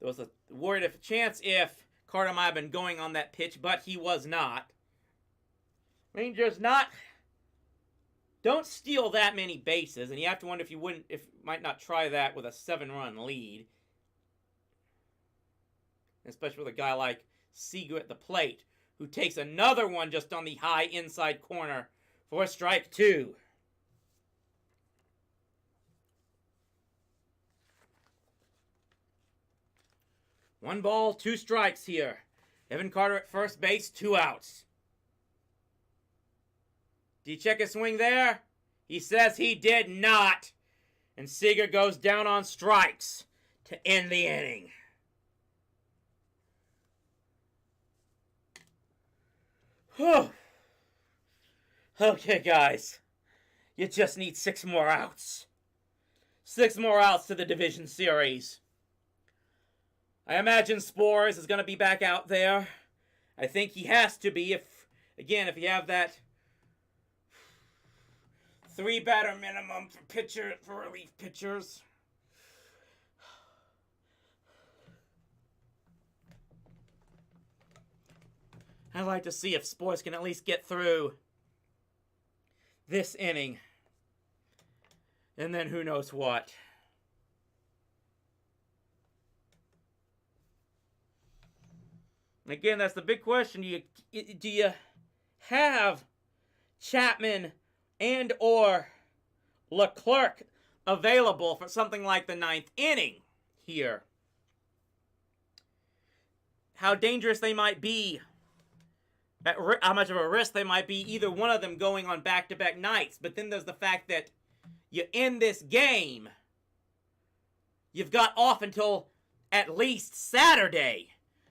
There was a chance if Carter might have been going on that pitch, but he was not. Rangers don't steal that many bases, and you have to wonder if you might not try that with a 7-run lead. Especially with a guy like Seager at the plate, who takes another one just on the high inside corner for strike 2. One ball, 2 strikes here. Evan Carter at first base, 2 outs. Did he check his swing there? He says he did not. And Seager goes down on strikes to end the inning. Whew. Okay, guys. You just need 6 more outs. 6 more outs to the division series. I imagine Spores is going to be back out there. I think he has to be if you have that 3 batter minimum for relief pitchers. I'd like to see if Spores can at least get through this inning. And then who knows what. Again, that's the big question. Do you have Chapman and or Leclerc available for something like the 9th inning here? How dangerous they might be, how much of a risk they might be, either one of them going on back-to-back nights. But then there's the fact that you end this game, you've got off until at least Saturday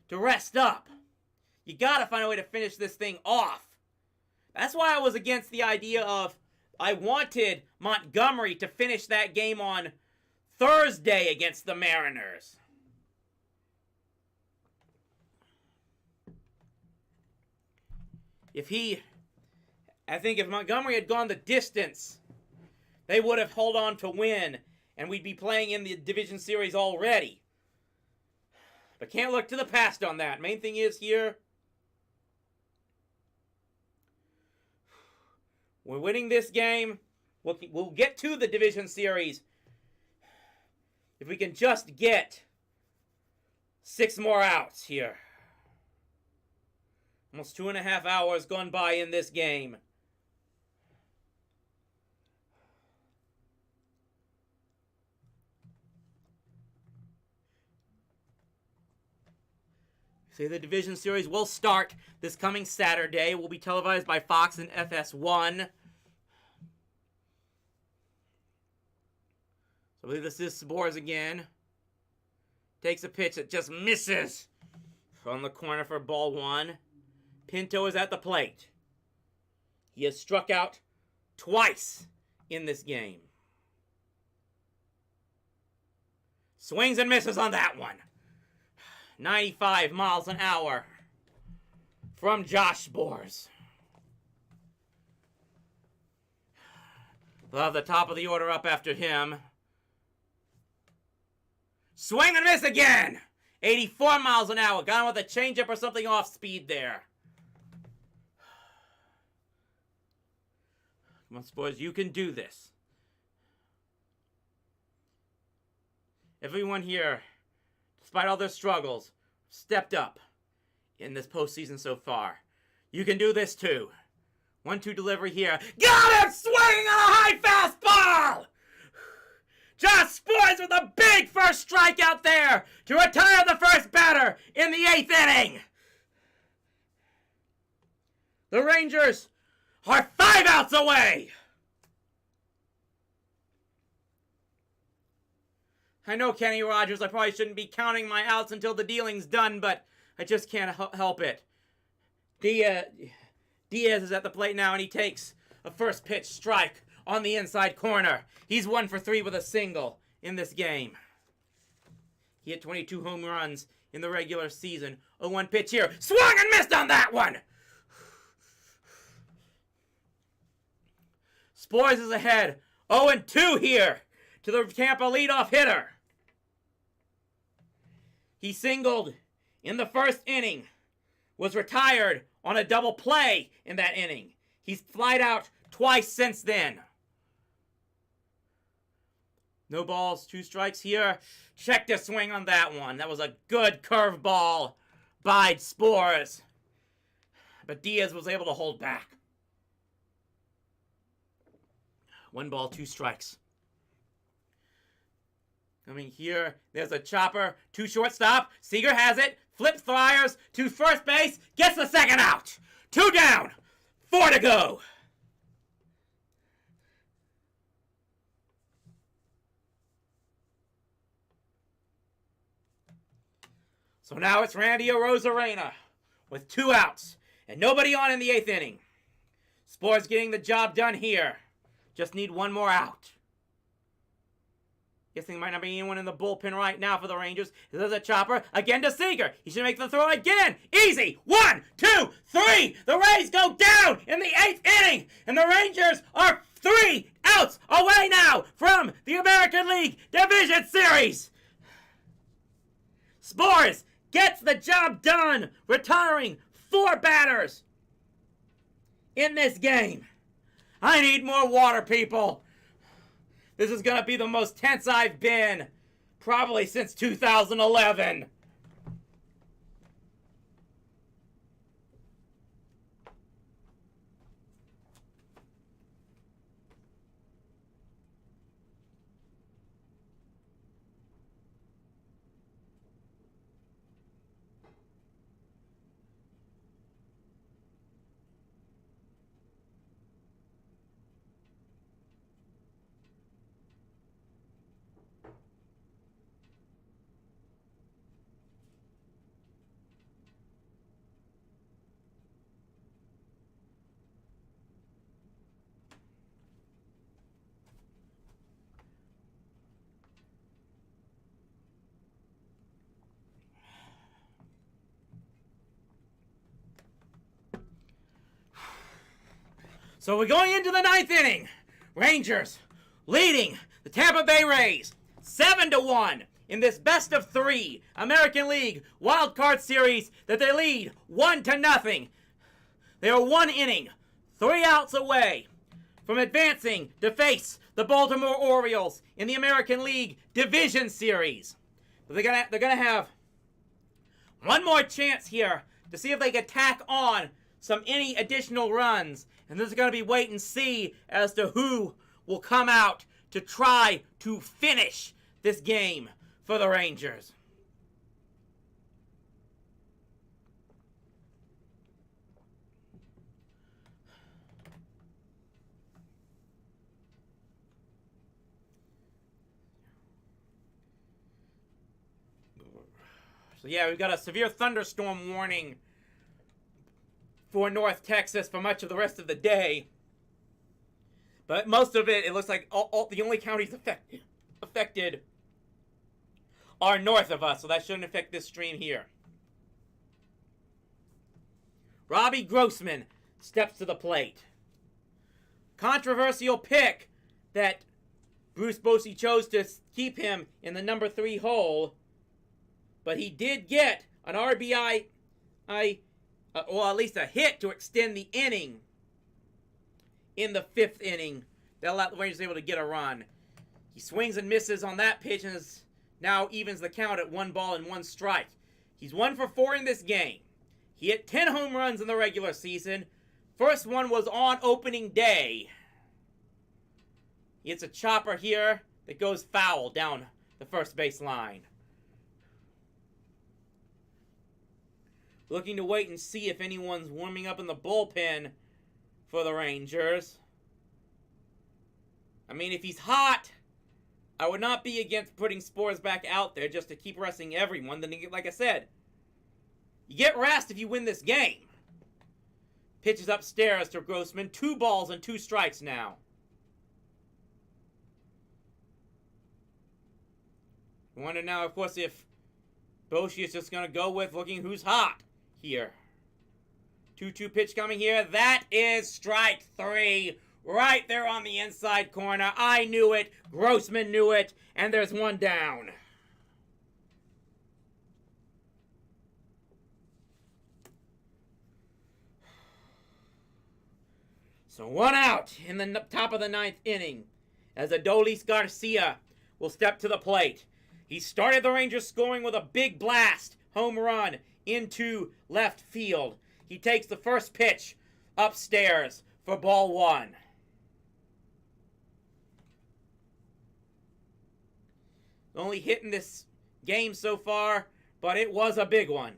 to rest up. You gotta find a way to finish this thing off. That's why I was against the idea of, I wanted Montgomery to finish that game on Thursday against the Mariners. I think if Montgomery had gone the distance, they would have held on to win, and we'd be playing in the division series already. But can't look to the past on that. Main thing is here, we're winning this game. We'll get to the division series if we can just get 6 more outs here. Almost 2.5 hours gone by in this game. So the division series will start this coming Saturday. It will be televised by Fox and FS1. So I believe this is Spores again. Takes a pitch that just misses from the corner for ball 1. Pinto is at the plate. He has struck out twice in this game. Swings and misses on that one. 95 miles an hour from Josh Spores. They'll have the top of the order up after him. Swing and miss again! 84 miles an hour. Got him with a changeup or something off speed there. Come on, Spores, you can do this. Everyone here, despite all their struggles, stepped up in this postseason so far. You can do this too. 1-2 delivery here. Got him! Swinging on a high fastball! Josh Spores with a big first strikeout there to retire the first batter in the 8th inning. The Rangers are 5 outs away. I know, Kenny Rogers, I probably shouldn't be counting my outs until the dealing's done, but I just can't help it. Diaz is at the plate now, and he takes a first pitch strike on the inside corner. He's 1 for 3 with a single in this game. He hit 22 home runs in the regular season. 0-1 pitch here. Swung and missed on that one! Spores is ahead. 0-2 here to the Tampa leadoff hitter. He singled in the first inning, was retired on a double play in that inning. He's flied out twice since then. No balls, 2 strikes here. Check the swing on that one. That was a good curveball by Spores. But Diaz was able to hold back. 1 ball, 2 strikes. Coming here, there's a chopper to shortstop. Seager has it, flips flyers to first base, gets the second out. 2 down, 4 to go. So now it's Randy Arozarena with 2 outs and nobody on in the 8th inning. Spores getting the job done here. Just need 1 more out. Guessing there might not be anyone in the bullpen right now for the Rangers. There's a chopper again to Seager. He should make the throw again. Easy. 1, 2, 3. The Rays go down in the 8th inning. And the Rangers are 3 outs away now from the American League Division Series. Spores gets the job done, retiring 4 batters in this game. I need more water, people. This is going to be the most tense I've been probably since 2011. So we're going into the 9th inning. Rangers leading the Tampa Bay Rays 7-1 in this best of 3 American League Wild Card Series that they lead 1-0. They are 1 inning, 3 outs away from advancing to face the Baltimore Orioles in the American League Division Series. But they're gonna have one more chance here to see if they can tack on any additional runs. And this is going to be wait and see as to who will come out to try to finish this game for the Rangers. So yeah, we've got a severe thunderstorm warning for North Texas for much of the rest of the day. But most of it looks like the only counties affected are north of us, so that shouldn't affect this stream here. Robbie Grossman steps to the plate. Controversial pick that Bruce Bochy chose to keep him in the number 3 hole, but he did get an RBI, or at least a hit to extend the inning in the 5th inning. That allowed the Rangers able to get a run. He swings and misses on that pitch and now evens the count at 1 ball and 1 strike. He's 1 for 4 in this game. He hit 10 home runs in the regular season. First one was on opening day. He hits a chopper here that goes foul down the first base line. Looking to wait and see if anyone's warming up in the bullpen for the Rangers. I mean, if he's hot, I would not be against putting Spores back out there just to keep resting everyone. Then, like I said, you get rest if you win this game. Pitches upstairs to Grossman. 2 balls and 2 strikes now. I wonder now, of course, if Bochy is just going to go with looking who's hot here. 2-2 pitch coming here. That is strike 3. Right there on the inside corner. I knew it. Grossman knew it. And there's 1 down. So 1 out in the top of the 9th inning as Adolis Garcia will step to the plate. He started the Rangers scoring with a big blast home run into left field. He takes the first pitch upstairs for ball 1. Only hit in this game so far, but it was a big one.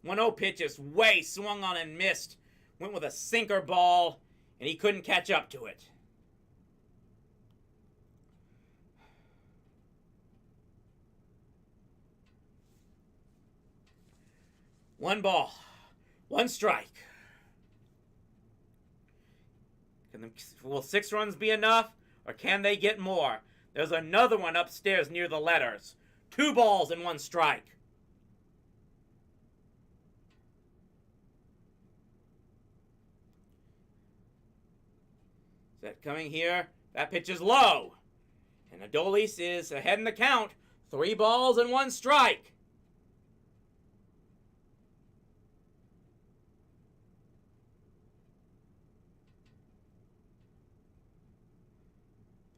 1-0 pitch is way swung on and missed. Went with a sinker ball, and he couldn't catch up to it. One ball, 1 strike. Will 6 runs be enough, or can they get more? There's another one upstairs near the letters. 2 balls and 1 strike. Set coming here. That pitch is low. And Adolis is ahead in the count. 3 balls and 1 strike.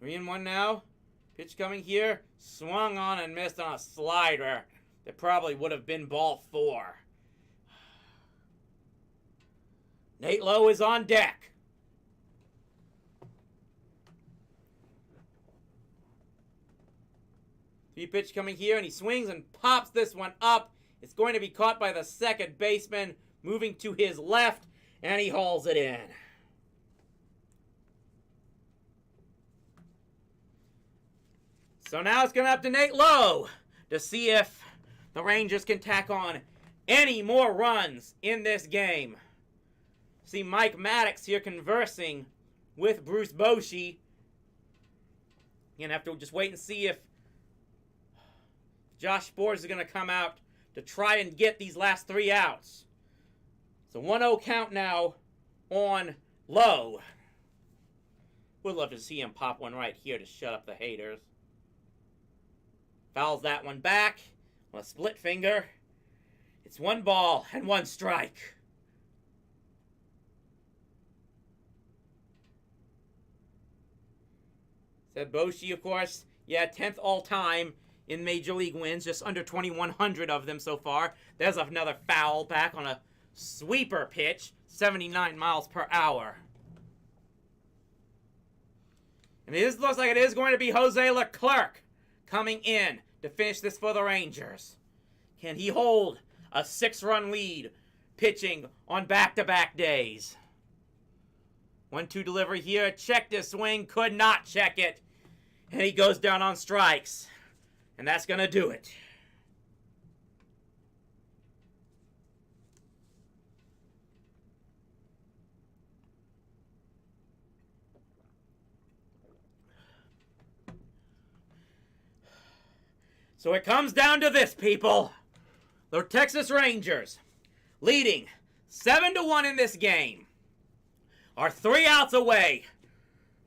Three and 1 now. Pitch coming here. Swung on and missed on a slider. That probably would have been ball 4. Nate Lowe is on deck. Pitch coming here, and he swings and pops this one up. It's going to be caught by the second baseman, moving to his left, and he hauls it in. So now it's going to up to Nate Lowe to see if the Rangers can tack on any more runs in this game. See Mike Maddox here conversing with Bruce Bochy. You're going to have to just wait and see if Josh Sborz is going to come out to try and get these last 3 outs. It's a 1-0 count now on Lowe. Would love to see him pop one right here to shut up the haters. Fouls that one back on a split finger. It's 1 ball and 1 strike. Said Bochy, of course, yeah, 10th all-time in Major League wins, just under 2,100 of them so far. There's another foul back on a sweeper pitch, 79 miles per hour. And it looks like it is going to be Jose Leclerc coming in to finish this for the Rangers. Can he hold a 6-run lead pitching on back-to-back days? 1-2 delivery here. Checked his swing. Could not check it. And he goes down on strikes. And that's going to do it. So it comes down to this, people. The Texas Rangers, leading 7-1 in this game, are 3 outs away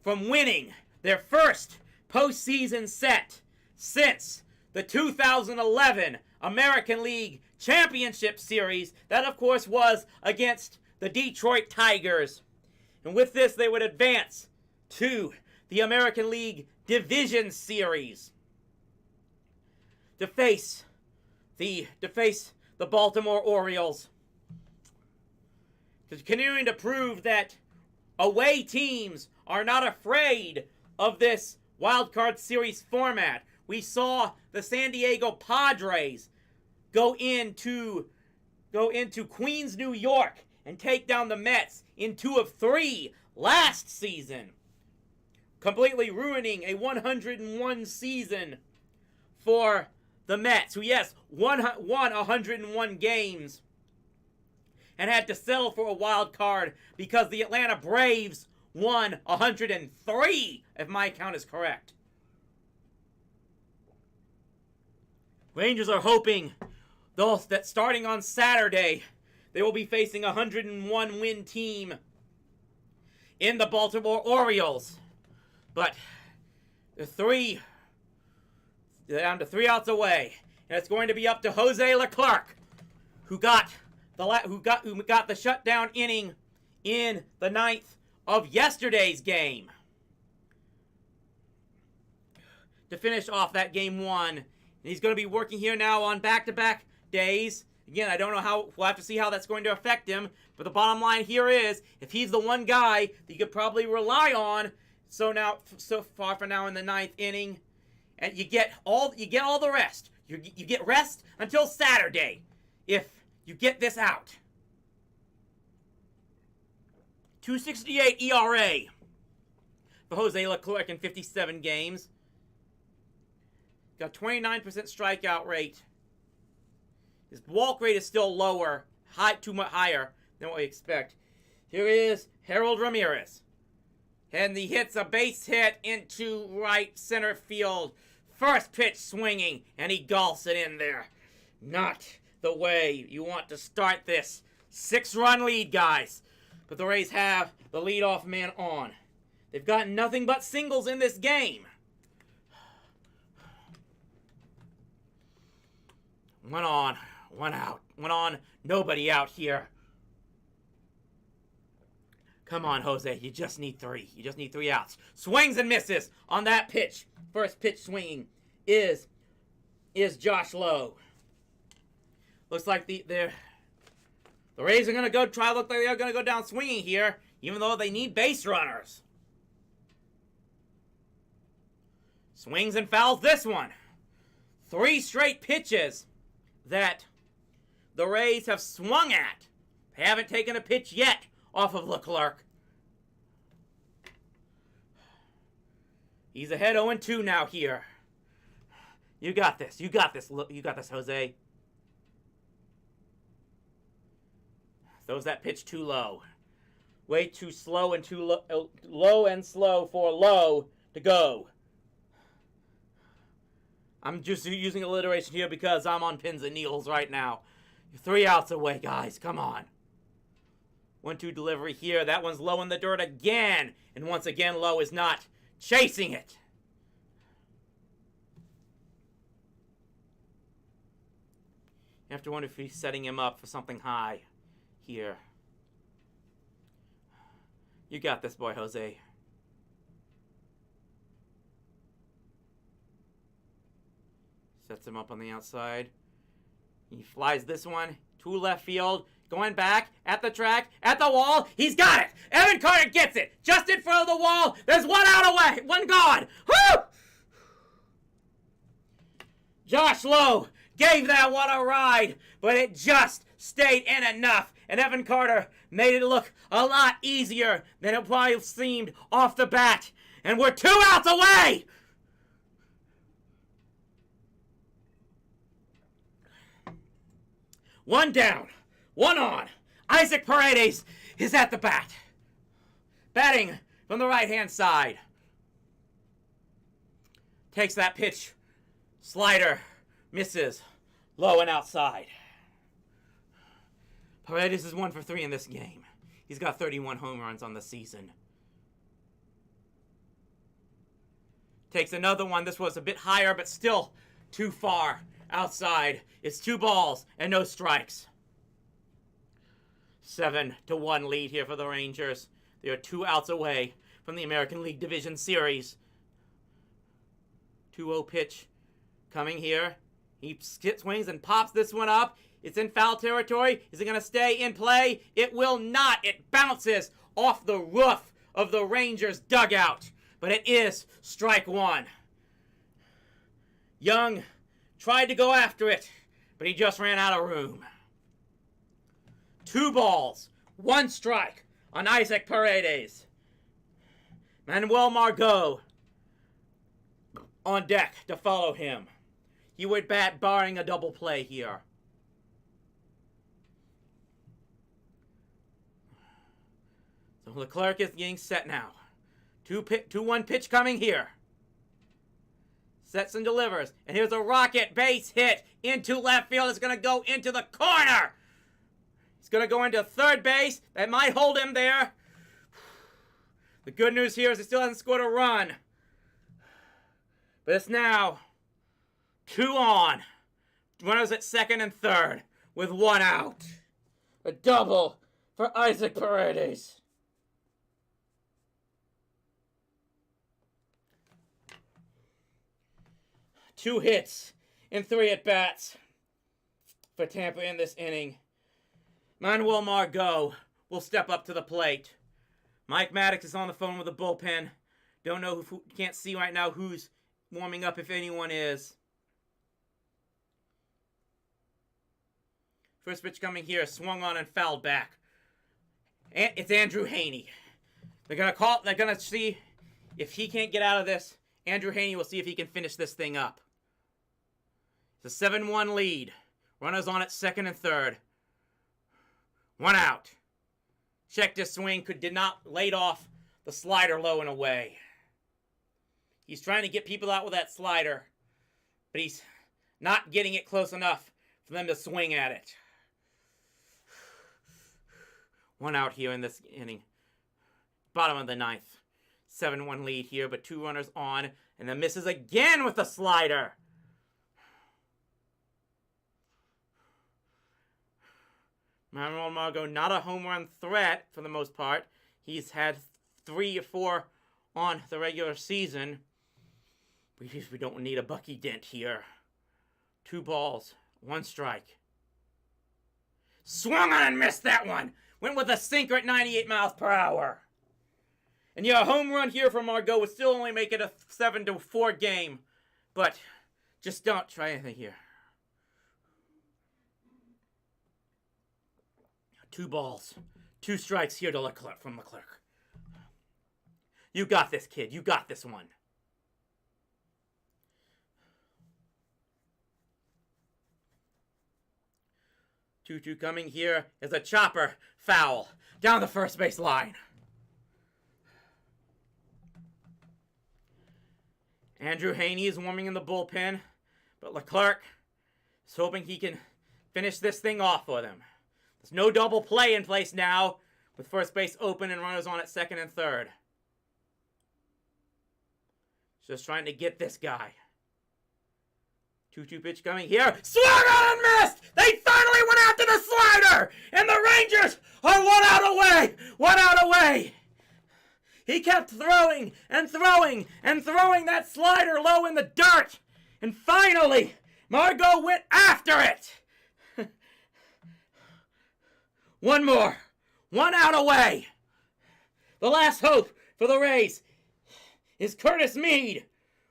from winning their first postseason set since the 2011 American League Championship Series. That, of course, was against the Detroit Tigers. And with this, they would advance to the American League Division Series to face the Baltimore Orioles. Continuing to prove that away teams are not afraid of this Wild Card Series format. We saw the San Diego Padres go into Queens, New York, and take down the Mets in 2 of 3 last season, completely ruining a 101 season for the Mets, who, yes, won 101 games and had to settle for a wild card because the Atlanta Braves won 103, if my count is correct. Rangers are hoping that starting on Saturday, they will be facing a 101-win team in the Baltimore Orioles. But they're down to 3 outs away, and it's going to be up to Jose Leclerc, who got the shutdown inning in the 9th of yesterday's game, to finish off that game 1. And he's going to be working here now on back-to-back days. Again, I don't know how. We'll have to see how that's going to affect him. But the bottom line here is, if he's the one guy that you could probably rely on, so far for now in the 9th inning, and you get all the rest. You get rest until Saturday if you get this out. 2.68 ERA for Jose Leclerc in 57 games. Got 29% strikeout rate. His walk rate is still lower, too much higher than what we expect. Here is Harold Ramirez. And he hits a base hit into right center field. First pitch swinging, and he golfs it in there. Not the way you want to start this 6-run lead, guys. But the Rays have the leadoff man on. They've gotten nothing but singles in this game. One on, one out. One on, nobody out here. Come on, Jose. You just need 3. You just need 3 outs. Swings and misses on that pitch. First pitch swinging is Josh Lowe. Looks like the Rays are going to look like they're going to go down swinging here, even though they need base runners. Swings and fouls this one. 3 straight pitches that the Rays have swung at. They haven't taken a pitch yet off of Leclerc. He's ahead 0-2 now here. You got this. You got this. You got this, Jose. Throws that pitch too low. Way too slow and too low and slow for Lowe to go. I'm just using alliteration here because I'm on pins and needles right now. You're 3 outs away, guys. Come on. 1-2 delivery here. That one's low in the dirt again. And once again, Lowe is not chasing it. You have to wonder if he's setting him up for something high here. You got this, boy, Jose. Sets him up on the outside. He flies this one to left field. Going back at the track, at the wall. He's got it. Evan Carter gets it. Just in front of the wall. There's 1 out away. 1 gone. Woo! Josh Lowe gave that one a ride, but it just stayed in enough. And Evan Carter made it look a lot easier than it probably seemed off the bat. And we're 2 outs away. One down. 1 on. Isaac Paredes is at the bat. Batting from the right-hand side. Takes that pitch. Slider. Misses. Low and outside. Paredes is 1 for 3 in this game. He's got 31 home runs on the season. Takes another one. This was a bit higher, but still too far outside. It's 2 balls and no strikes. 7-1 lead here for the Rangers. They are 2 outs away from the American League Division Series. 2-0 pitch coming here. He swings and pops this one up. It's in foul territory. Is it going to stay in play? It will not. It bounces off the roof of the Rangers dugout. But it is strike 1. Young tried to go after it, but he just ran out of room. 2 balls, 1 strike on Isaac Paredes. Manuel Margot on deck to follow him. He would bat barring a double play here. So Leclerc is getting set now. 2-1 pitch coming here. Sets and delivers. And here's a rocket base hit into left field. It's going to go into the corner. He's going to go into third base. That might hold him there. The good news here is he still hasn't scored a run. But it's now 2 on. Runners at second and third with 1 out. A double for Isaac Paredes. Two hits in 3 at-bats for Tampa in this inning. Manuel Margot will step up to the plate. Mike Maddox is on the phone with the bullpen. Don't know who, can't see right now who's warming up, if anyone is. First pitch coming here, swung on and fouled back. And it's Andrew Haney. They're gonna see if he can't get out of this. Andrew Haney will see if he can finish this thing up. It's a 7-1 lead. Runners on at second and third. 1 out. Checked his swing, did not laid off the slider low and away. He's trying to get people out with that slider, but he's not getting it close enough for them to swing at it. 1 out here in this inning. Bottom of the 9th. 7-1 lead here, but 2 runners on, and then misses again with the slider. Manuel Margot, not a home run threat for the most part. He's had 3 or 4 on the regular season. We don't need a Bucky Dent here. 2 balls, 1 strike. Swung on and missed that one. Went with a sinker at 98 miles per hour. And yeah, a home run here from Margot would still only make it a 7-4 game. But just don't try anything here. 2 balls, 2 strikes here to Leclerc from Leclerc. You got this, kid. You got this one. 2-2 coming here is a chopper foul down the first base line. Andrew Haney is warming in the bullpen, but Leclerc is hoping he can finish this thing off for them. There's no double play in place now, with first base open and runners on at second and third. Just trying to get this guy. 2-2 pitch coming here. Swung on and missed! They finally went after the slider! And the Rangers are 1 out away! 1 out away! He kept throwing and throwing and throwing that slider low in the dirt. And finally, Margot went after it. 1 more. 1 out away. The last hope for the Rays is Curtis Mead,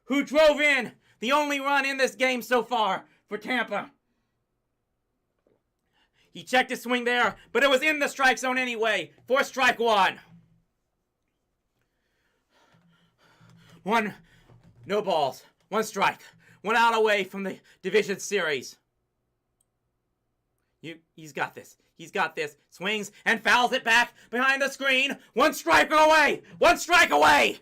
who drove in the only run in this game so far for Tampa. He checked his swing there, but it was in the strike zone anyway for strike 1. 1, no balls, 1 strike, 1 out away from the division series. He's got this. He's got this. Swings and fouls it back behind the screen. 1 strike away. 1 strike away.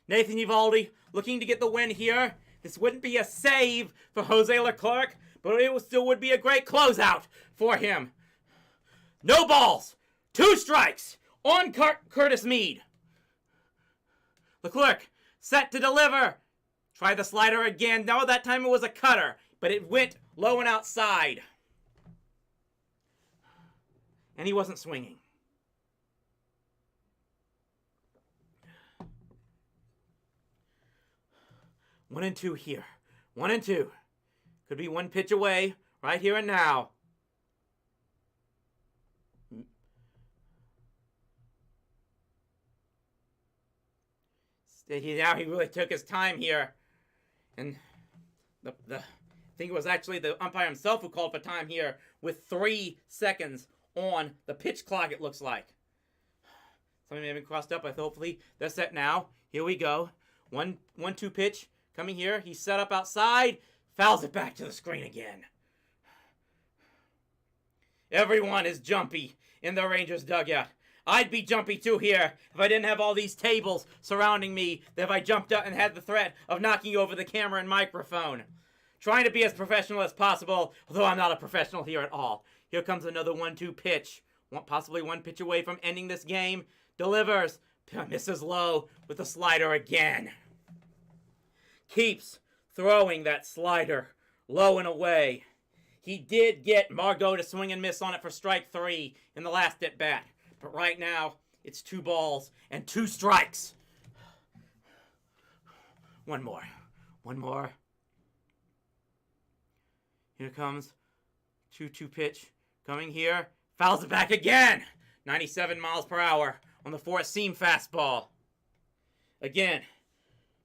Nathan Eovaldi looking to get the win here. This wouldn't be a save for Jose Leclerc, but it still would be a great closeout for him. No balls. 2 strikes on Curtis Mead. Leclerc set to deliver. Try the slider again. No, that time it was a cutter, but it went low and outside. And he wasn't swinging. One and two here. 1 and 2. Could be 1 pitch away right here and now. Now he really took his time here. And I think it was actually the umpire himself who called for time here with 3 seconds on the pitch clock, it looks like. Something may have been crossed up, but hopefully they're set now. Here we go. 1-2 pitch coming here. He's set up outside. Fouls it back to the screen again. Everyone is jumpy in the Rangers dugout. I'd be jumpy too here if I didn't have all these tables surrounding me, if I jumped up and had the threat of knocking over the camera and microphone. Trying to be as professional as possible, although I'm not a professional here at all. Here comes another 1-2 pitch. Possibly 1 pitch away from ending this game. Delivers. Misses low with the slider again. Keeps throwing that slider low and away. He did get Margot to swing and miss on it for strike 3 in the last at bat. But right now, it's 2 balls and 2 strikes. 1 more. 1 more. Here comes 2-2 pitch coming here. Fouls it back again. 97 miles per hour on the 4-seam fastball. Again,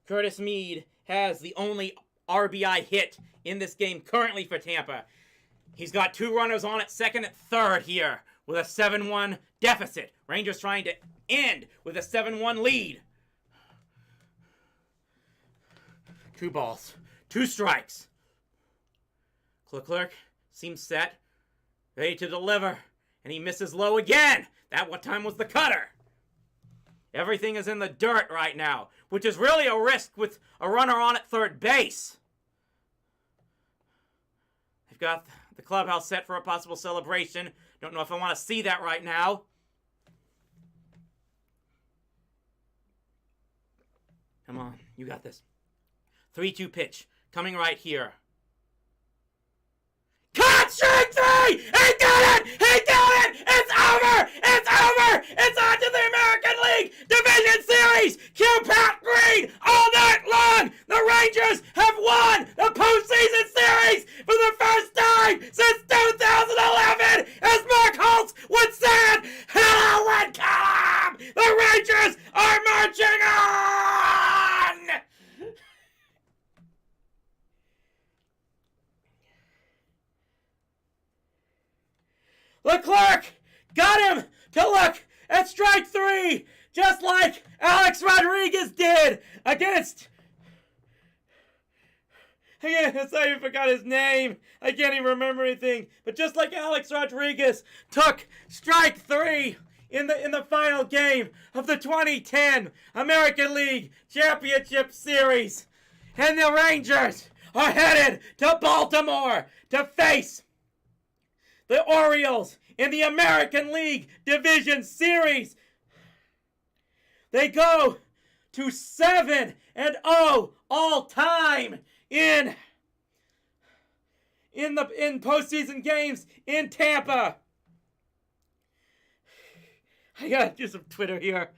Curtis Mead has the only RBI hit in this game currently for Tampa. He's got 2 runners on at second and third here with a 7-1 deficit. Rangers trying to end with a 7-1 lead. 2 balls, 2 strikes. Leclerc seems set, ready to deliver, and he misses low again. That what time was the cutter. Everything is in the dirt right now, which is really a risk with a runner on at third base. They've got the clubhouse set for a possible celebration. Don't know if I want to see that right now. Come on, you got this. 3-2 pitch coming right here. Cut, strike 3! He did it! He did it! It's over! It's over! It's on to the American League Division Series! Cue Pat Green all night long! The Rangers have won the postseason series for the first time since 2011! As Mark Holtz would say it, hello and come! The Rangers are marching on! Leclerc got him to look at strike 3, just like Alex Rodriguez did against... I even forgot his name. I can't even remember anything. But just like Alex Rodriguez took strike 3 in the final game of the 2010 American League Championship Series. And the Rangers are headed to Baltimore to face the Orioles in the American League Division Series. They go to 7-0 all time in postseason games in Tampa. I gotta do some Twitter here.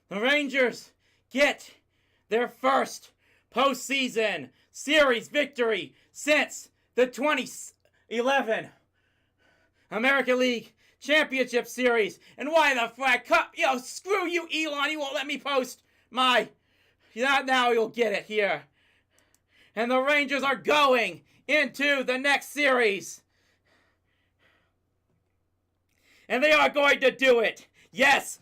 The Rangers get their first postseason series victory since the 2011 American League Championship Series. And why the fuck? Screw you, Elon. You won't let me post my... Now you'll get it here. And the Rangers are going into the next series. And they are going to do it. Yes,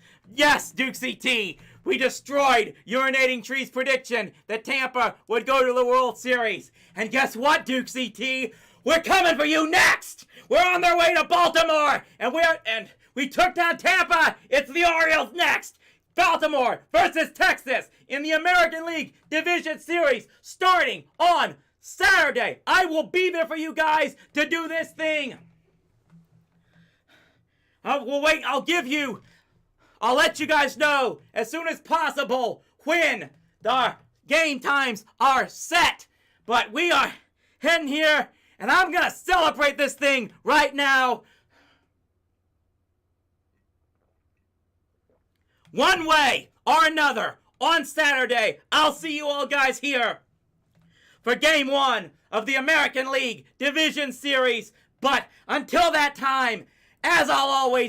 Duke CT. We destroyed Urinating Tree's prediction that Tampa would go to the World Series. And guess what, Duke CT? We're coming for you next. We're on their way to Baltimore. And we took down Tampa. It's the Orioles next. Baltimore versus Texas in the American League Division Series starting on Saturday. I will be there for you guys to do this thing. I'll let you guys know as soon as possible when the game times are set. But we are heading here, and I'm going to celebrate this thing right now. One way or another on Saturday. I'll see you all guys here for Game 1 of the American League Division Series. But until that time, as I'll always